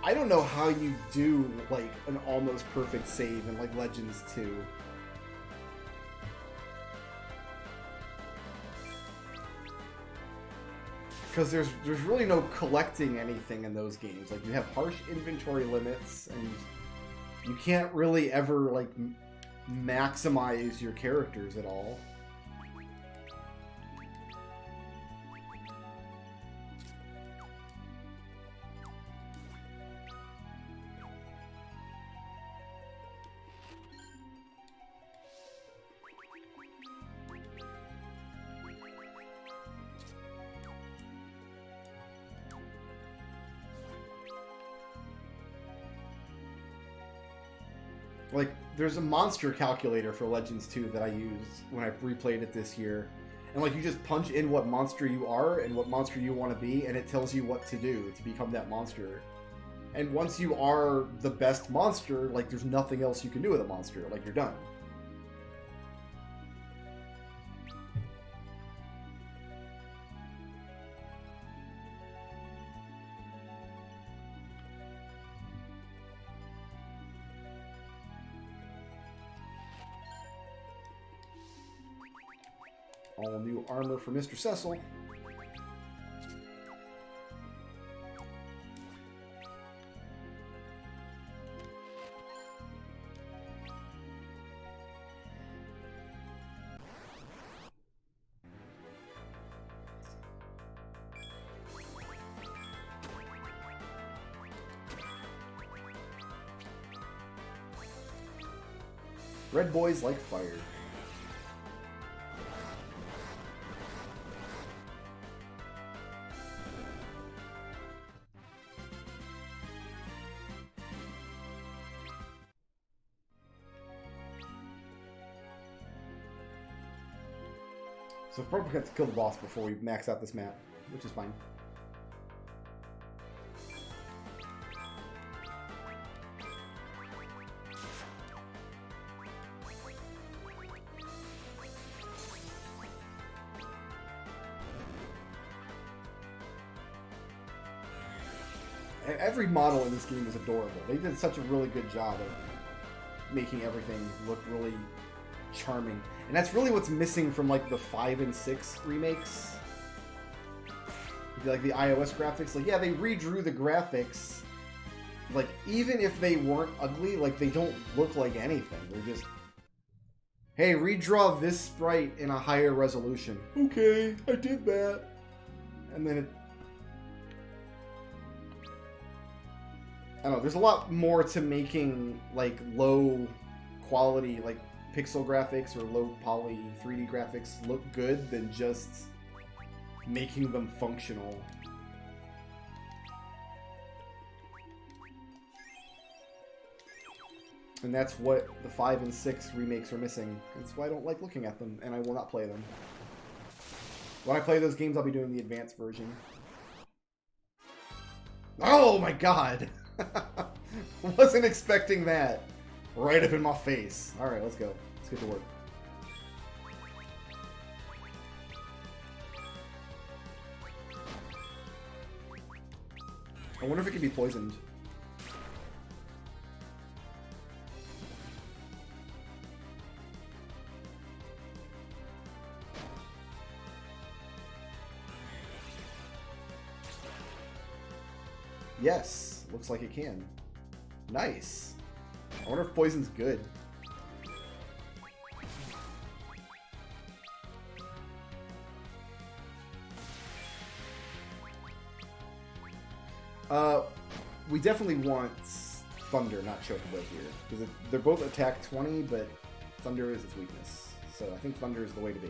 I don't know how you do, like, an almost perfect save in, like, Legends 2. Because there's really no collecting anything in those games. Like, you have harsh inventory limits, and you can't really ever, like, maximize your characters at all. Like, there's a monster calculator for Legends 2 that I used when I replayed it this year. And, like, you just punch in what monster you are and what monster you want to be, and it tells you what to do to become that monster. And once you are the best monster, like, there's nothing else you can do with a monster. Like, you're done. All new armor for Mr. Cecil. Red boys like fire. So we're probably going to have to kill the boss before we max out this map, which is fine. And every model in this game is adorable. They did such a really good job of making everything look really charming. And that's really what's missing from, like, the 5 and 6 remakes. Like, the iOS graphics. Like, yeah, they redrew the graphics. Like, even if they weren't ugly, like, they don't look like anything. They're just, hey, redraw this sprite in a higher resolution. Okay, I did that. And then it... I don't know, there's a lot more to making, like, low quality, like, pixel graphics or low poly 3D graphics look good than just making them functional. And that's what the 5 and 6 remakes are missing. That's why I don't like looking at them, and I will not play them. When I play those games, I'll be doing the advanced version. Oh my god! Wasn't expecting that. Right up in my face. Alright, let's go. Let's get to work. I wonder if it can be poisoned. Yes, looks like it can. Nice. I wonder if poison's good. We definitely want Thunder, not Chocobo here. Because they're both attack 20, but Thunder is its weakness. So I think Thunder is the way to be.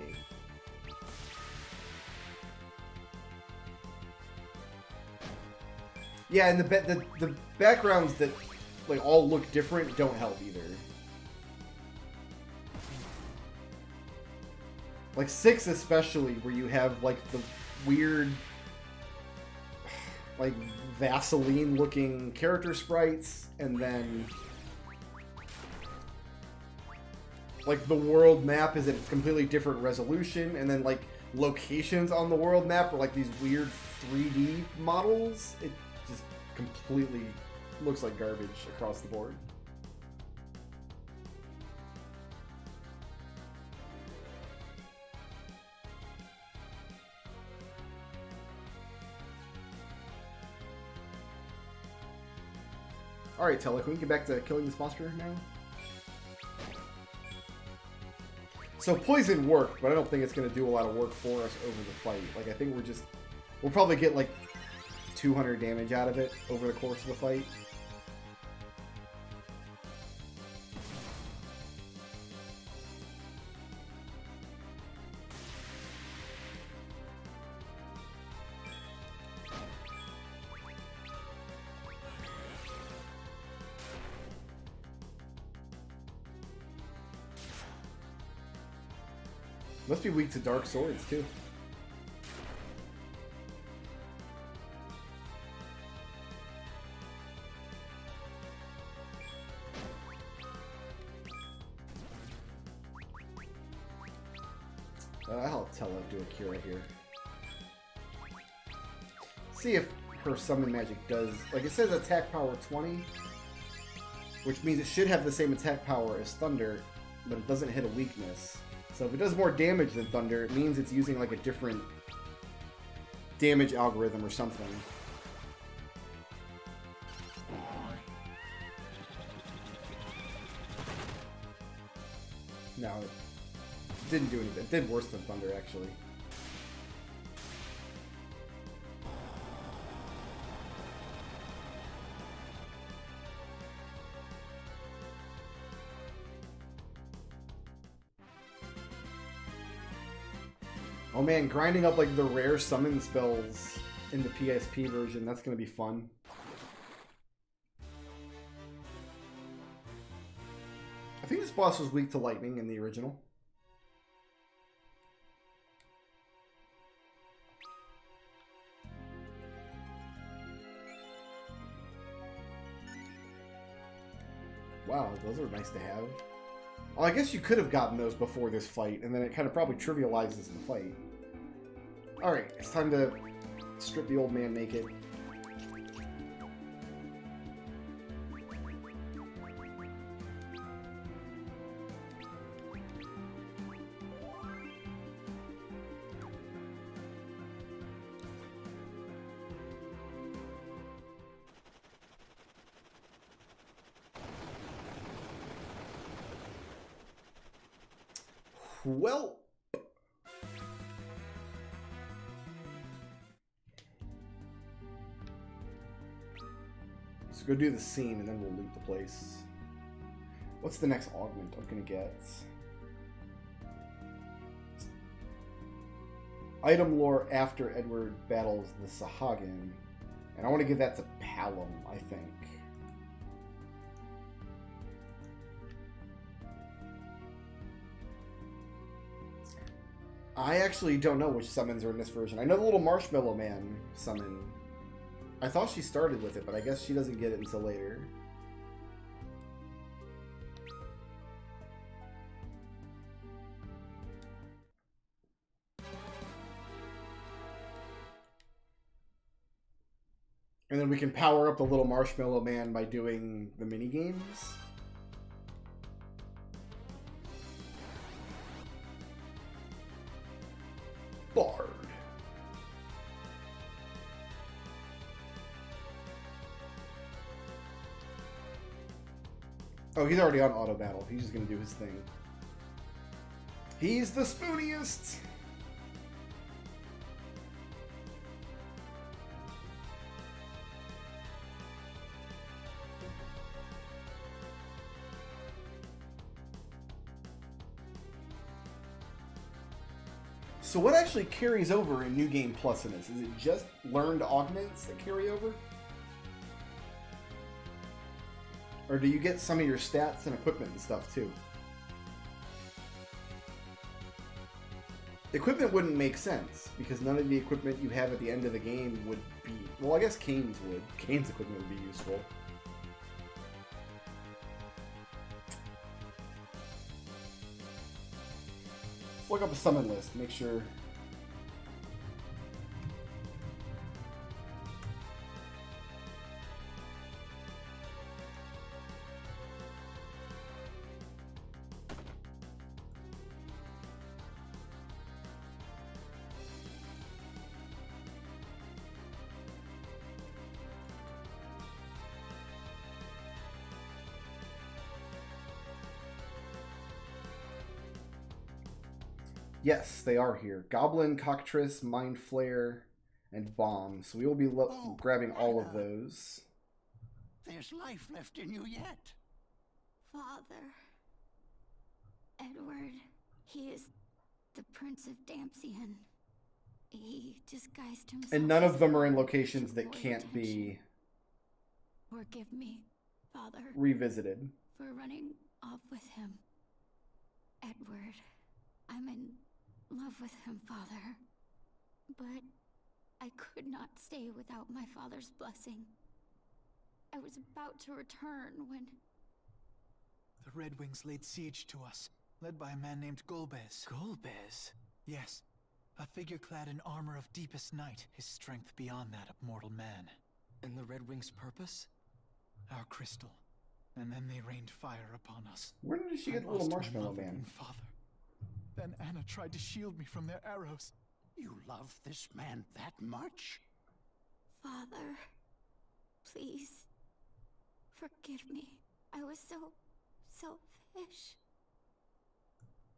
Yeah, and the backgrounds that like all look different don't help either. Like 6 especially, where you have like the weird like Vaseline looking character sprites, and then like the world map is at a completely different resolution, and then like locations on the world map are like these weird 3D models. It just completely looks like garbage across the board. Alright, Tella, can we get back to killing this monster now? So poison worked, but I don't think it's going to do a lot of work for us over the fight. Like, I think we'll probably get like 200 damage out of it over the course of the fight. Must be weak to dark swords, too. I'll tell her to do a cure here. See if her summon magic does... Like, it says attack power 20, which means it should have the same attack power as Thunder, but it doesn't hit a weakness. So if it does more damage than Thunder, it means it's using like a different damage algorithm or something. No, it didn't do anything. It did worse than Thunder, actually. Oh man, grinding up like the rare summon spells in the PSP version, that's gonna be fun. I think this boss was weak to lightning in the original. Wow, those are nice to have. Well, I guess you could have gotten those before this fight, and then it kind of probably trivializes the fight. Alright, it's time to strip the old man naked. Well, let's go do the scene and then we'll loot the place. What's the next augment I'm gonna get? Item lore after Edward battles the Sahagin. And I want to give that to Palom, I think. I actually don't know which summons are in this version. I know the little Marshmallow Man summon I thought she started with it, but I guess she doesn't get it until later. And then we can power up the little marshmallow man by doing the mini games. Bard. Oh, he's already on auto battle. He's just gonna do his thing. He's the spooniest. So what actually carries over in New Game Plus in this? Is it just learned augments that carry over? Or do you get some of your stats and equipment and stuff too? Equipment wouldn't make sense, because none of the equipment you have at the end of the game would be... Well, I guess Kane's would. Kane's equipment would be useful. Look up the summon list, make sure. Yes, they are here. Goblin, Cockatrice, Mind Flare, and Bomb. So we will be grabbing all of those. There's life left in you yet. Father. Edward. He is the Prince of Dampian. He disguised himself. And none of them are in as locations to that avoid can't be attention. Forgive me, Father, revisited. for running off with him. Edward. I'm in love with him, Father. But I could not stay without my father's blessing. I was about to return when... The Red Wings laid siege to us, led by a man named Golbez. Golbez? Yes, a figure clad in armor of deepest night, his strength beyond that of mortal man. And the Red Wings' purpose? Our crystal. And then they rained fire upon us. Where did she get the I little lost my marshmallow mother man? and father. Then Anna tried to shield me from their arrows. You love this man that much? Father, please, forgive me. I was so selfish.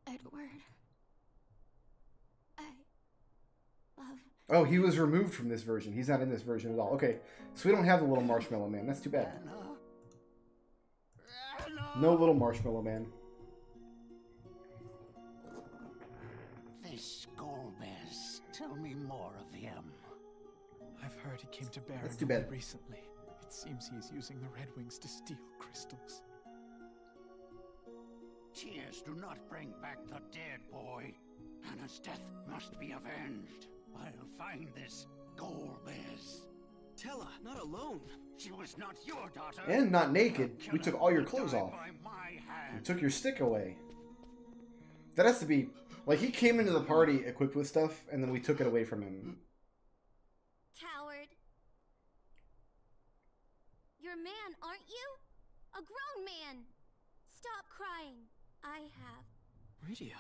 Edward, I love... Oh, he was removed from this version. He's not in this version at all. Okay, so we don't have the little marshmallow man. That's too bad. Anna! No little marshmallow man. This Golbez. Tell me more of him. I've heard he came to Baron That's too bad. recently. It seems he is using the Red Wings to steal crystals. Tears do not bring back the dead, boy. Anna's death must be avenged. I'll find this Golbez. Tella, not alone. She was not your daughter. And not naked. I'll We kill took her all your or clothes die off. by my hand. We took your stick away. That has to be... Like, he came into the party equipped with stuff, and then we took it away from him. Coward. You're a man, aren't you? A grown man. Stop crying. I have. Rydia.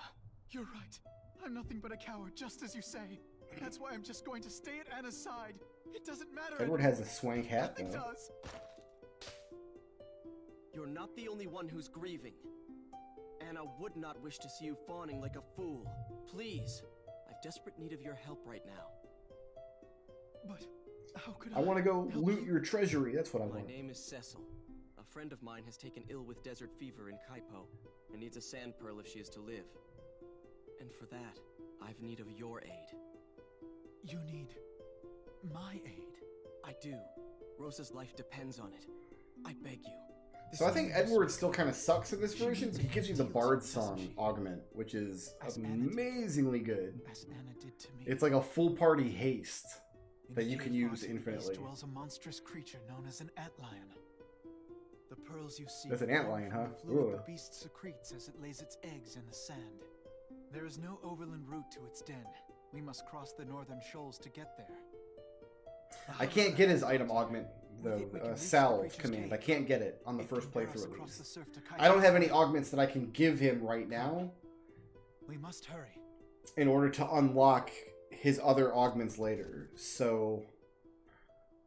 You're right. I'm nothing but a coward, just as you say. That's why I'm just going to stay at Anna's side. It doesn't matter. Edward has a swank hat, Nothing though. does. You're not the only one who's grieving. Anna would not wish to see you fawning like a fool. Please. I've desperate need of your help right now. But how could I want to go help loot you? your treasury. That's what I My want. name is Cecil. A friend of mine has taken ill with desert fever in Kaipo and needs a sand pearl if she is to live. And for that, I've need of your aid. You need my aid. I do. Rosa's life depends on it. I beg you. So I think Edward still kind of sucks in this version. He gives you the Bard Song augment, which is amazingly good. As Anna did to me. It's like a full party haste. that you can use east infinitely. dwells a monstrous creature known as an antlion. The pearls you see That's an flow antlion, from huh? the fluid Ugh. the beast secretes as it lays its eggs in the sand. There is no overland route to its den. We must cross the northern shoals to get there. I can't get his item augment, We though, think we can reach the salve creature's command. I cave. can't get it on the It first can bear us playthrough at across the least. surf to I don't have Kaito. any augments that I can give him right now We must hurry. in order to unlock his other augments later. So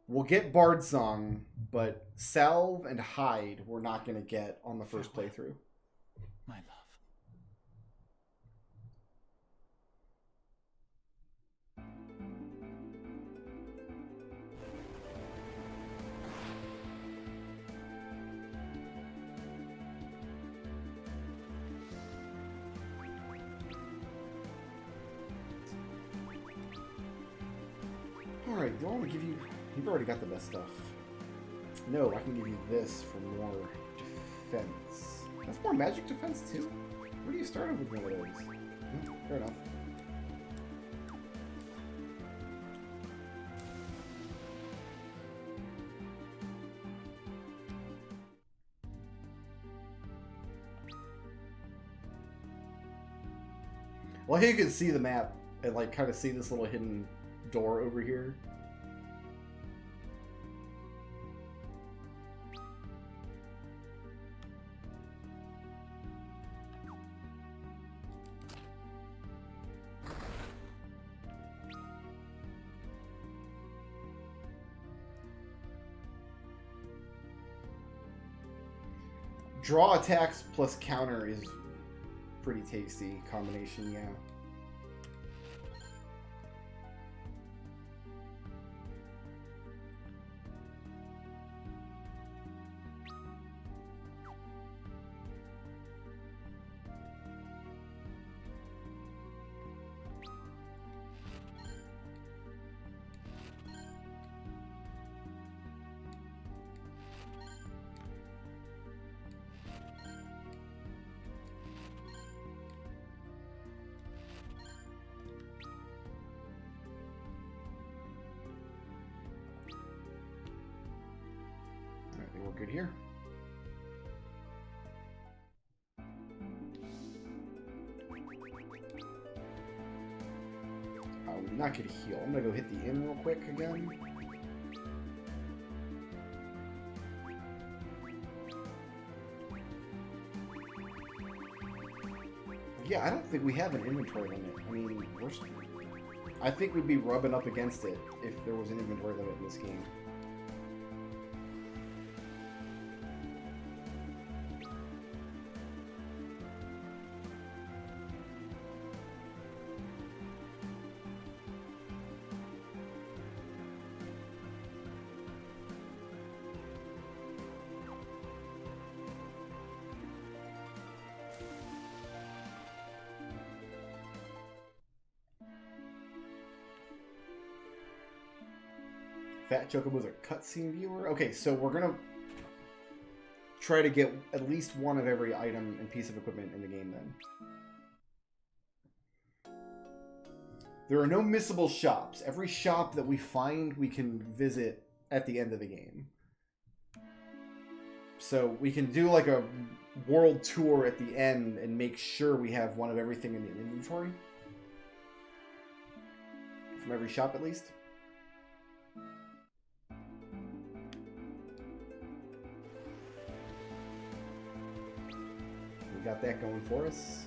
we'll get Bard Song, but Salve and Hide we're not going to get on the first Farewell. playthrough. My love. Alright, do I want to give you... You've already got the best stuff. No, I can give you this for more defense. That's more magic defense, too? Where do you start with one of those? Fair enough. Well, here you can see the map and, like, kind of see this little hidden door over here. Draw attacks plus counter is pretty tasty combination, yeah. Alright, I think we're good here. We did not get a heal. I'm gonna go hit the inn real quick again. Yeah, I don't think we have an inventory limit. I mean, I think we'd be rubbing up against it if there was an inventory limit in this game. Fat Chocobo's a cutscene viewer? Okay, so we're gonna try to get at least one of every item and piece of equipment in the game then. There are no missable shops. Every shop that we find, we can visit at the end of the game. So we can do like a world tour at the end and make sure we have one of everything in the inventory. From every shop at least. We got that going for us.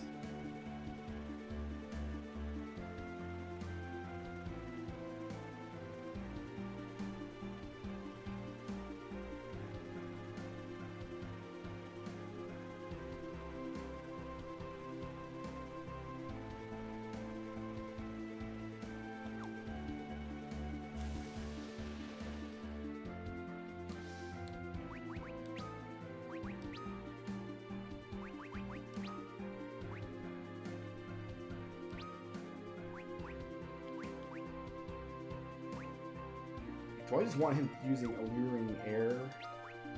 Do I just want him using alluring air,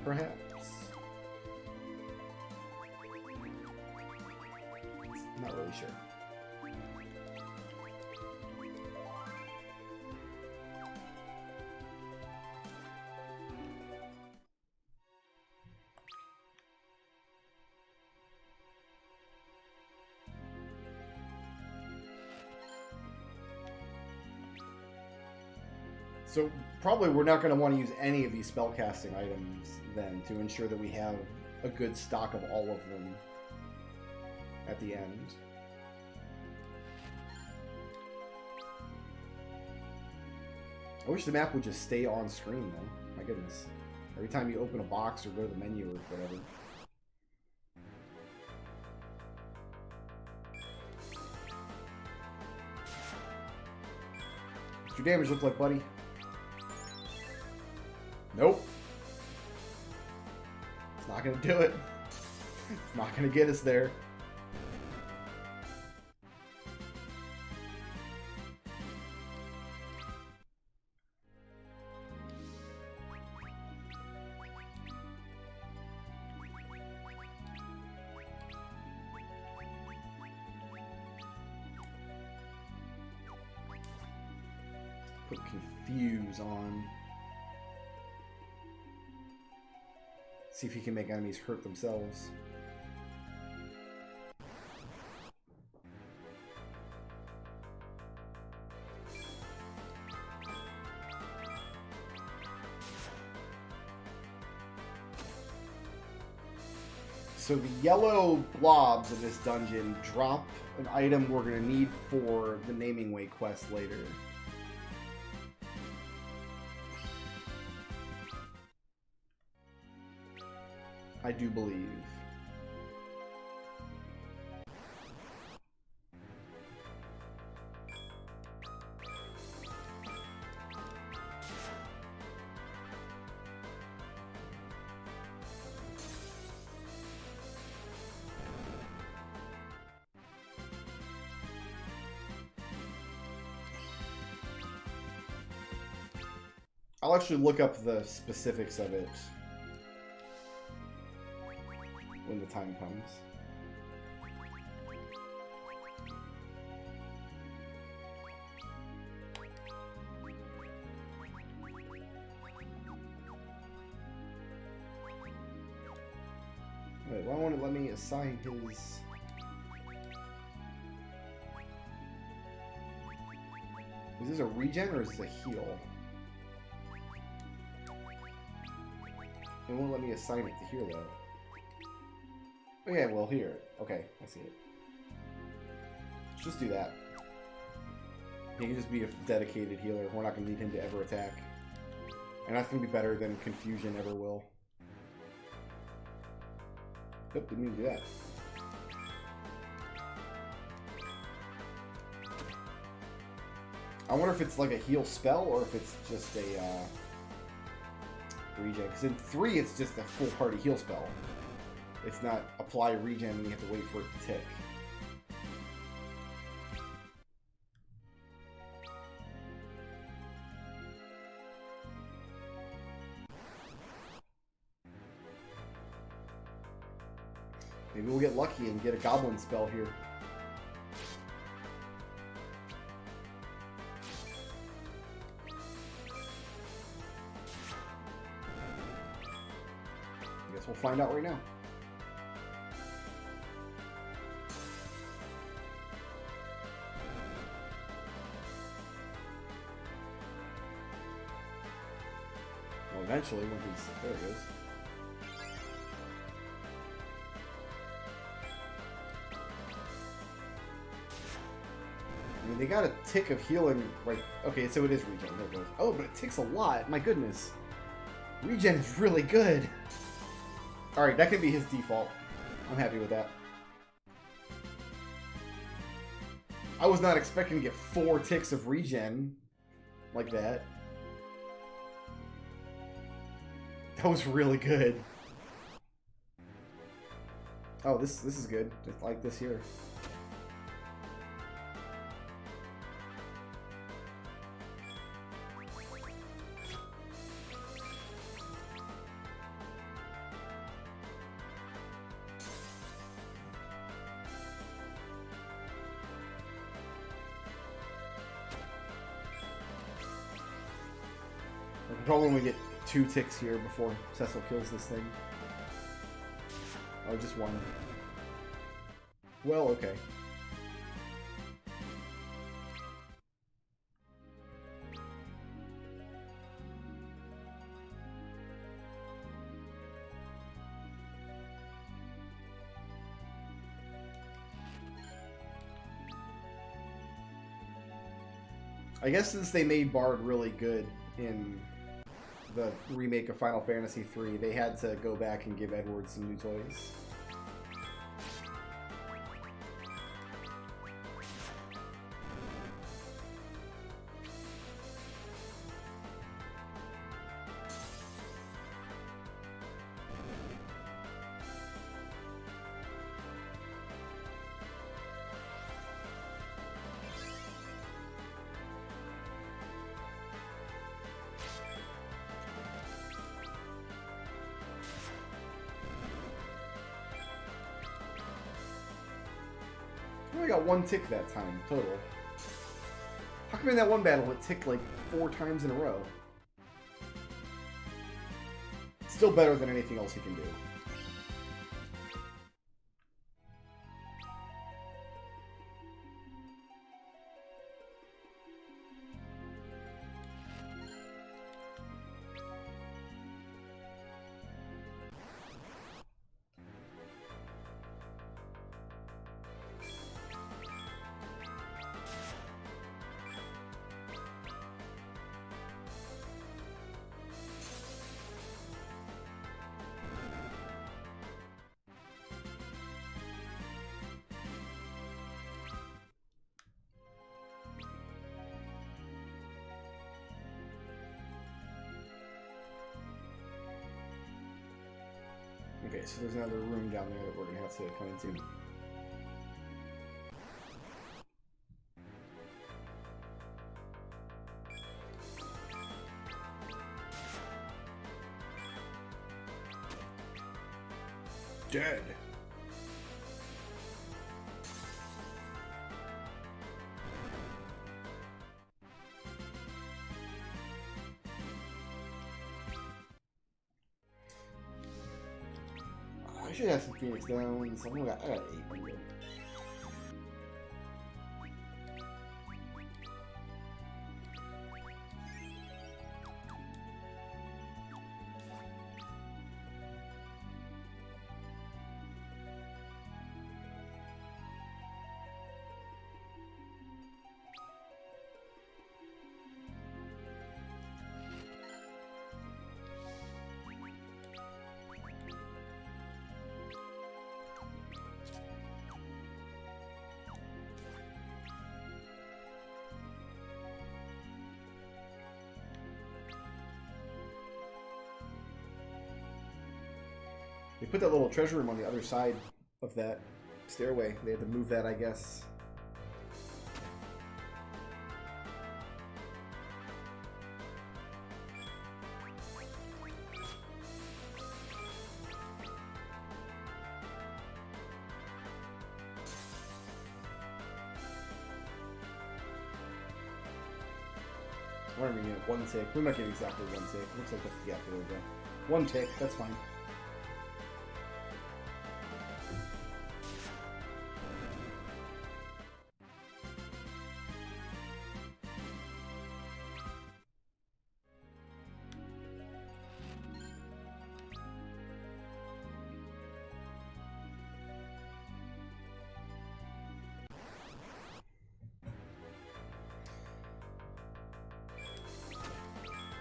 perhaps? Not really sure. So probably we're not going to want to use any of these spellcasting items then to ensure that we have a good stock of all of them at the end. I wish the map would just stay on screen though. My goodness. Every time you open a box or go to the menu or whatever. What's your damage look like, buddy? Nope. It's not gonna do it. It's not gonna get us there. Put Confuse on. See if he can make enemies hurt themselves. So the yellow blobs in this dungeon drop an item we're going to need for the Naming Way quest later. I do believe. I'll actually look up the specifics of it when the time comes. Wait, why won't it let me assign his... Is this a regen or is this a heal? It won't let me assign it to here though. Oh yeah, well here. Okay, I see it. Let's just do that. He can just be a dedicated healer. We're not going to need him to ever attack. And that's going to be better than Confusion ever will. Yep, didn't mean to do that. I wonder if it's like a heal spell or if it's just a regen. Because in 3, it's just a full party heal spell. It's not apply regen and you have to wait for it to tick. Maybe we'll get lucky and get a goblin spell here. I guess we'll find out right now. Well, eventually, when he's... There he is. I mean, they got a tick of healing right... Okay, so it is regen. There it goes. Oh, but it ticks a lot. My goodness. Regen is really good. Alright, that can be his default. I'm happy with that. I was not expecting to get 4 ticks of regen like that. That was really good. Oh, this is good. Just like this here. We can probably only get 2 ticks here before Cecil kills this thing. Oh, just 1. Well, okay. I guess since they made Bard really good in the remake of Final Fantasy III, they had to go back and give Edward some new toys. I only got one tick that time, total. How come in that one battle it ticked like 4 times in a row? Still better than anything else he can do. Okay, so there's another room down there that we're gonna have to come into. Dead. I should have some Phoenix Downs. I got 8 people. They put that little treasure room on the other side of that stairway. They had to move that, I guess. We're not gonna get 1 tick. We might get exactly 1 tick. Looks like that's, yeah, there we go. 1 tick, that's fine.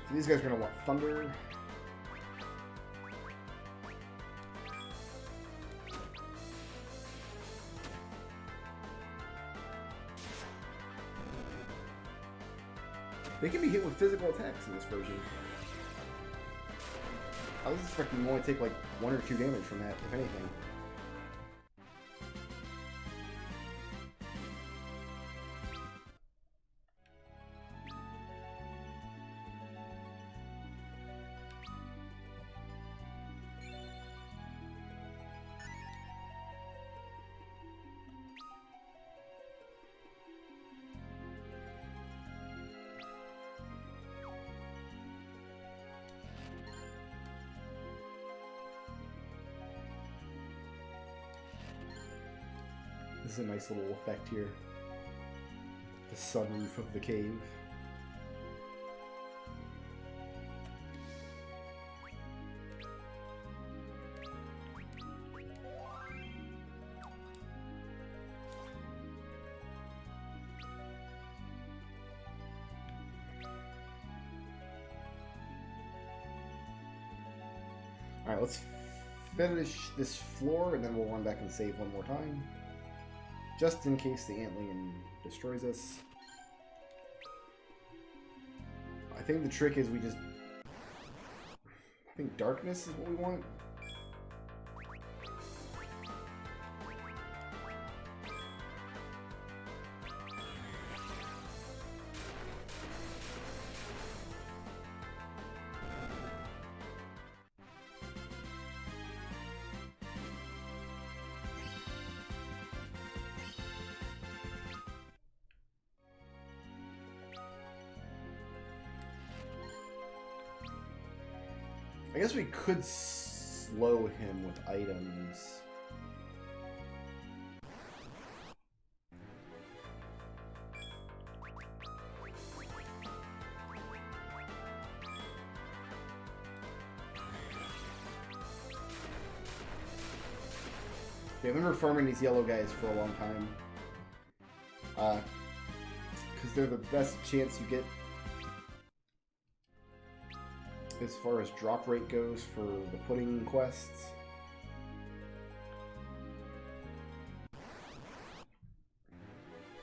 So these guys are gonna want thunder. They can be hit with physical attacks in this version. I was expecting to only take like 1 or 2 damage from that, if anything. This is a nice little effect here. The sunroof of the cave. Alright, let's finish this floor and then we'll run back and save one more time. Just in case the Antlion destroys us. I think the trick is we just... I think darkness is what we want. I guess we could slow him with items. Yeah, I've been farming these yellow guys for a long time. Because they're the best chance you get as far as drop rate goes for the pudding quests.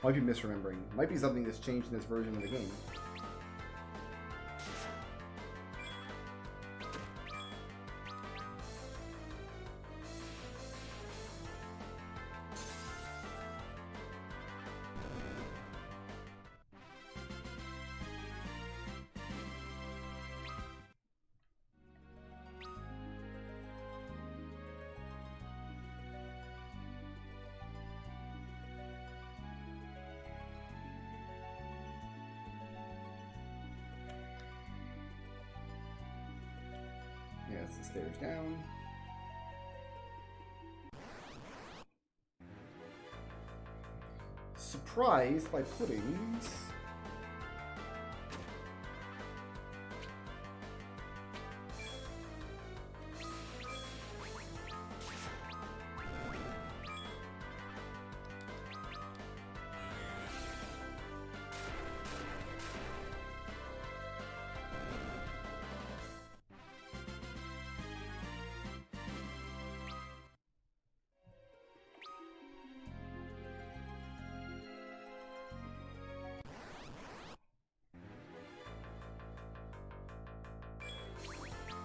Might be misremembering. Might be something that's changed in this version of the game. Yeah, it's the stairs down. Surprised by puddings.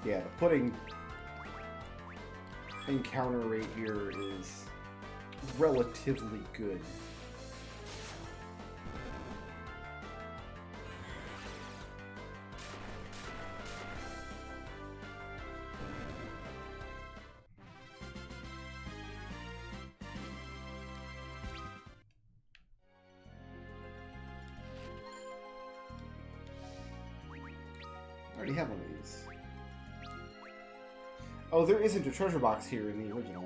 Yeah, the pudding encounter rate here is relatively good. I already have one of these. Oh, there isn't a treasure box here in the original.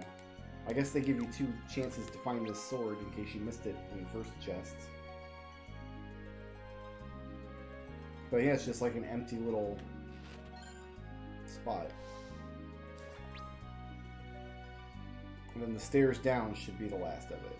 I guess they give you 2 chances to find this sword in case you missed it in the first chest. But yeah, it's just like an empty little spot. And then the stairs down should be the last of it.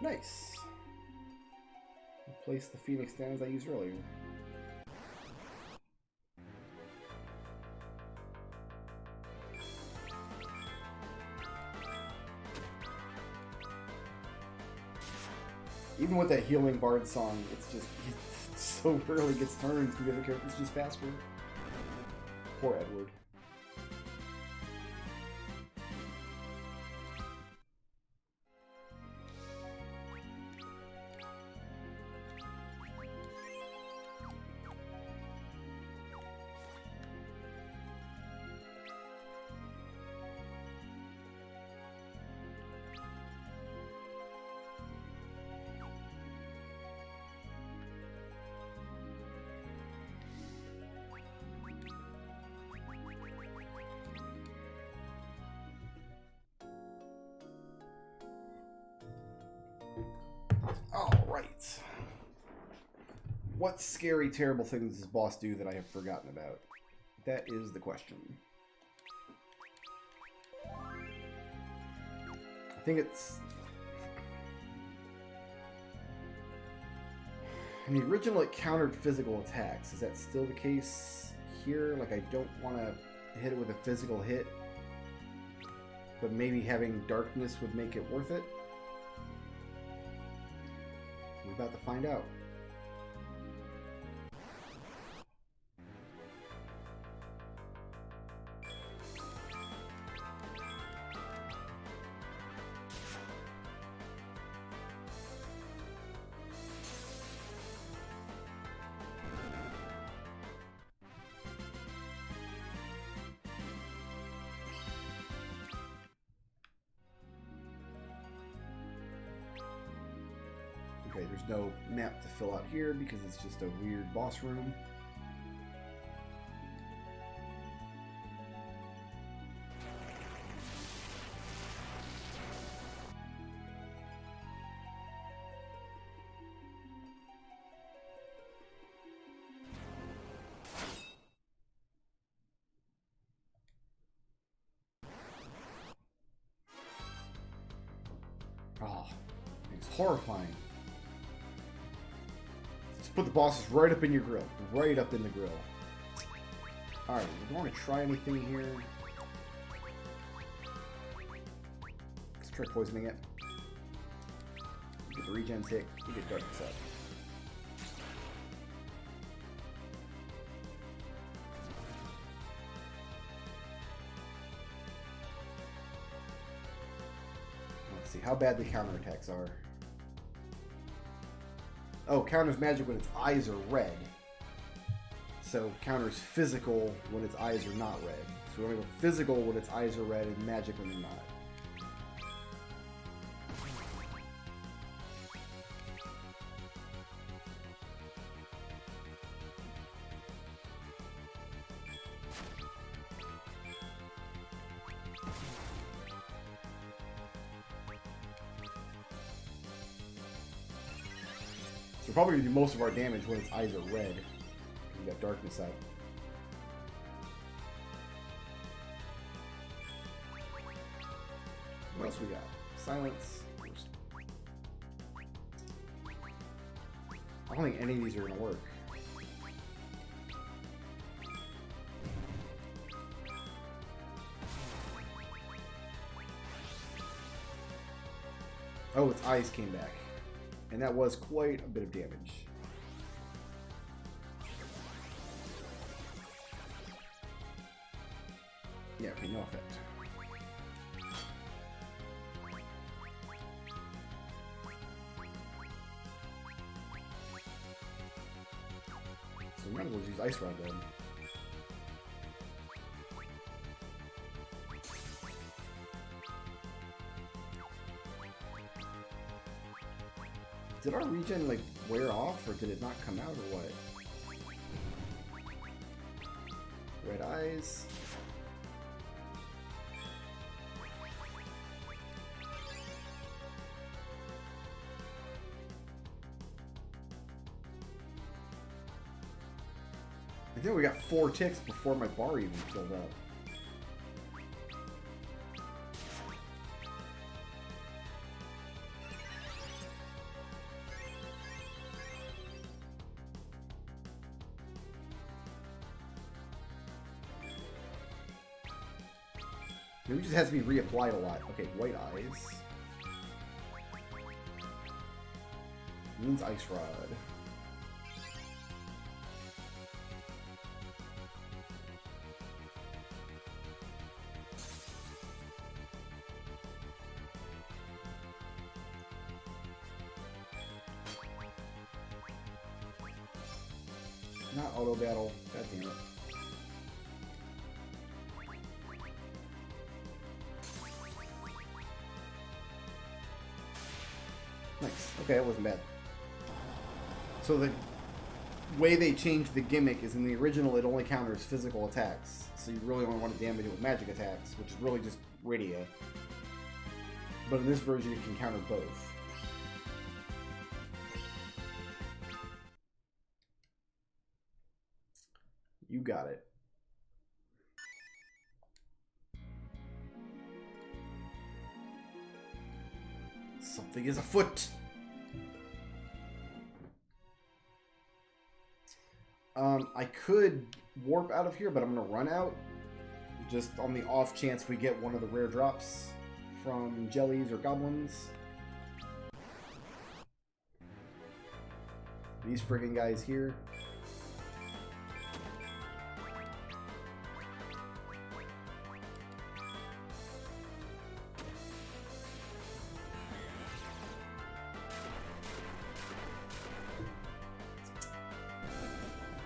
Nice. Replace the Phoenix stands I used earlier. Even with that healing bard song, it's just he so rarely gets turned to the other characters just faster. Poor Edward. Alright. What scary, terrible thing does this boss do that I have forgotten about? That is the question. I think it's... In the original, it countered physical attacks. Is that still the case here? Like, I don't want to hit it with a physical hit, but maybe having darkness would make it worth it? We're about to find out. Okay, there's no map to fill out here because it's just a weird boss room. Oh, it's horrifying. Put the bosses right up in your grill. Right up in the grill. Alright, we don't want to try anything here. Let's try poisoning it. Get the regen tick. We get darkness up. Let's see how bad the counterattacks are. Oh, counters magic when its eyes are red. So counters physical when its eyes are not red. So we're going to go physical when its eyes are red and magic when they're not. So we're probably going to do most of our damage when its eyes are red. We got darkness out. What else we got? Silence. I don't think any of these are going to work. Oh, its eyes came back. And that was quite a bit of damage. Yeah, okay, no effect. So we might as well use Ice Rod then. Did our regen, like, wear off, or did it not come out, or what? Red eyes. I think we got 4 ticks before my bar even filled up. Maybe it just has to be reapplied a lot. Okay, white eyes. Means Ice Rod. Not auto battle. God damn it. Nice. Okay, that wasn't bad. So the way they changed the gimmick is in the original it only counters physical attacks. So you really only want to damage it with magic attacks, which is really just Radia. But in this version it can counter both. You got it. Something is afoot. I could warp out of here, but I'm gonna run out. Just on the off chance we get one of the rare drops from jellies or goblins. These friggin' guys here.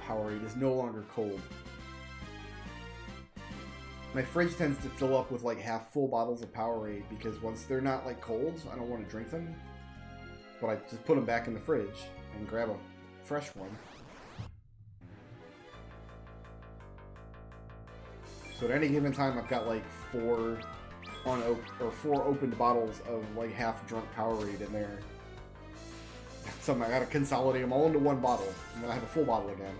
Powerade is no longer cold. My fridge tends to fill up with like half full bottles of Powerade because once they're not like cold, I don't want to drink them. But I just put them back in the fridge and grab a fresh one. So at any given time, I've got like four opened bottles of like half drunk Powerade in there. So I gotta consolidate them all into one bottle, and then I have a full bottle again.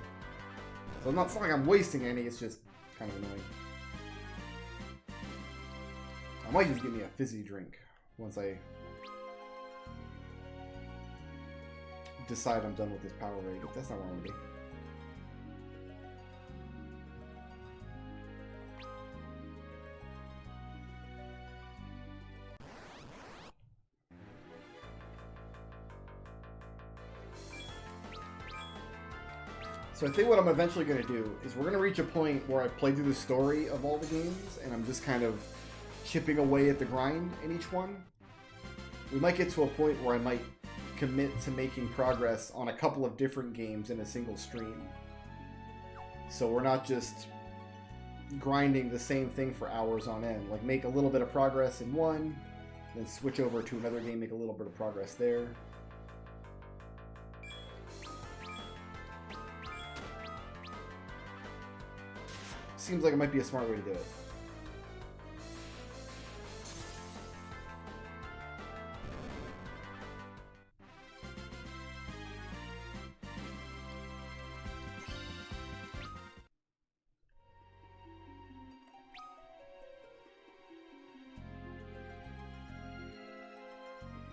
So it's not like I'm wasting any, it's just kind of annoying. I might just get me a fizzy drink once I decide I'm done with this Powerade, but that's not what I want to do. So I think what I'm eventually going to do is we're going to reach a point where I've played through the story of all the games, and I'm just kind of chipping away at the grind in each one. We might get to a point where I might commit to making progress on a couple of different games in a single stream. So we're not just grinding the same thing for hours on end. Like, make a little bit of progress in one, then switch over to another game, make a little bit of progress there. Seems like it might be a smart way to do it.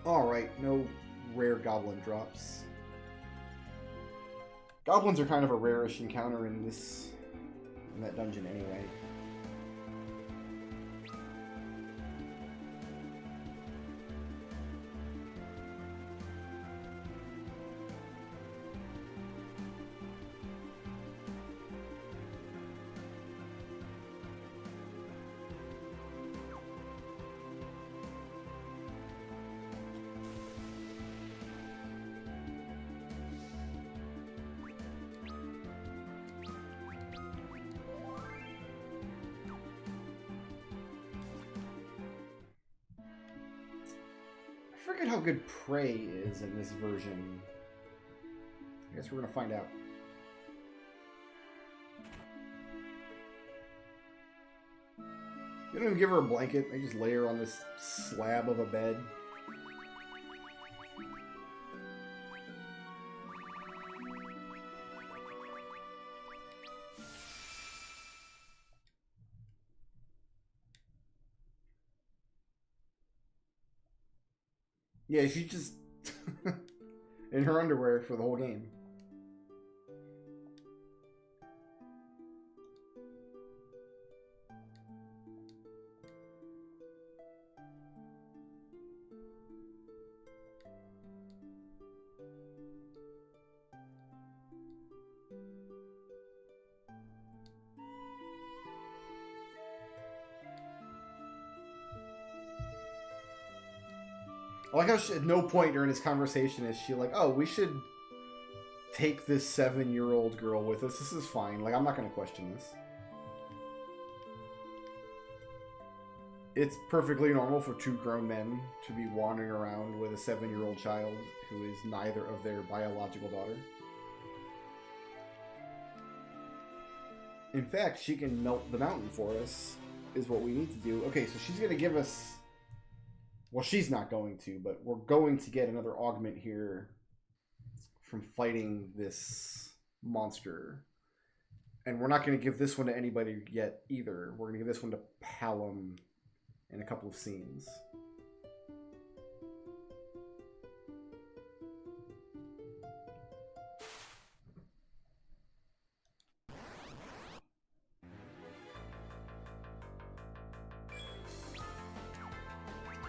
Alright, no rare goblin drops. Goblins are kind of a rarish encounter in that dungeon anyway. I forget how good Prey is in this version. I guess we're gonna find out. You don't even give her a blanket, they just lay her on this slab of a bed. Yeah, she's just in her underwear for the whole game. I like how she, at no point during this conversation is she like, oh, we should take this 7-year-old girl with us. This is fine. Like, I'm not going to question this. It's perfectly normal for two grown men to be wandering around with a 7-year-old child who is neither of their biological daughter. In fact, she can melt the mountain for us, is what we need to do. Okay, so she's going to give us... Well, she's not going to, but we're going to get another augment here from fighting this monster. And we're not going to give this one to anybody yet either. We're going to give this one to Palom in a couple of scenes.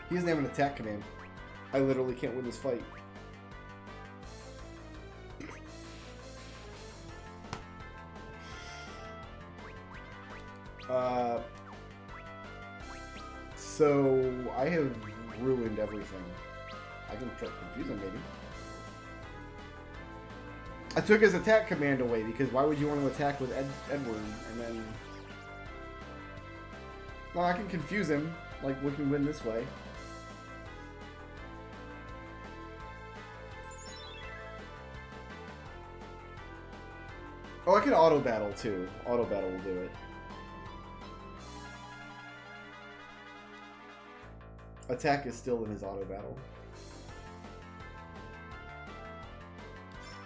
He doesn't have an attack command. I literally can't win this fight. So I have ruined everything. I can try to confuse him, maybe. I took his attack command away because why would you want to attack with Edward and then... Well, I can confuse him. Like, we can win this way. Oh, I can auto battle too. Auto battle will do it. Attack is still in his auto battle.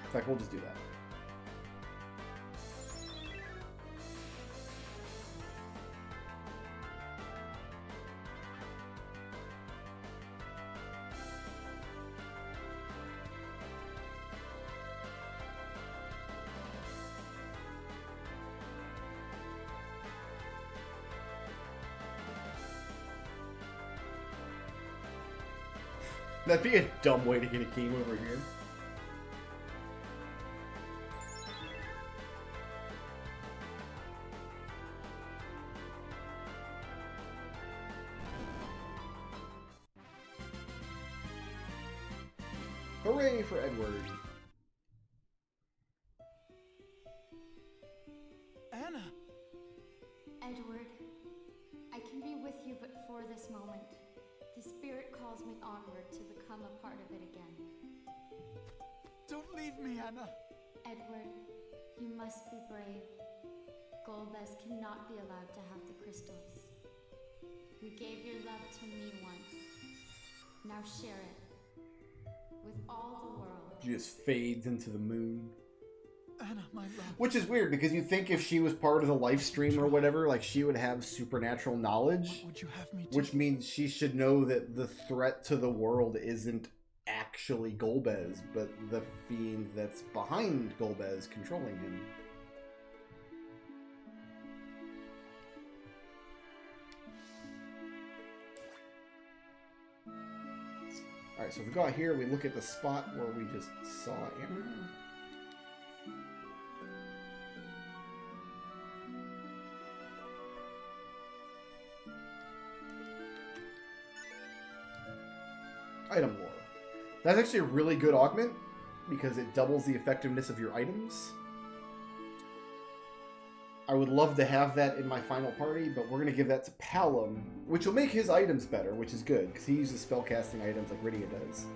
In fact, we'll just do that. That'd be a dumb way to get a game over here. Hooray for Edward. Anna! Edward, I can be with you but for this moment. The spirit calls me onward to become a part of it again. Don't leave me, Anna! Edward, you must be brave. Golbez cannot be allowed to have the crystals. You gave your love to me once. Now share it with all the world. She just fades into the moon. Anna, my love. Which is weird, because you think if she was part of the live stream or whatever, like, she would have supernatural knowledge. What would you have me do? Which means she should know that the threat to the world isn't actually Golbez, but the fiend that's behind Golbez controlling him. Alright, so if we go out here, we look at the spot where we just saw Anna. Item lore. That's actually a really good augment because it doubles the effectiveness of your items. I would love to have that in my final party, but we're going to give that to Palom, which will make his items better, which is good because he uses spellcasting items like Rydia does.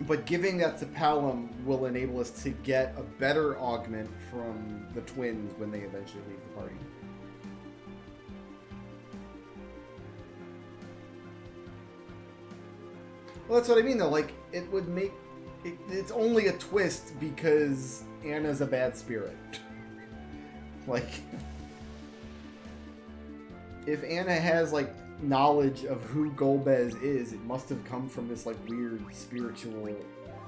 But giving that to Palom will enable us to get a better augment from the twins when they eventually leave the party. Well, that's what I mean, though. Like, it would make... it's only a twist because Anna's a bad spirit. Like... if Anna has, like, knowledge of who Golbez is, it must have come from this, like, weird spiritual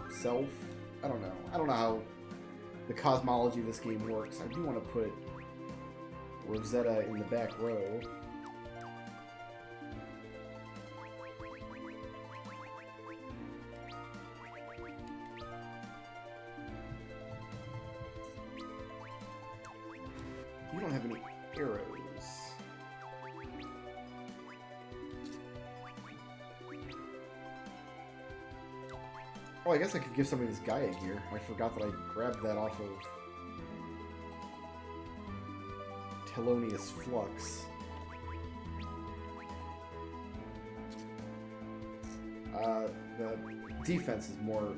self. I don't know. I don't know how the cosmology of this game works. I do want to put Rosetta in the back row. You don't have any arrows. Oh, I guess I could give somebody this Gaia gear. I forgot that I grabbed that off of Telonius Flux. The defense is more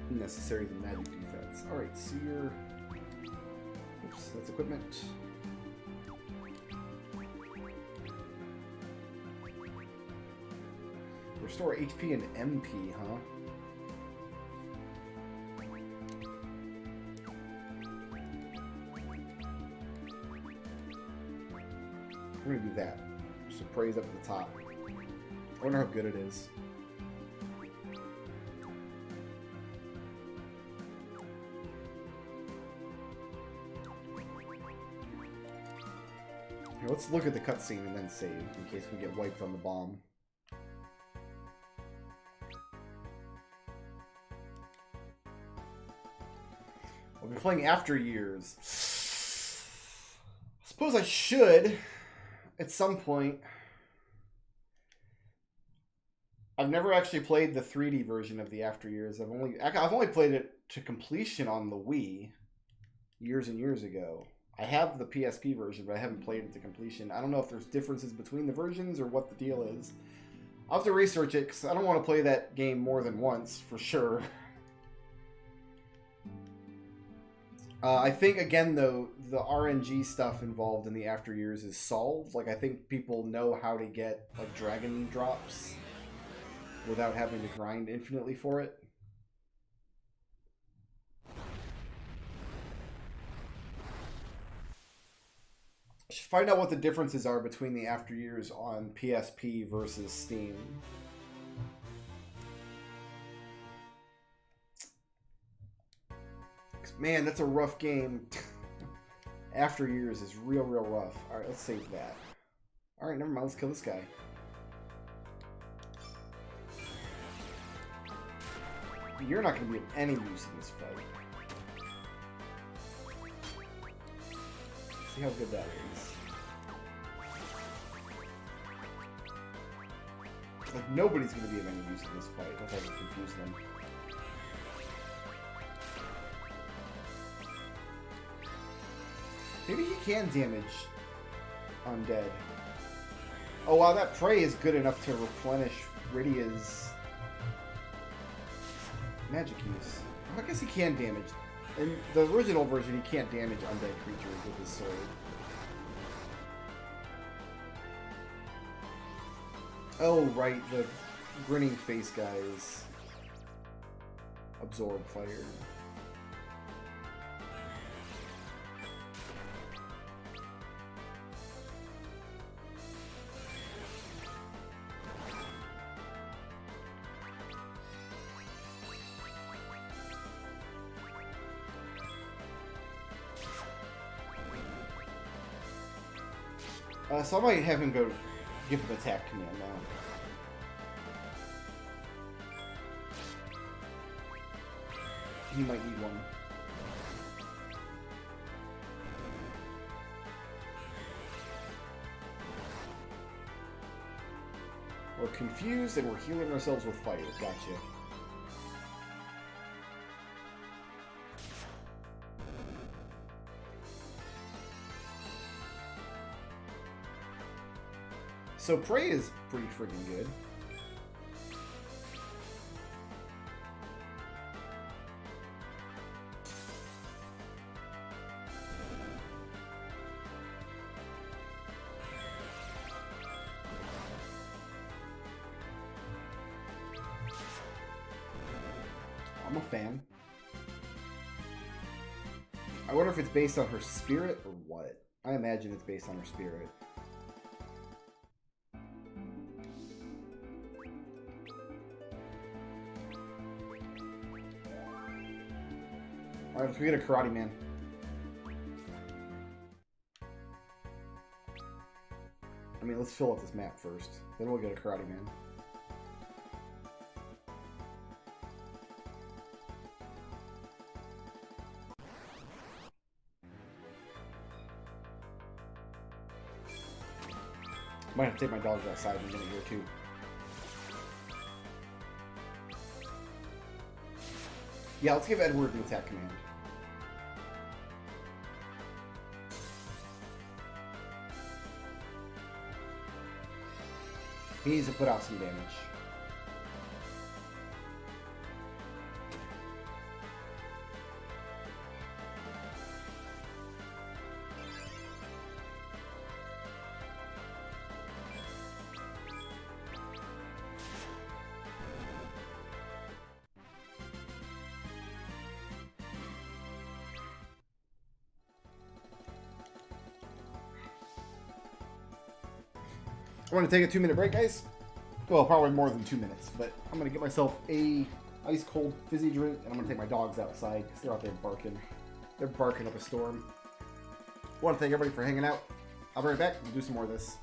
necessary than magic defense. Alright, so you're... oops, that's equipment. Restore HP and MP, huh? We're gonna do that. Just praise up at the top. I wonder how good it is. Here, let's look at the cutscene and then save, in case we get wiped on the bomb. We'll be playing After Years. I suppose I should, at some point. I've never actually played the 3D version of the After Years. I've only played it to completion on the Wii years and years ago. I have the PSP version, but I haven't played it to completion. I don't know if there's differences between the versions or what the deal is. I'll have to research it, because I don't want to play that game more than once, for sure. I think, again, though, the RNG stuff involved in the After Years is solved. Like, I think people know how to get, like, dragon drops without having to grind infinitely for it. I should find out what the differences are between the After Years on PSP versus Steam. Man, that's a rough game. After Years is real rough. Alright, let's save that. Alright, never mind. Let's kill this guy. You're not going to be of any use in this fight. See how good that is. Like, nobody's going to be of any use in this fight. Don't have to confuse them. Maybe he can damage undead. Oh wow, that prey is good enough to replenish Rydia's magic use. I guess he can damage. In the original version, he can't damage undead creatures with his sword. Oh right, the grinning face guys absorb fire. So I might have him go give him attack command now. He might need one. We're confused and we're healing ourselves with fire. Gotcha. So Prey is pretty freaking good. I'm a fan. I wonder if it's based on her spirit or what. I imagine it's based on her spirit. Alright, let's go get a Karate Man. I mean, let's fill out this map first. Then we'll get a Karate Man. Might have to take my dogs outside in a minute here, too. Yeah, let's give Edward the attack command. He needs to put out some damage. I want to take a 2-minute break, guys. Well, probably more than 2 minutes, but I'm going to get myself a ice cold fizzy drink, and I'm going to take my dogs outside because they're out there barking. They're barking up a storm. I want to thank everybody for hanging out. I'll be right back. We'll do some more of this.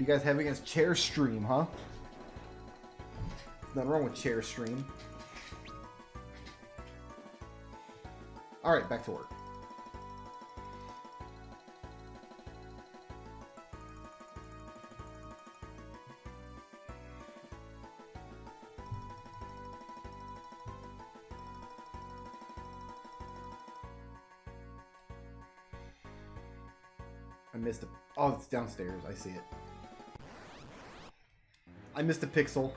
you guys have against Chair Stream, huh? Nothing wrong with Chair Stream. Alright, back to work. I missed a... Oh, it's downstairs. I see it. I missed a pixel.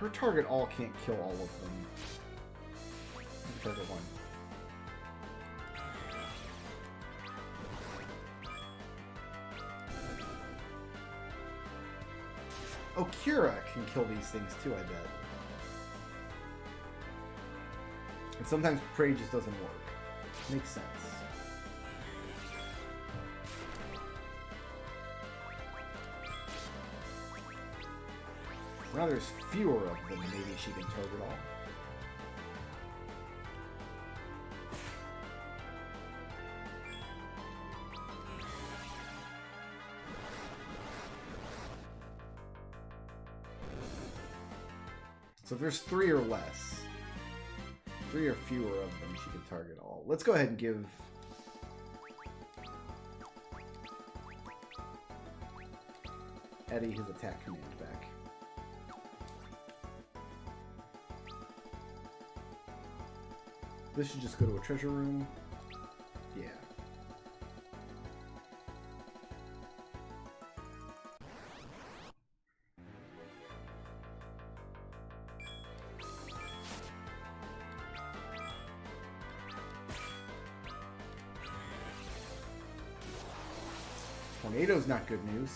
Her target all can't kill all of them. Target one. Oh, Kira can kill these things too, I bet. And sometimes Prey just doesn't work. Makes sense. Now there's fewer of them, maybe she can target all. So if there's 3 or less, 3 or fewer of them, she can target all. Let's go ahead and give... Eddie his attack command back. This should just go to a treasure room. Yeah. Tornado's not good news.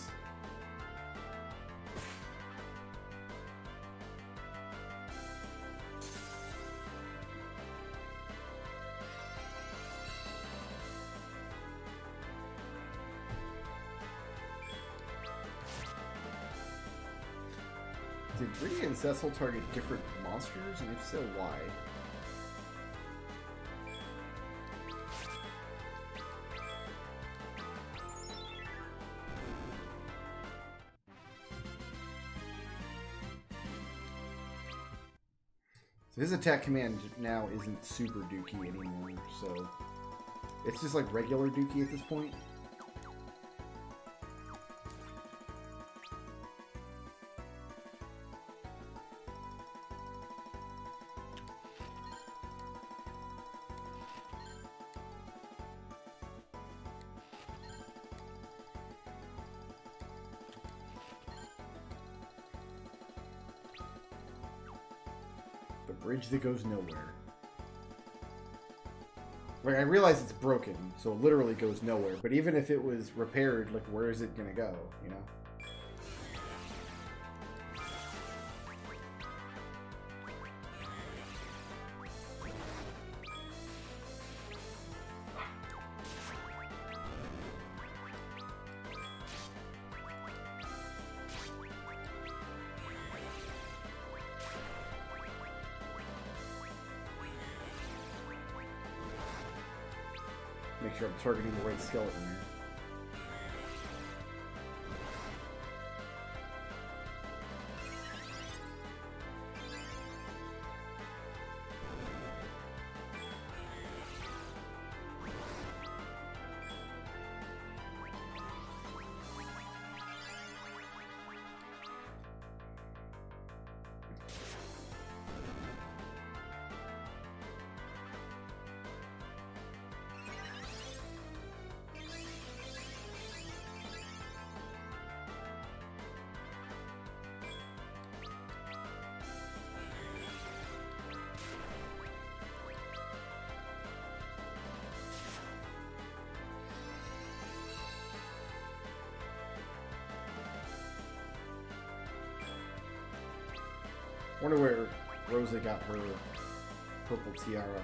Did Brittany and Cecil target different monsters, and if so, why? So his attack command now isn't super Dookie anymore, so it's just like regular Dookie at this point. Bridge that goes nowhere. Like, I realize it's broken, so it literally goes nowhere, but even if it was repaired, like, where is it gonna go, you know? Make sure I'm targeting the right skeleton here. Wonder where Rosa got her purple tiara.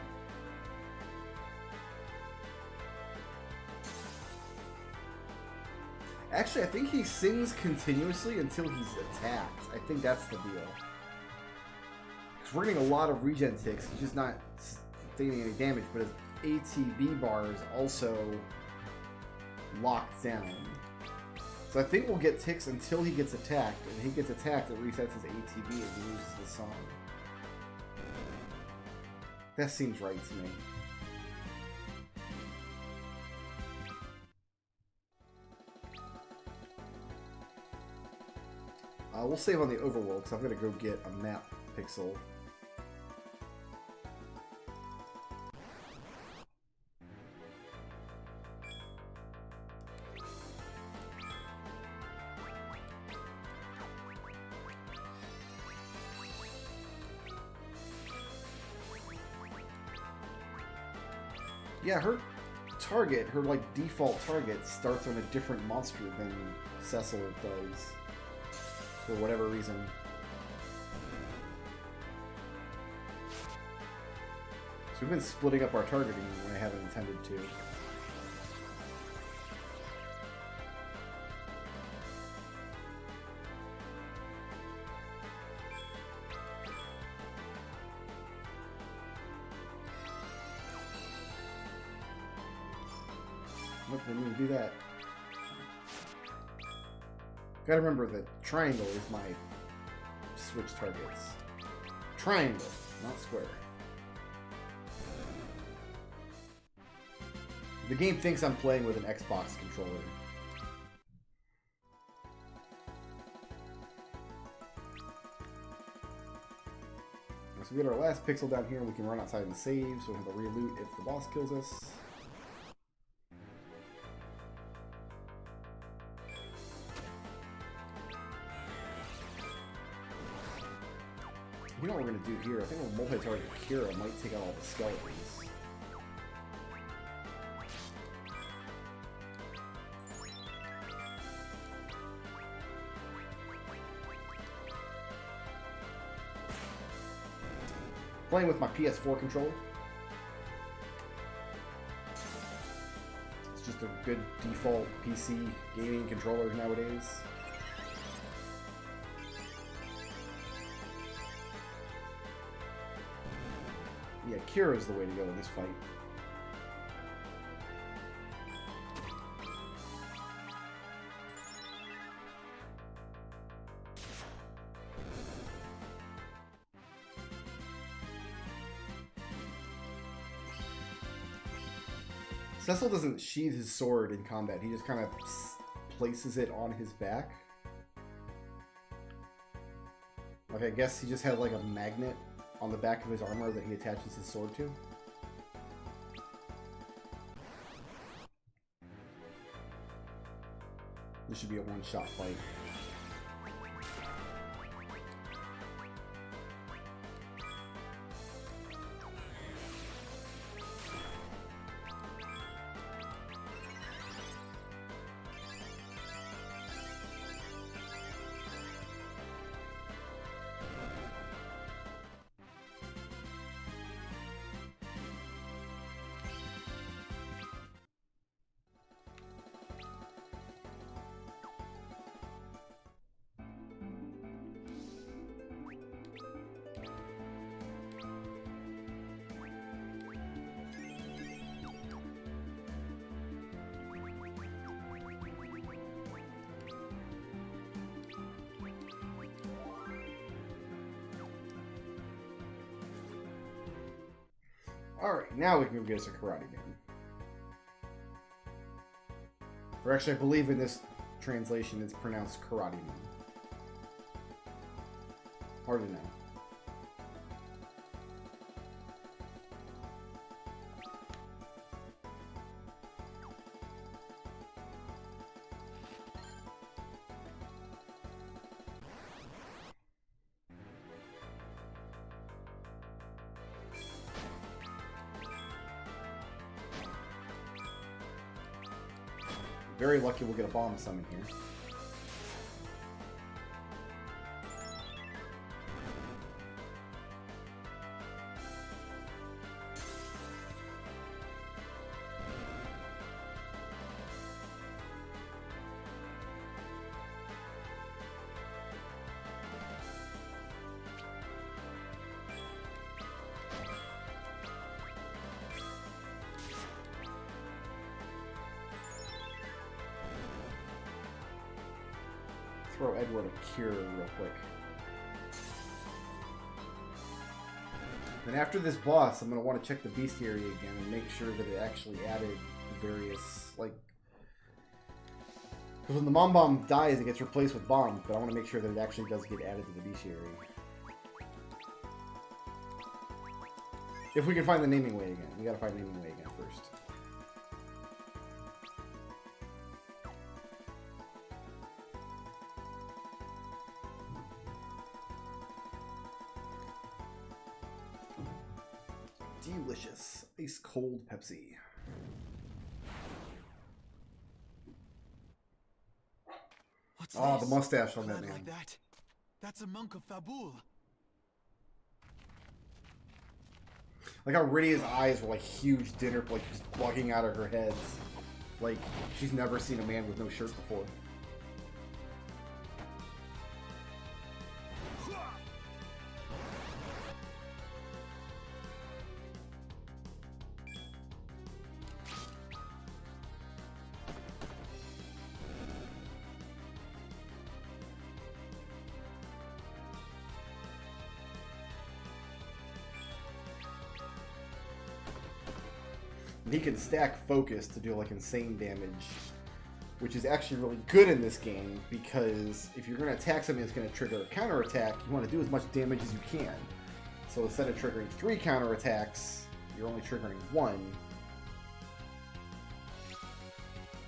Actually, I think he sings continuously until he's attacked. I think that's the deal. Because we're getting a lot of regen ticks. He's just not taking any damage, but his ATB bar is also locked down. So I think we'll get ticks until he gets attacked. And if he gets attacked, it resets his ATB and he loses the song. That seems right to me. We'll save on the overworld because I'm going to go get a map pixel. Yeah, her target, her like default target, starts on a different monster than Cecil does. For whatever reason. So we've been splitting up our targeting when I haven't intended to. Nope, didn't even do that. Gotta remember that triangle is my switch targets. Triangle, not square. The game thinks I'm playing with an Xbox controller. So we get our last pixel down here, and we can run outside and save, so we have to re-loot if the boss kills us. You know what we're going to do here? I think we'll multi-target Kira might take out all the skeletons. Playing with my PS4 controller. It's just a good default PC gaming controller nowadays. Yeah, Kira is the way to go in this fight. Cecil doesn't sheathe his sword in combat. He just kind of places it on his back. Like, I guess he just had like a magnet on the back of his armor that he attaches his sword to. This should be a one-shot fight. Alright, now we can go get us a Karate Man. Or actually, I believe in this translation it's pronounced Karate Man. Hard to know. Very lucky we'll get a bomb summon here. throw Edward a cure real quick. And after this boss, I'm going to want to check the bestiary again and make sure that it actually added various, like... Because when the Mom Bomb dies, it gets replaced with bombs, but I want to make sure that it actually does get added to the bestiary. If we can find the naming way again. We gotta find the naming way again first. Delicious. Ice cold Pepsi. What's Oh, this? the mustache on that Blood man. like that. That's a monk of Fabul. Like how Rydia's eyes were like huge dinner, like just bugging out of her head. Like she's never seen a man with no shirt before. And he can stack focus to do like insane damage, which is actually really good in this game because if you're going to attack something that's going to trigger a counterattack, you want to do as much damage as you can. So instead of triggering 3 counterattacks, you're only triggering 1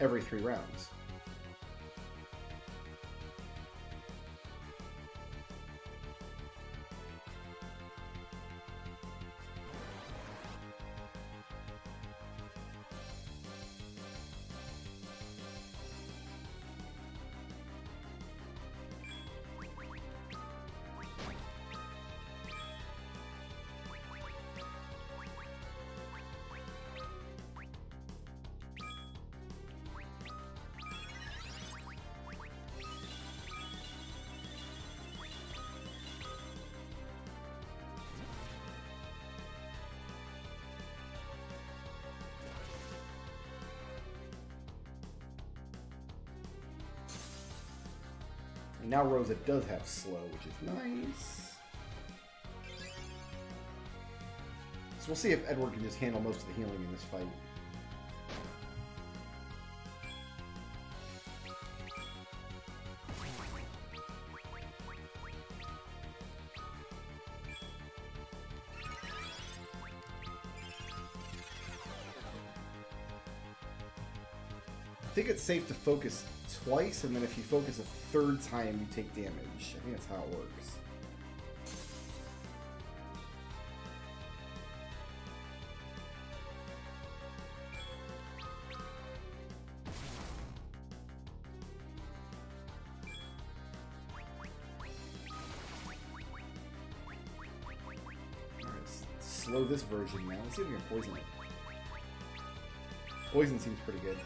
every 3 rounds. And now Rosa does have slow, which is nice. So we'll see if Edward can just handle most of the healing in this fight. I think it's safe to focus twice, and then if you focus a 3rd time, you take damage. I think that's how it works. Alright, let's slow this version now. Let's see if we can poison it. Poison seems pretty good.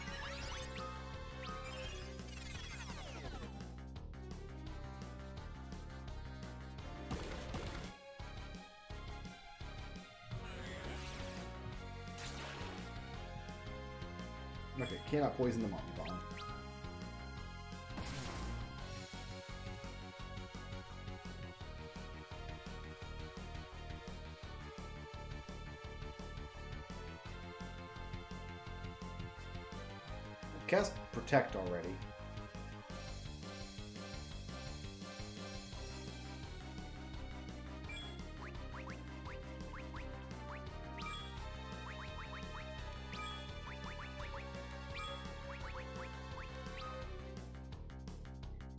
Okay, cannot poison the Mom Bomb. I've cast Protect already.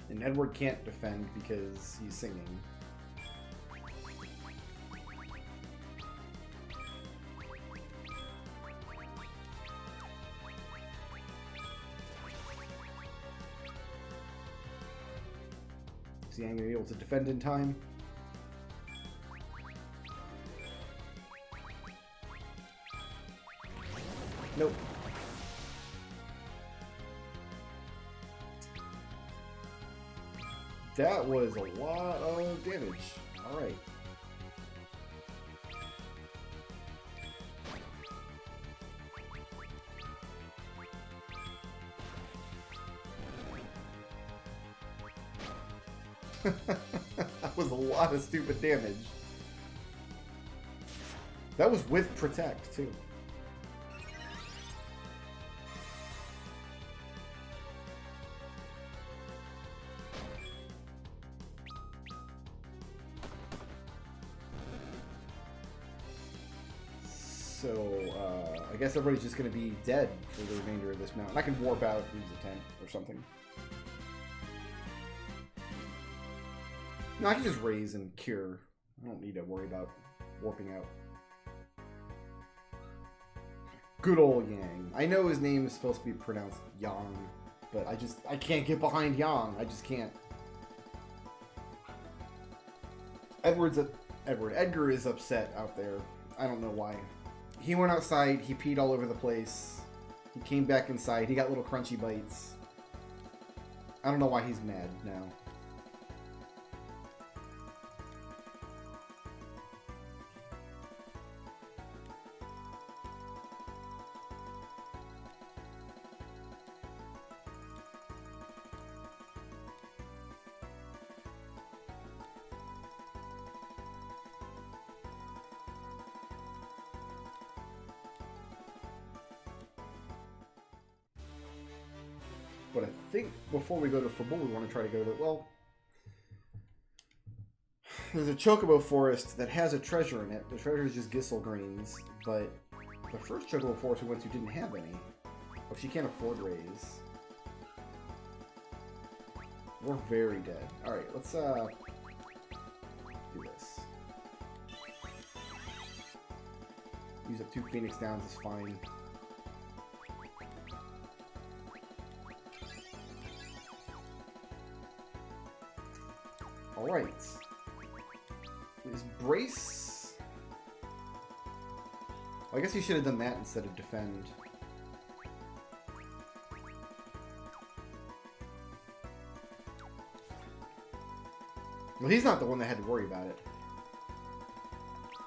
And Edward can't defend because he's singing. Is he going to be able to defend in time? Nope. That was a lot of damage. Alright. That was a lot of stupid damage. That was with Protect, too. So, I guess everybody's just going to be dead for the remainder of this mountain. I can warp out, use a tent or something. No, I can just raise and cure. I don't need to worry about warping out. Good old Yang. I know his name is supposed to be pronounced Yang, but I can't get behind Yang. I just can't. Edgar is upset out there. I don't know why. He went outside, he peed all over the place. He came back inside, he got little crunchy bites. I don't know why he's mad now. But I think before we go to Fabul, we want to try to go to, well, there's a Chocobo forest that has a treasure in it. The treasure is just Gissel greens, but the first Chocobo forest we went to didn't have any. Oh, she can't afford raise. We're very dead. Alright, let's do this. Use up 2 Phoenix Downs is fine. Alright. Is Brace... Well, I guess he should have done that instead of Defend. Well, he's not the one that had to worry about it.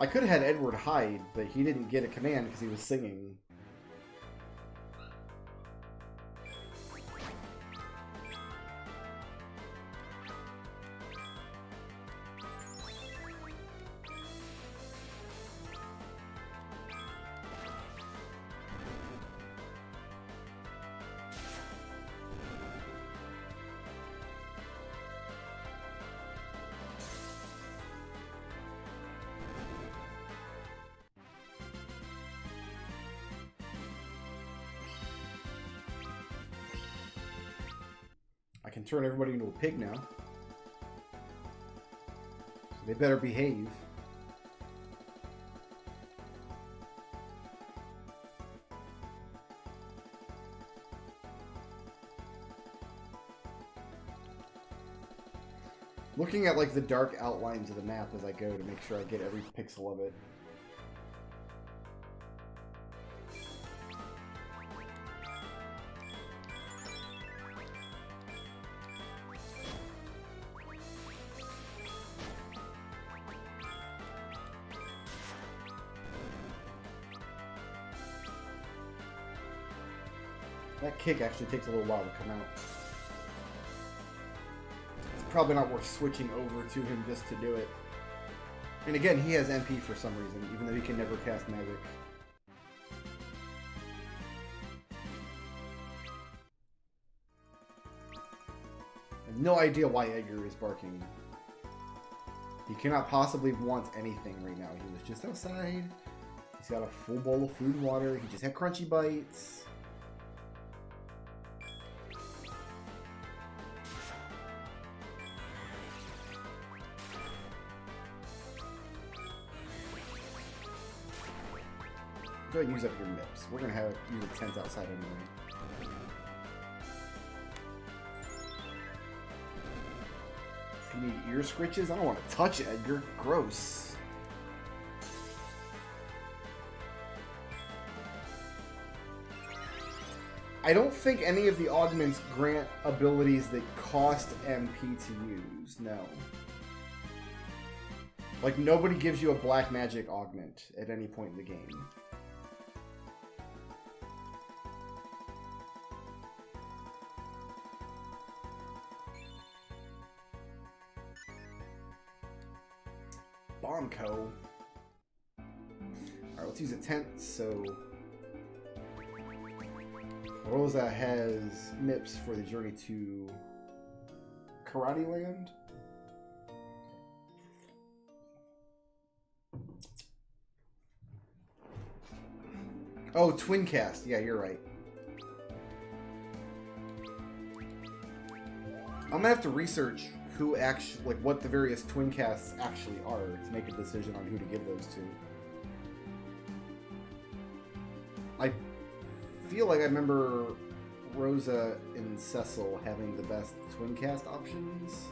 I could have had Edward hide, but he didn't get a command because he was singing. I can turn everybody into a pig now. So they better behave. Looking at like the dark outlines of the map as I go to make sure I get every pixel of it. That kick actually takes a little while to come out. It's probably not worth switching over to him just to do it. And again, he has MP for some reason, even though he can never cast magic. I have no idea why Edgar is barking. He cannot possibly want anything right now. He was just outside. He's got a full bowl of food and water. He just had crunchy bites. Go ahead and use up your MIPS. We're going to use a tent outside anyway. If you need ear scritches, I don't want to touch Edgar. Gross. I don't think any of the augments grant abilities that cost MP to use. No. Like, nobody gives you a black magic augment at any point in the game. Bomb Co. Alright, let's use a tent. So Rosa has MIPS for the journey to Karate Land. Oh, Twincast. Yeah, you're right. I'm gonna have to research who actually, like, what the various Twincasts actually are to make a decision on who to give those to. I feel like I remember Rosa and Cecil having the best Twincast options.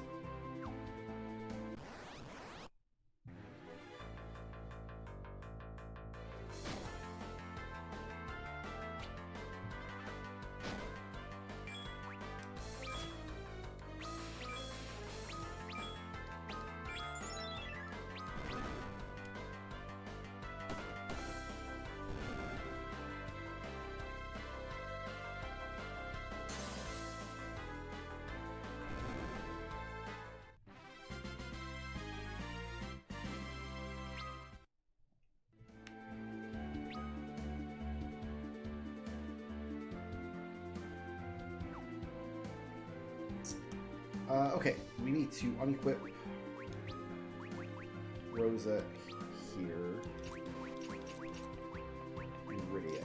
Okay, we need to unequip Rosa here. Mysidia.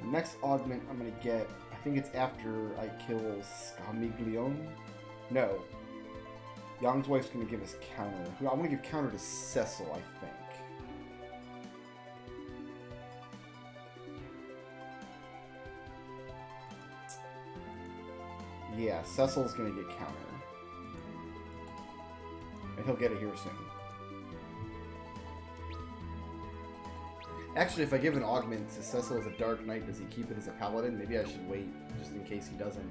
Next augment I'm gonna get, I think it's after I kill Scamiglione? No. Yang's wife's gonna give us counter. I'm gonna give counter to Cecil, I think. Yeah, Cecil's gonna get counter. And he'll get it here soon. Actually, if I give an augment to Cecil as a Dark Knight, does he keep it as a Paladin? Maybe I should wait, just in case he doesn't.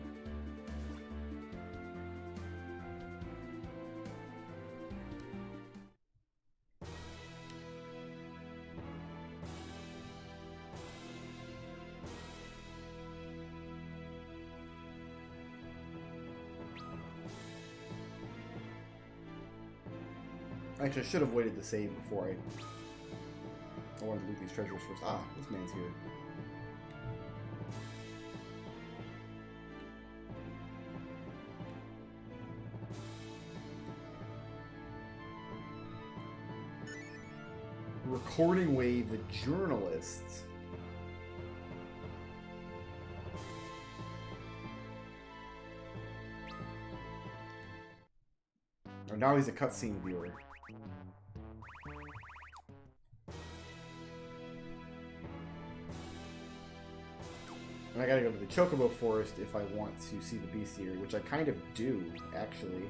Actually, I should have waited to save before I wanted to loot these treasures first. Ah, this man's here. Recording Wave, the journalist. Oh, now he's a cutscene viewer. And I gotta go to the Chocobo Forest if I want to see the bestiary, which I kind of do, actually.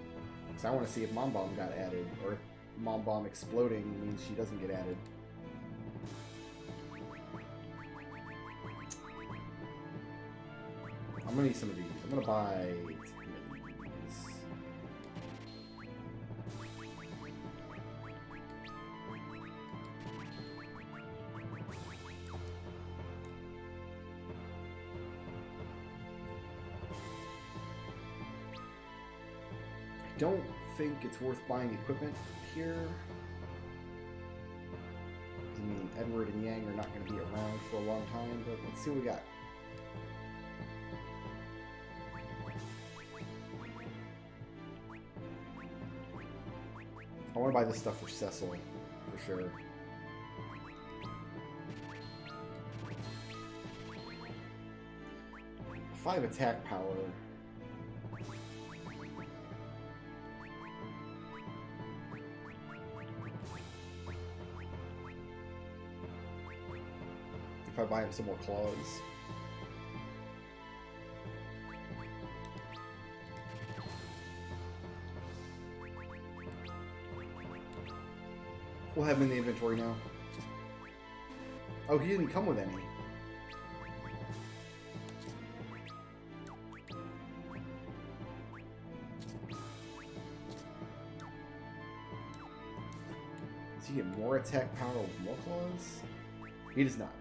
Because I want to see if Mom Bomb got added, or if Mom Bomb exploding means she doesn't get added. I'm gonna need some of these. I'm gonna buy 10 of these. I don't think it's worth buying equipment here. I mean, Edward and Yang are not going to be around for a long time, but let's see what we got. I want to buy this stuff for Cecil, for sure. Five attack power. If I buy him some more claws. We'll have him in the inventory now. Oh, he didn't come with any. Does he get more attack power with more claws? He does not.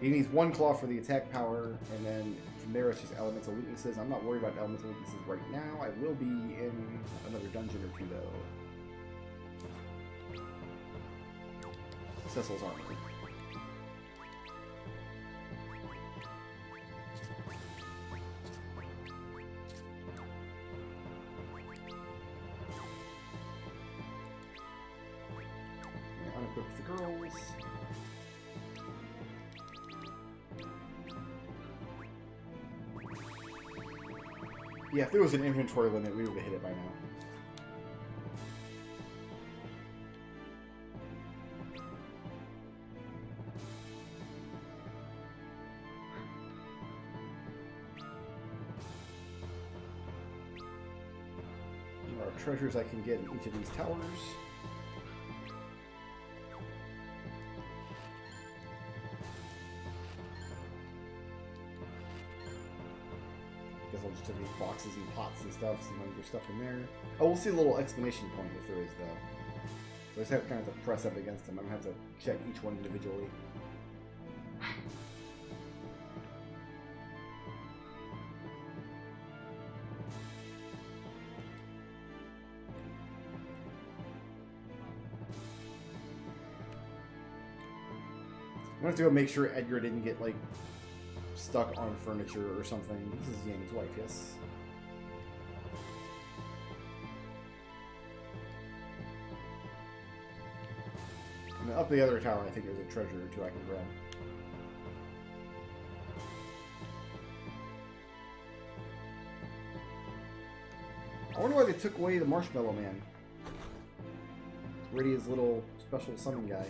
He needs one claw for the attack power, and then from there. It's just elemental weaknesses. I'm not worried about elemental weaknesses right now. I will be in another dungeon or two, though. Cecil's armor. Unequip the girls. Yeah, if there was an inventory limit, we would have hit it by now. There are treasures I can get in each of these towers. I'll just take these boxes and pots and stuff, sometimes there's stuff in there. Oh, we'll see a little exclamation point if there is, though. So I just have kind of to press up against them. I don't have to check each one individually. I'm gonna have to go make sure Edgar didn't get, like, stuck on furniture or something. This is Yang's wife, yes. And up the other tower, I think there's a treasure or two I can grab. I wonder why they took away the Marshmallow Man. Radia's little special summon guy.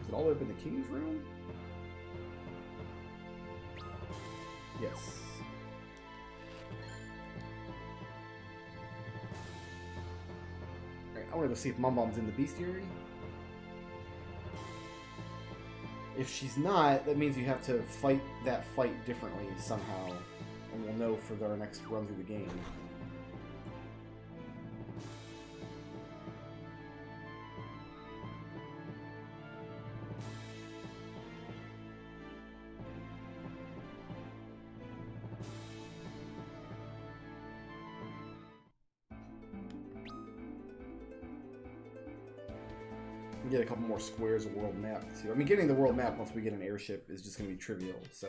Is it all the way up in the King's room? Yes. Alright, I want to go see if Mom Bomb's in the bestiary. If she's not, that means you have to fight that fight differently somehow. And we'll know for our next run through the game. Get a couple more squares of world map too. I mean, getting the world map once we get an airship is just going to be trivial, so.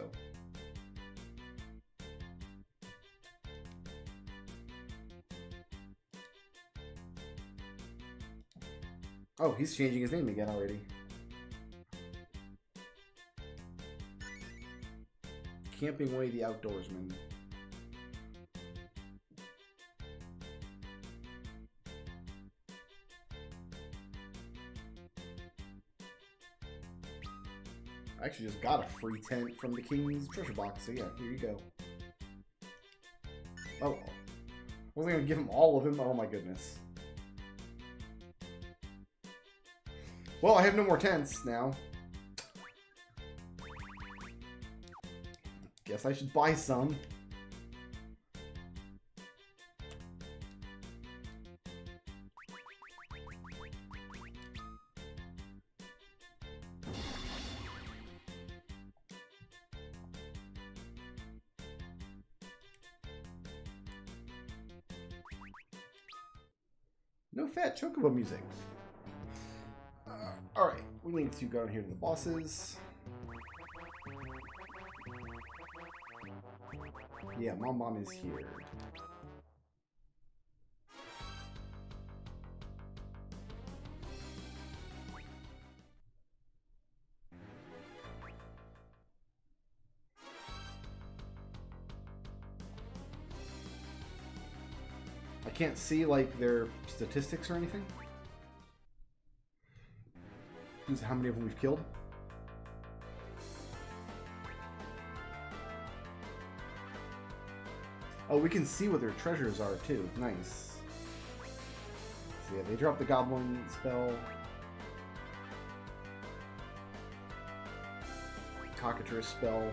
Oh, he's changing his name again already. Camping Way the Outdoorsman. I actually just got a free tent from the King's treasure box, so yeah, here you go. Oh, wasn't gonna give him all of him? Oh my goodness. Well, I have no more tents now. Guess I should buy some. No fat chocobo music. Alright, we need to go down here to the bosses. Yeah, Mom is here. I can't see, like, their statistics or anything. This is how many of them we've killed. Oh, we can see what their treasures are, too. Nice. So yeah, they dropped the Goblin spell. Cockatrice spell.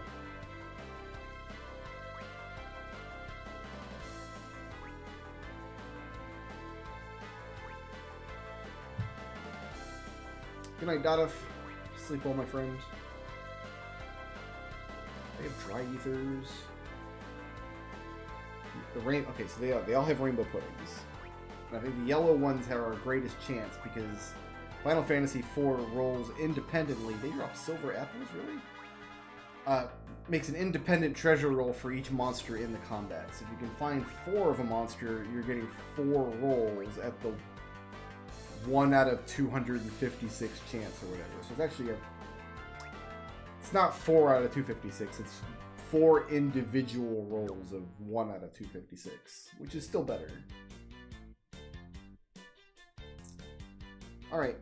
Good night, Dottif. Sleep well, my friend. They have dry ethers. The rain. Okay, so they all have rainbow puddings. And I think the yellow ones have our greatest chance because Final Fantasy IV rolls independently. They drop silver apples, really? Makes an independent treasure roll for each monster in the combat. So if you can find 4 of a monster, you're getting 4 rolls at the 1 out of 256 chance or whatever. So it's actually it's not 4 out of 256. It's 4 individual rolls of 1 out of 256, which is still better. All right.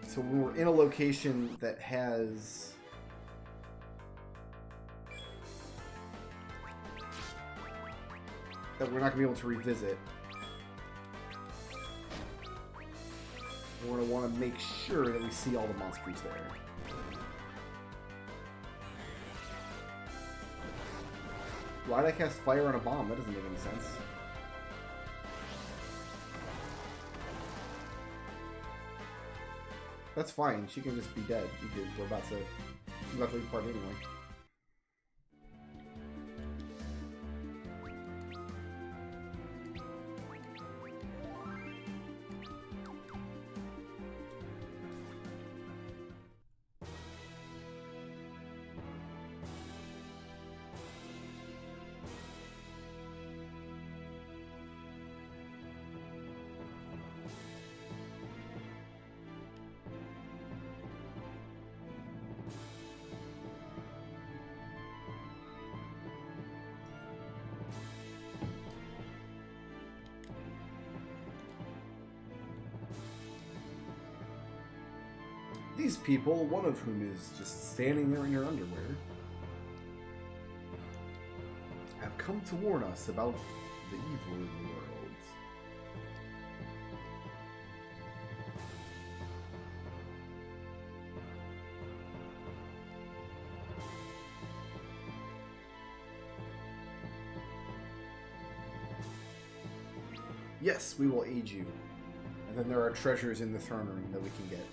So when we're in a location that has that we're not gonna be able to revisit, we're gonna want to make sure that we see all the monsters there. Why'd I cast fire on a bomb? That doesn't make any sense. That's fine. She can just be dead because we're about to leave part anyway. These people, one of whom is just standing there in her underwear, have come to warn us about the evil in the world. Yes, we will aid you. And then there are treasures in the throne room that we can get.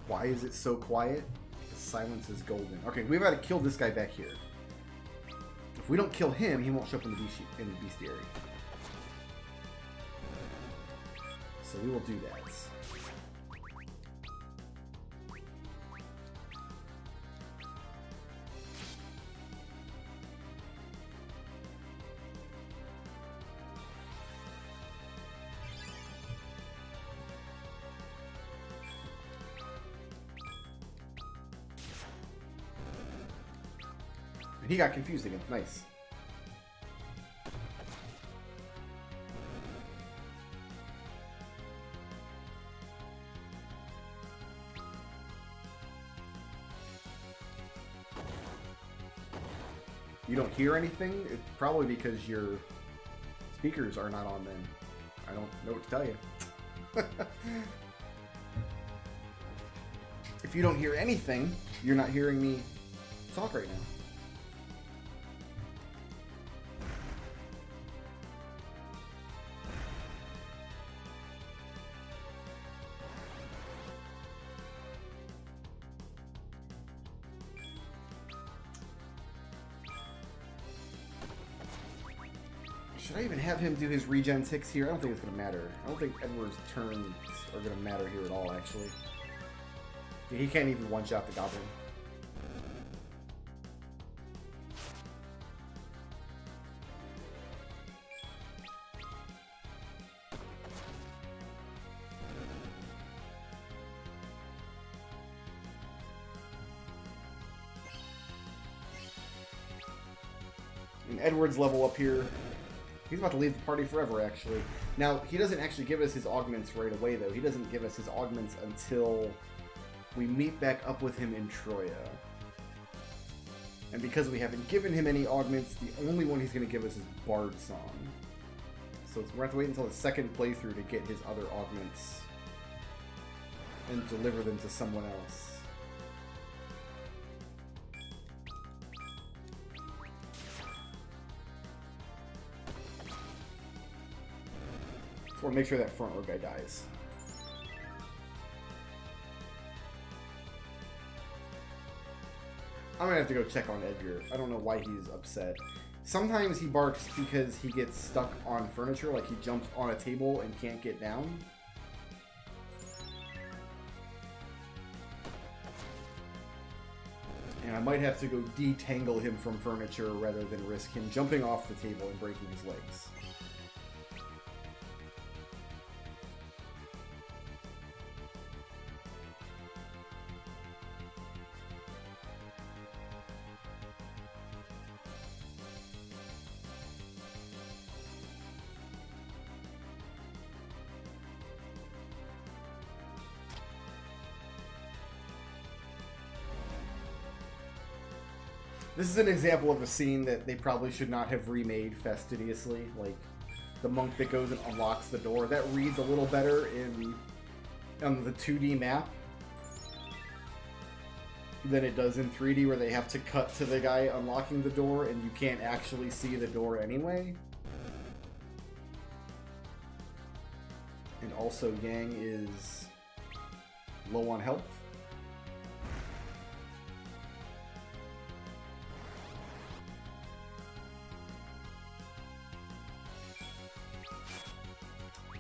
Why is it so quiet? The silence is golden. Okay, we've got to kill this guy back here. If we don't kill him, he won't show up in the bestiary. So we will do that. He got confused again. Nice. You don't hear anything? It's probably because your speakers are not on then. I don't know what to tell you. If you don't hear anything, you're not hearing me talk right now. Should I even have him do his regen 6 here? I don't think it's going to matter. I don't think Edward's turns are going to matter here at all, actually. He can't even one-shot the goblin. And Edward's level up here. He's about to leave the party forever, actually. Now, he doesn't actually give us his augments right away, though. He doesn't give us his augments until we meet back up with him in Troya. And because we haven't given him any augments, the only one he's going to give us is Bard Song. So we're going to have to wait until the second playthrough to get his other augments and deliver them to someone else. So we'll make sure that front row guy dies. I'm gonna have to go check on Edgar. I don't know why he's upset. Sometimes he barks because he gets stuck on furniture, like he jumps on a table and can't get down. And I might have to go detangle him from furniture rather than risk him jumping off the table and breaking his legs. This is an example of a scene that they probably should not have remade fastidiously. Like, the monk that goes and unlocks the door. That reads a little better on the 2D map than it does in 3D, where they have to cut to the guy unlocking the door and you can't actually see the door anyway. And also, Yang is low on health.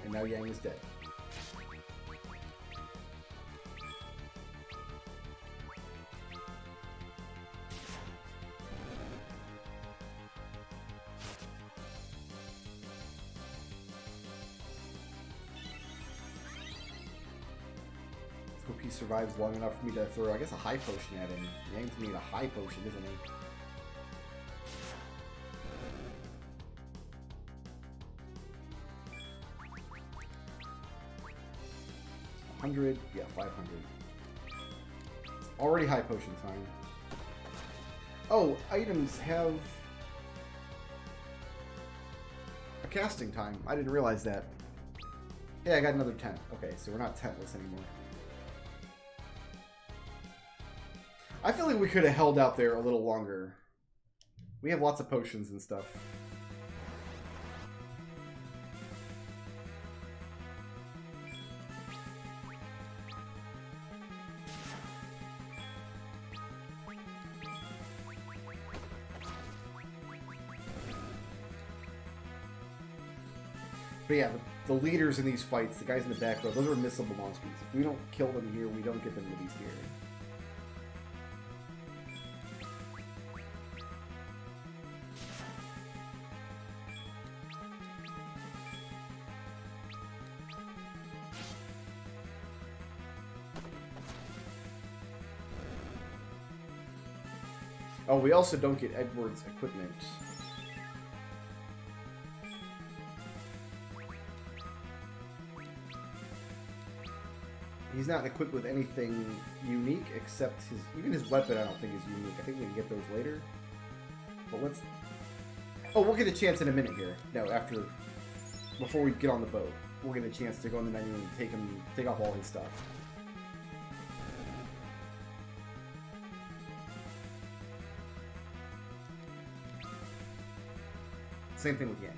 And now Yang is dead. Hope he survives long enough for me to throw, I guess, a high potion at him. Yang's need a high potion, isn't he? 100, yeah, 500. Already high potion time. Oh, items have a casting time. I didn't realize that. Yeah, I got another 10. Okay, so we're not tentless anymore. I feel like we could have held out there a little longer. We have lots of potions and stuff. But yeah, the leaders in these fights, the guys in the back row, those are missable monsters. If we don't kill them here, we don't get them to be scared. Oh, we also don't get Edward's equipment. He's not equipped with anything unique except his... Even his weapon I don't think is unique. I think we can get those later. But let's... Oh, we'll get a chance in a minute here. No, after... Before we get on the boat. We'll get a chance to go in the menu and take off all his stuff. Same thing with Yang.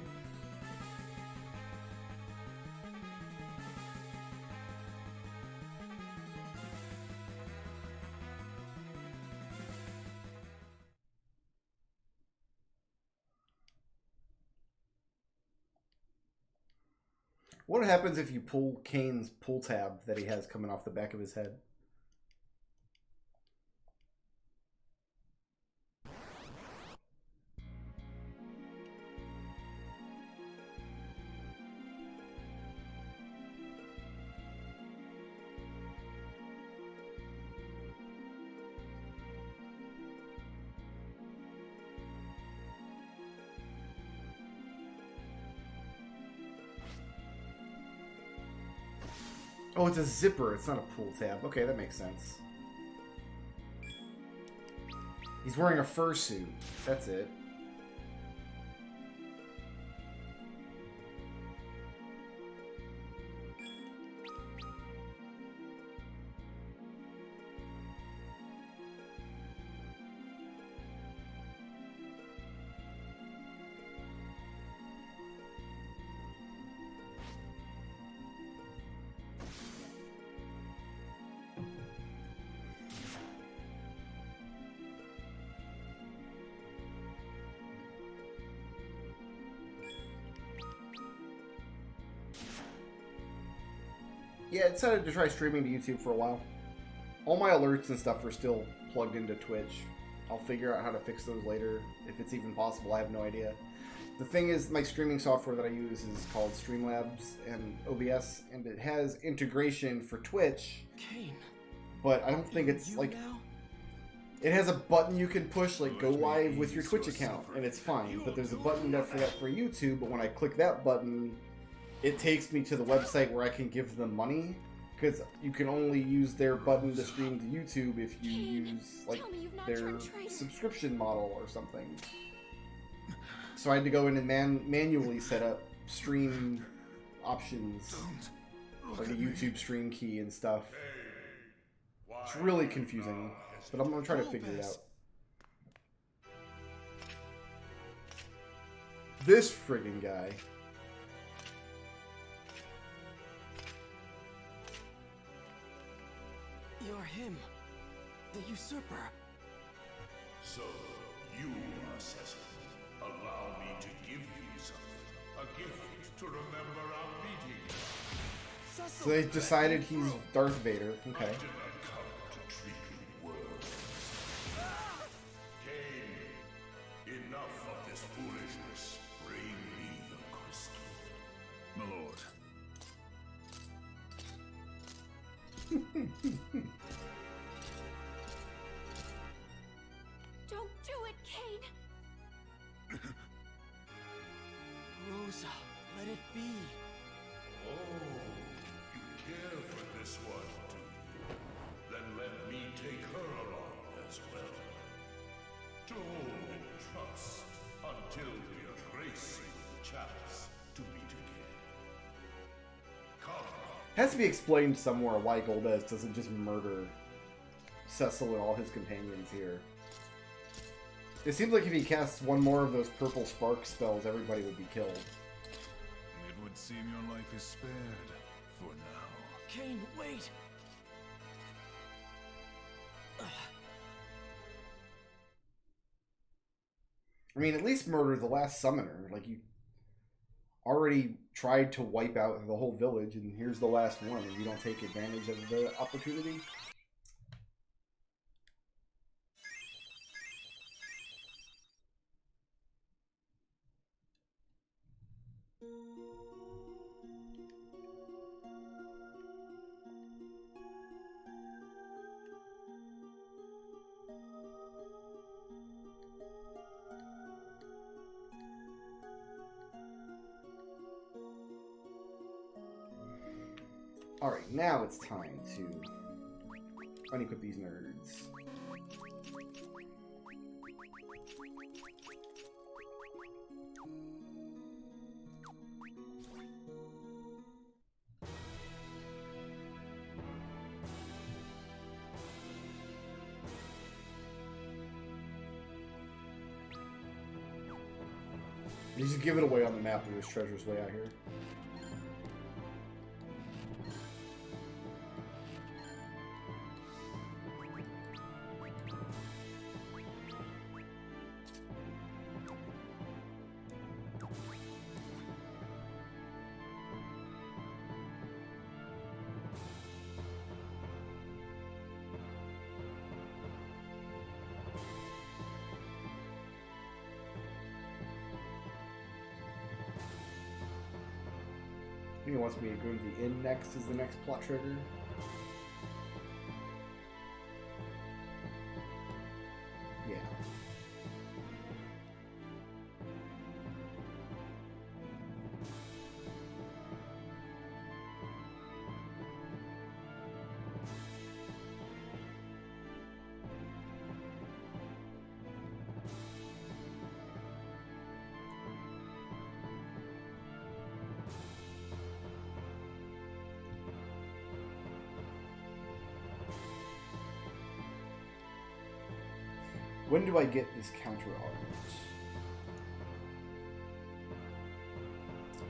What happens if you pull Kane's pull tab that he has coming off the back of his head? Oh, it's a zipper. It's not a pull tab. Okay, that makes sense. He's wearing a fursuit. That's it. Yeah, I decided to try streaming to YouTube for a while. All my alerts and stuff are still plugged into Twitch. I'll figure out how to fix those later, if it's even possible. I have no idea. The thing is, my streaming software that I use is called Streamlabs and OBS, and it has integration for Twitch. Kane, But I don't think it's like... It has a button you can push, like go live with your Twitch account, and it's fine. But there's a button for that for YouTube, but when I click that button, it takes me to the website where I can give them money, because you can only use their button to stream to YouTube if you use like their subscription model or something. So I had to go in and manually set up stream options, like a YouTube stream key and stuff. It's really confusing, but I'm gonna try to figure it out. This friggin' guy. You're him, the usurper. So, you are Cecil. Allow me to give you something. A gift to remember our meeting. So they decided he's Darth Vader. Okay. I did not come to treat you well. Cain, enough of this foolishness. Bring me the crystal. My lord. Don't do it, Kane! Rosa, let it be. Oh, you care for this one, do you? Then let me take her along as well. To hold in trust until we are gracing the chance to meet again. Come. Has to be explained somewhere why Golbez doesn't just murder Cecil and all his companions here. It seems like if he casts one more of those purple spark spells, everybody would be killed. It would seem your life is spared for now. Kane, wait! I mean, at least murder the last summoner. Like, you already tried to wipe out the whole village, and here's the last one, and you don't take advantage of the opportunity? Alright, now it's time to unequip these nerds. You just give it away on the map that there's treasures way out here. I think it wants me to go to the inn next as the next plot trigger. Yeah. When do I get this counter augment?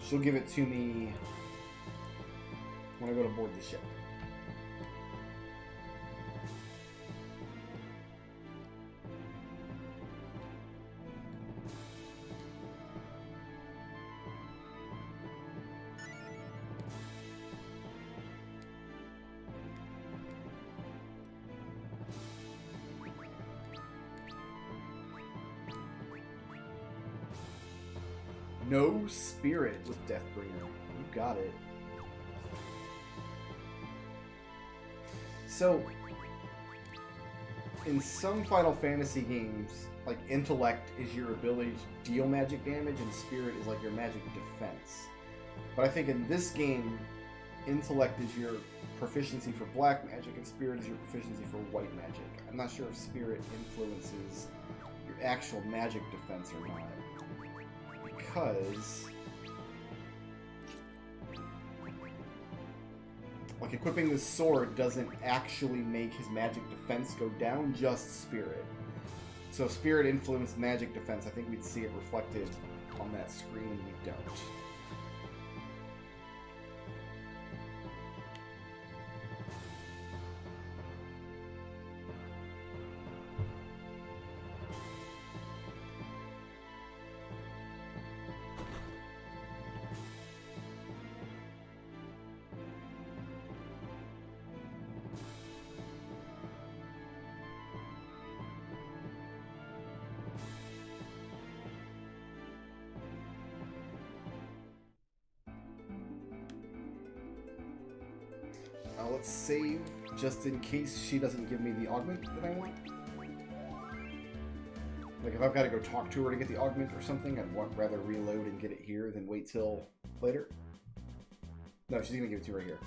She'll give it to me when I go to board the ship. No spirit with Deathbringer. You got it. So, in some Final Fantasy games, like, intellect is your ability to deal magic damage, and spirit is like your magic defense. But I think in this game, intellect is your proficiency for black magic, and spirit is your proficiency for white magic. I'm not sure if spirit influences your actual magic defense or not. Because, like, equipping this sword doesn't actually make his magic defense go down, just spirit. So if spirit influenced magic defense, I think we'd see it reflected on that screen, and we don't. Let's save, just in case she doesn't give me the augment that I want. Like, if I've got to go talk to her to get the augment or something, I'd rather reload and get it here than wait till later. No, she's going to give it to her here.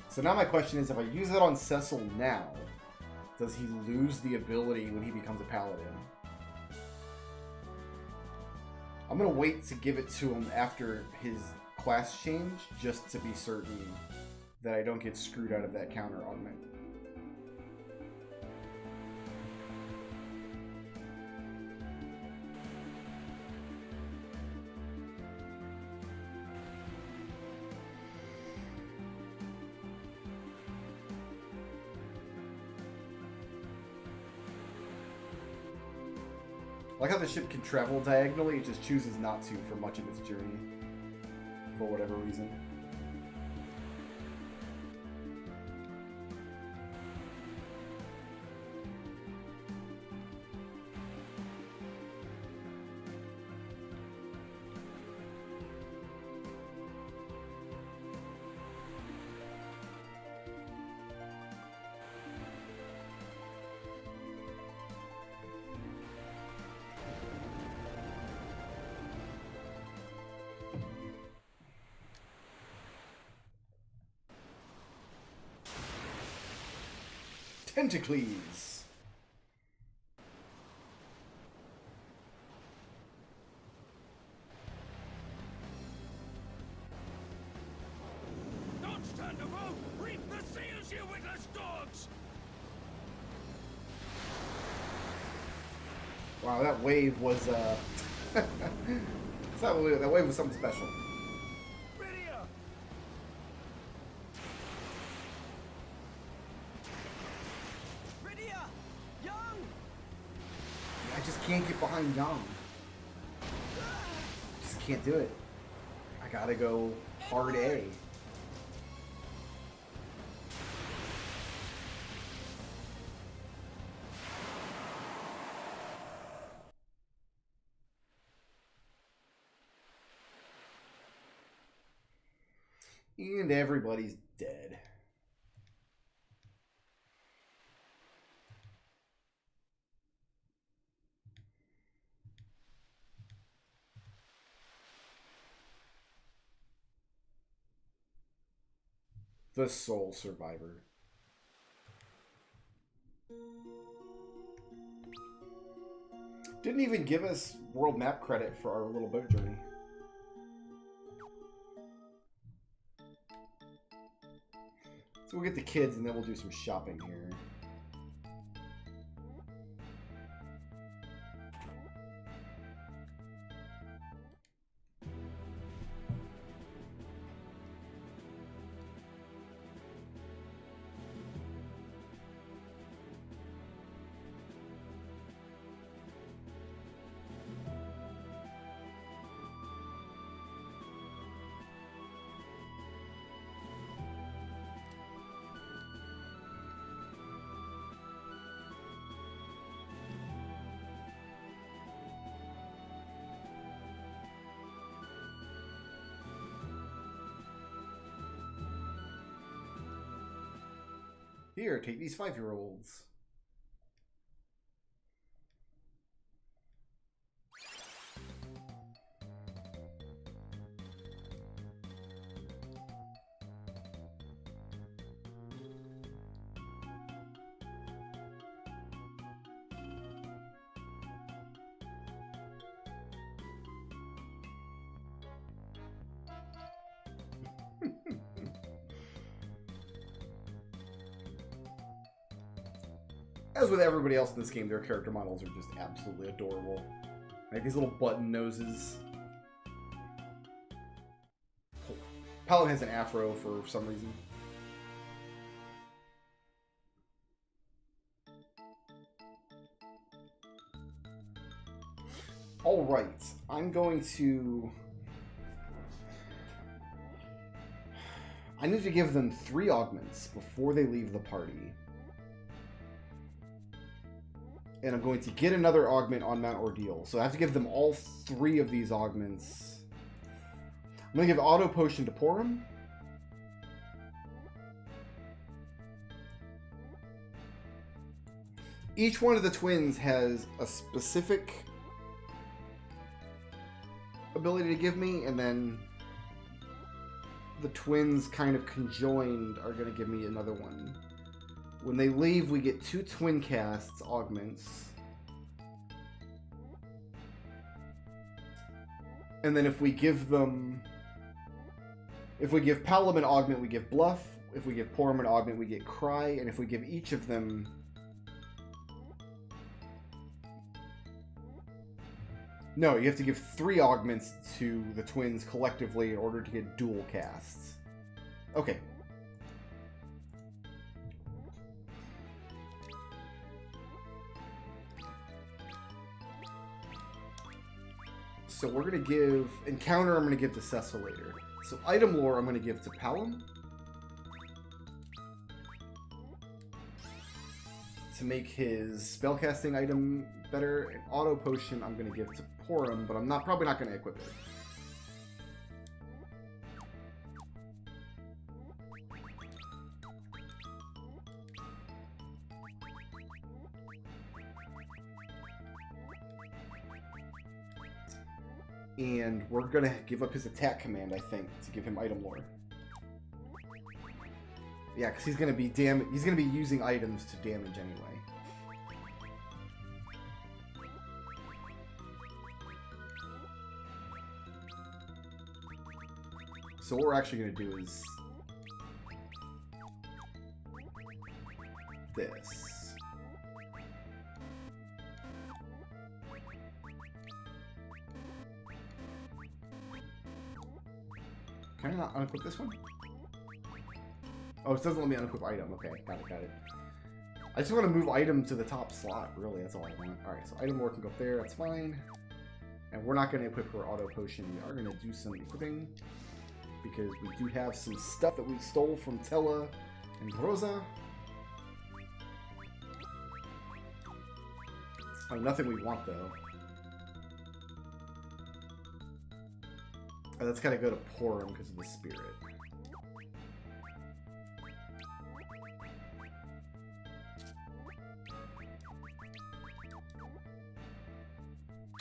So now my question is, if I use it on Cecil now, does he lose the ability when he becomes a paladin? I'm going to wait to give it to him after his class change, just to be certain that I don't get screwed out of that counter augment. I like how the ship can travel diagonally, it just chooses not to for much of its journey. For whatever reason. Tentacles. Don't stand above! Reap the seals, you witless dogs! Wow, that wave was that wave was something special. Can't get behind Young. Just can't do it. I gotta go hard A. And everybody's dead. The sole survivor. Didn't even give us world map credit for our little boat journey. So we'll get the kids and then we'll do some shopping here. Here, take these 5-year-olds. As with everybody else in this game, their character models are just absolutely adorable. Like these little button noses. Paladin has an afro for some reason. Alright, I'm going to... I need to give them 3 augments before they leave the party. And I'm going to get another augment on Mount Ordeal. So I have to give them all 3 of these augments. I'm going to give Auto Potion to Porum. Each one of the twins has a specific ability to give me, and then the twins kind of conjoined are going to give me another one. When they leave, we get 2 twin casts, augments. And then if we give them... If we give Palam an augment, we give Bluff. If we give Porum an augment, we get Cry. And if we give each of them... No, you have to give 3 augments to the twins collectively in order to get dual casts. Okay. So we're going to give... Encounter I'm going to give to Cecil later. So Item Lore I'm going to give to Palam. To make his spellcasting item better. And Auto Potion I'm going to give to Porum, but I'm probably not going to equip it. And we're going to give up his attack command, I think, to give him Item Lore. Yeah, because he's going to be he's going to be using items to damage anyway. So what we're actually going to do is this. Can I not unequip this one? Oh, it doesn't let me unequip item. Okay, got it. I just want to move item to the top slot, really. That's all I want. Alright, so item lore can go up there. That's fine. And we're not going to equip her auto potion. We are going to do some equipping. Because we do have some stuff that we stole from Tella and Rosa. Oh, nothing we want, though. Oh, that's got to go to Porum because of the spirit.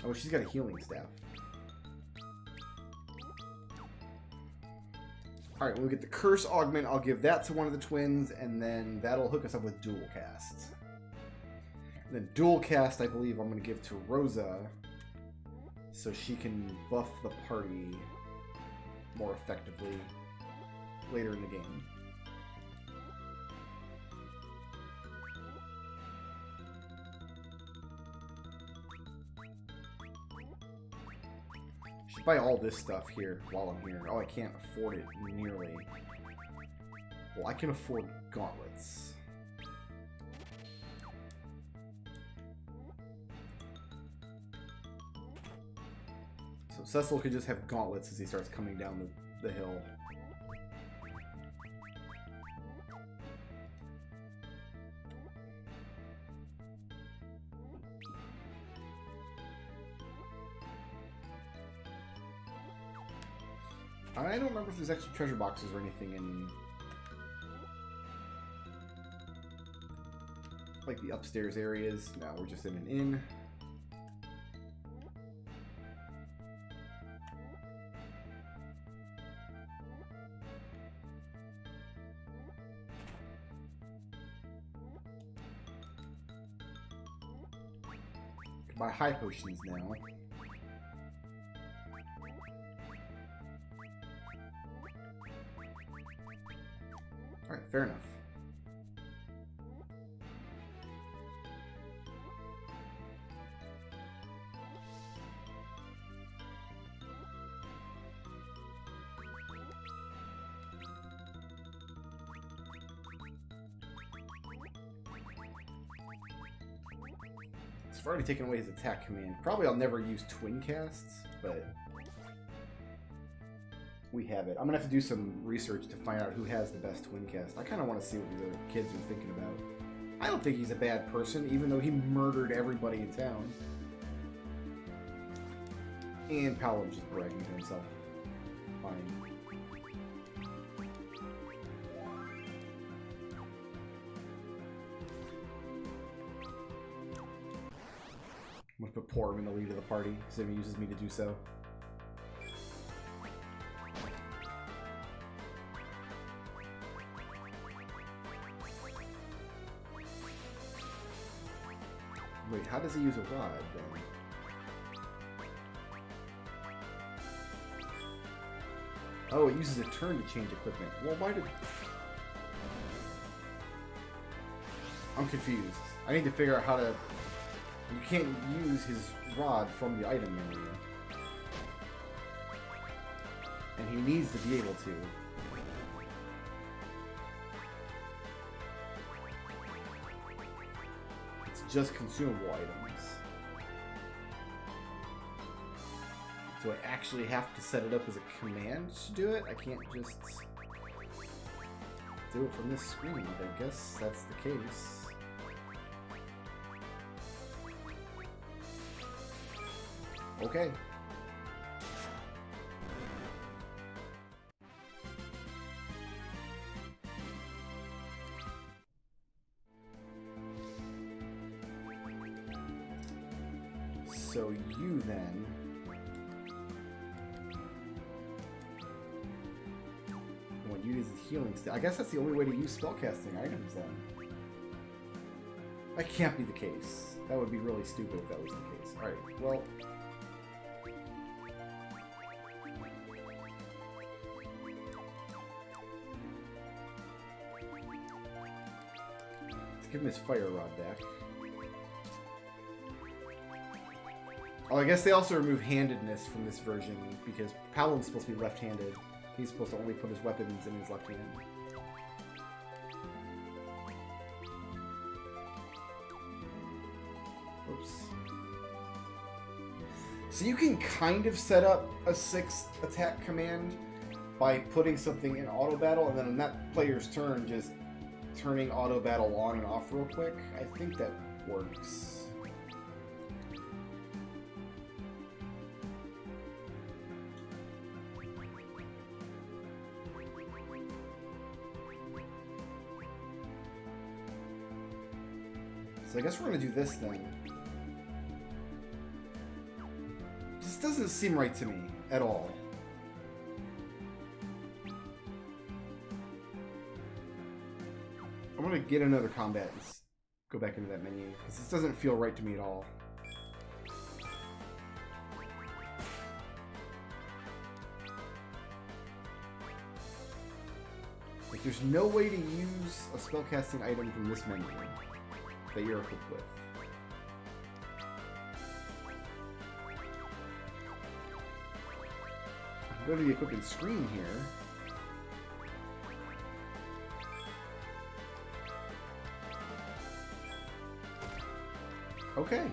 Oh, she's got a healing staff. Alright, when we get the Curse Augment, I'll give that to one of the twins, and then that'll hook us up with Dual Cast. And then Dual Cast, I believe I'm going to give to Rosa, so she can buff the party more effectively later in the game. Should buy all this stuff here while I'm here. Oh, I can't afford it nearly. Well, I can afford gauntlets. So Cecil could just have gauntlets as he starts coming down the hill. I don't remember if there's extra treasure boxes or anything in, like, the upstairs areas. No, we're just in an inn. Can buy high potions now. Alright, fair enough. I've already taken away his attack command. Probably I'll never use twin casts, but we have it. I'm gonna have to do some research to find out who has the best twin cast. I kind of want to see what the other kids are thinking about. I don't think he's a bad person, even though he murdered everybody in town. And Paladin's just bragging to himself. Fine. I'm gonna put Poor in the lead of the party, because he uses me to do so. Wait, how does he use a rod, then? Oh, it uses a turn to change equipment. Well, why did... I'm confused. I need to figure out how to... You can't use his rod from the item menu. And he needs to be able to. It's just consumable items. Do I actually have to set it up as a command to do it? I can't just do it from this screen. I guess that's the case. Okay. So you then want to use the healing stick. I guess that's the only way to use spellcasting items then. That can't be the case. That would be really stupid if that was the case. Alright, well... Give him his fire rod back. Oh, I guess they also remove handedness from this version because Paladin's supposed to be left-handed. He's supposed to only put his weapons in his left hand. Oops. So you can kind of set up a 6th attack command by putting something in auto battle and then on that player's turn just turning auto battle on and off real quick. I think that works. So I guess we're gonna do this then. This doesn't seem right to me at all. I'm gonna get another combat and go back into that menu, because this doesn't feel right to me at all. Like, there's no way to use a spellcasting item from this menu that you're equipped with. Go to the equipment screen here. Okay.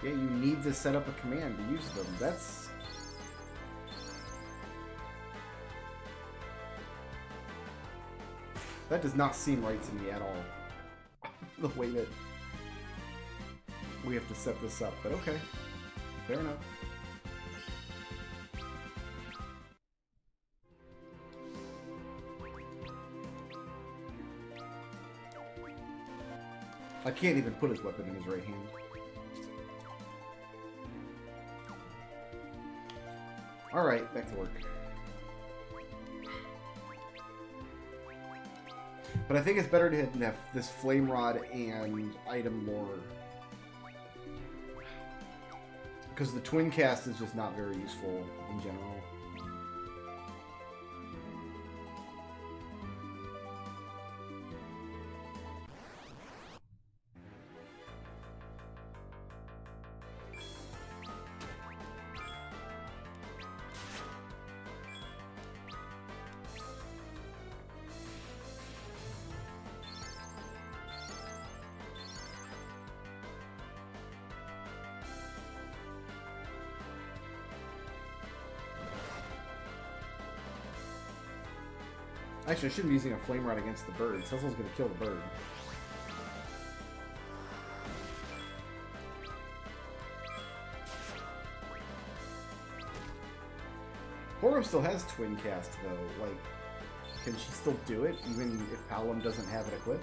Yeah, you need to set up a command to use them. That's... That does not seem right to me at all. The way that we have to set this up, but okay. Fair enough. I can't even put his weapon in his right hand. Alright, back to work. But I think it's better to have this flame rod and item lore. Because the twin cast is just not very useful in general. Actually, I shouldn't be using a flame rod against the bird. Cecil's gonna kill the bird. Porum still has twin cast though. Like, can she still do it even if Palom doesn't have it equipped?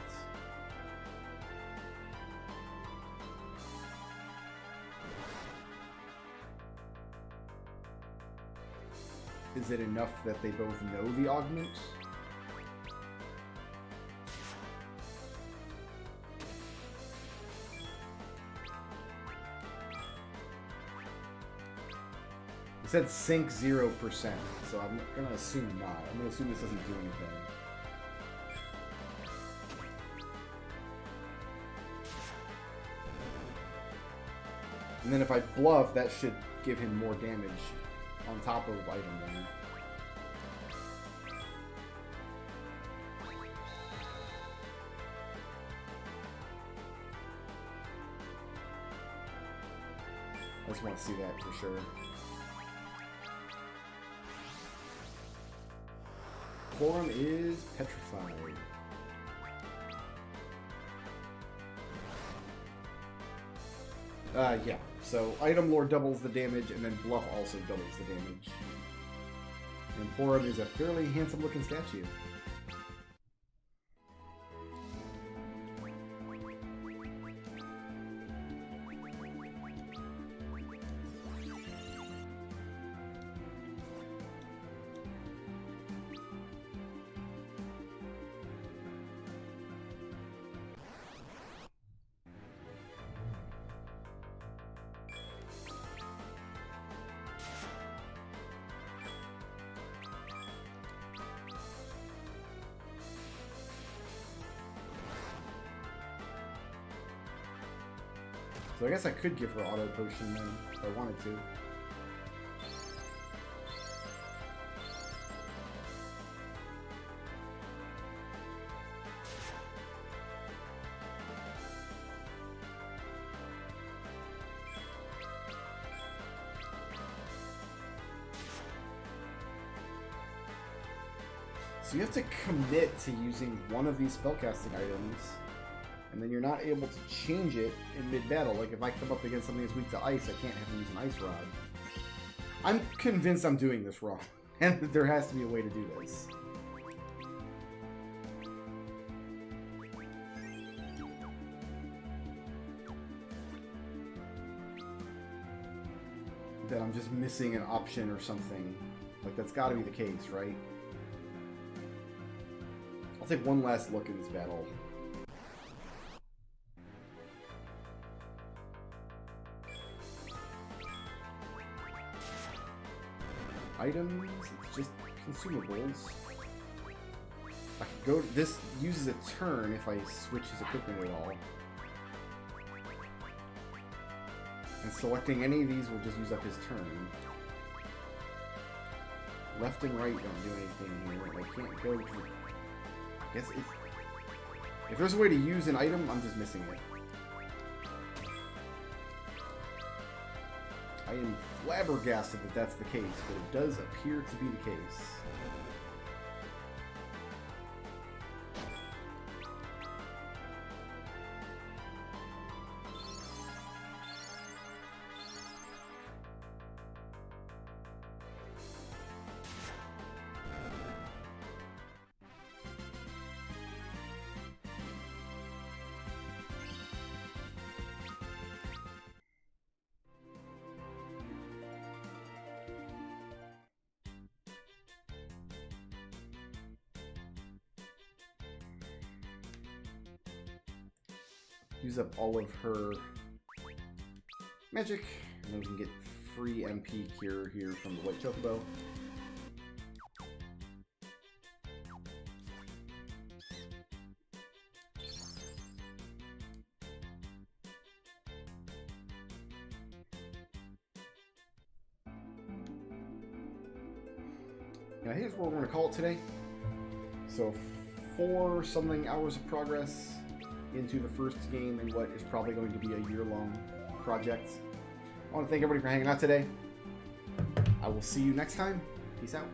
Is it enough that they both know the augment? It said sync 0%, so I'm gonna assume not. I'm gonna assume this doesn't do anything. And then if I bluff, that should give him more damage on top of item one. I just want to see that for sure. Porum is petrified. Yeah. So item lore doubles the damage, and then bluff also doubles the damage. And Porum is a fairly handsome-looking statue. So I guess I could give her auto potion then, if I wanted to. So you have to commit to using one of these spellcasting items, and then you're not able to change it in mid-battle. Like, if I come up against something that's weak to ice, I can't have them use an ice rod. I'm convinced I'm doing this wrong, and that there has to be a way to do this. That I'm just missing an option or something. Like, that's gotta be the case, right? I'll take one last look in this battle. Items, it's just consumables. I can go. This uses a turn if I switch his equipment at all. And selecting any of these will just use up his turn. Left and right don't do anything here. I can't go to... I guess if there's a way to use an item, I'm just missing it. I am flabbergasted that that's the case, but it does appear to be the case. Use up all of her magic, and then we can get free MP cure here from the White Chocobo. And here's where we're going to call it today. So 4-something hours of progress into the first game in what is probably going to be a year-long project. I want to thank everybody for hanging out today. I will see you next time. Peace out.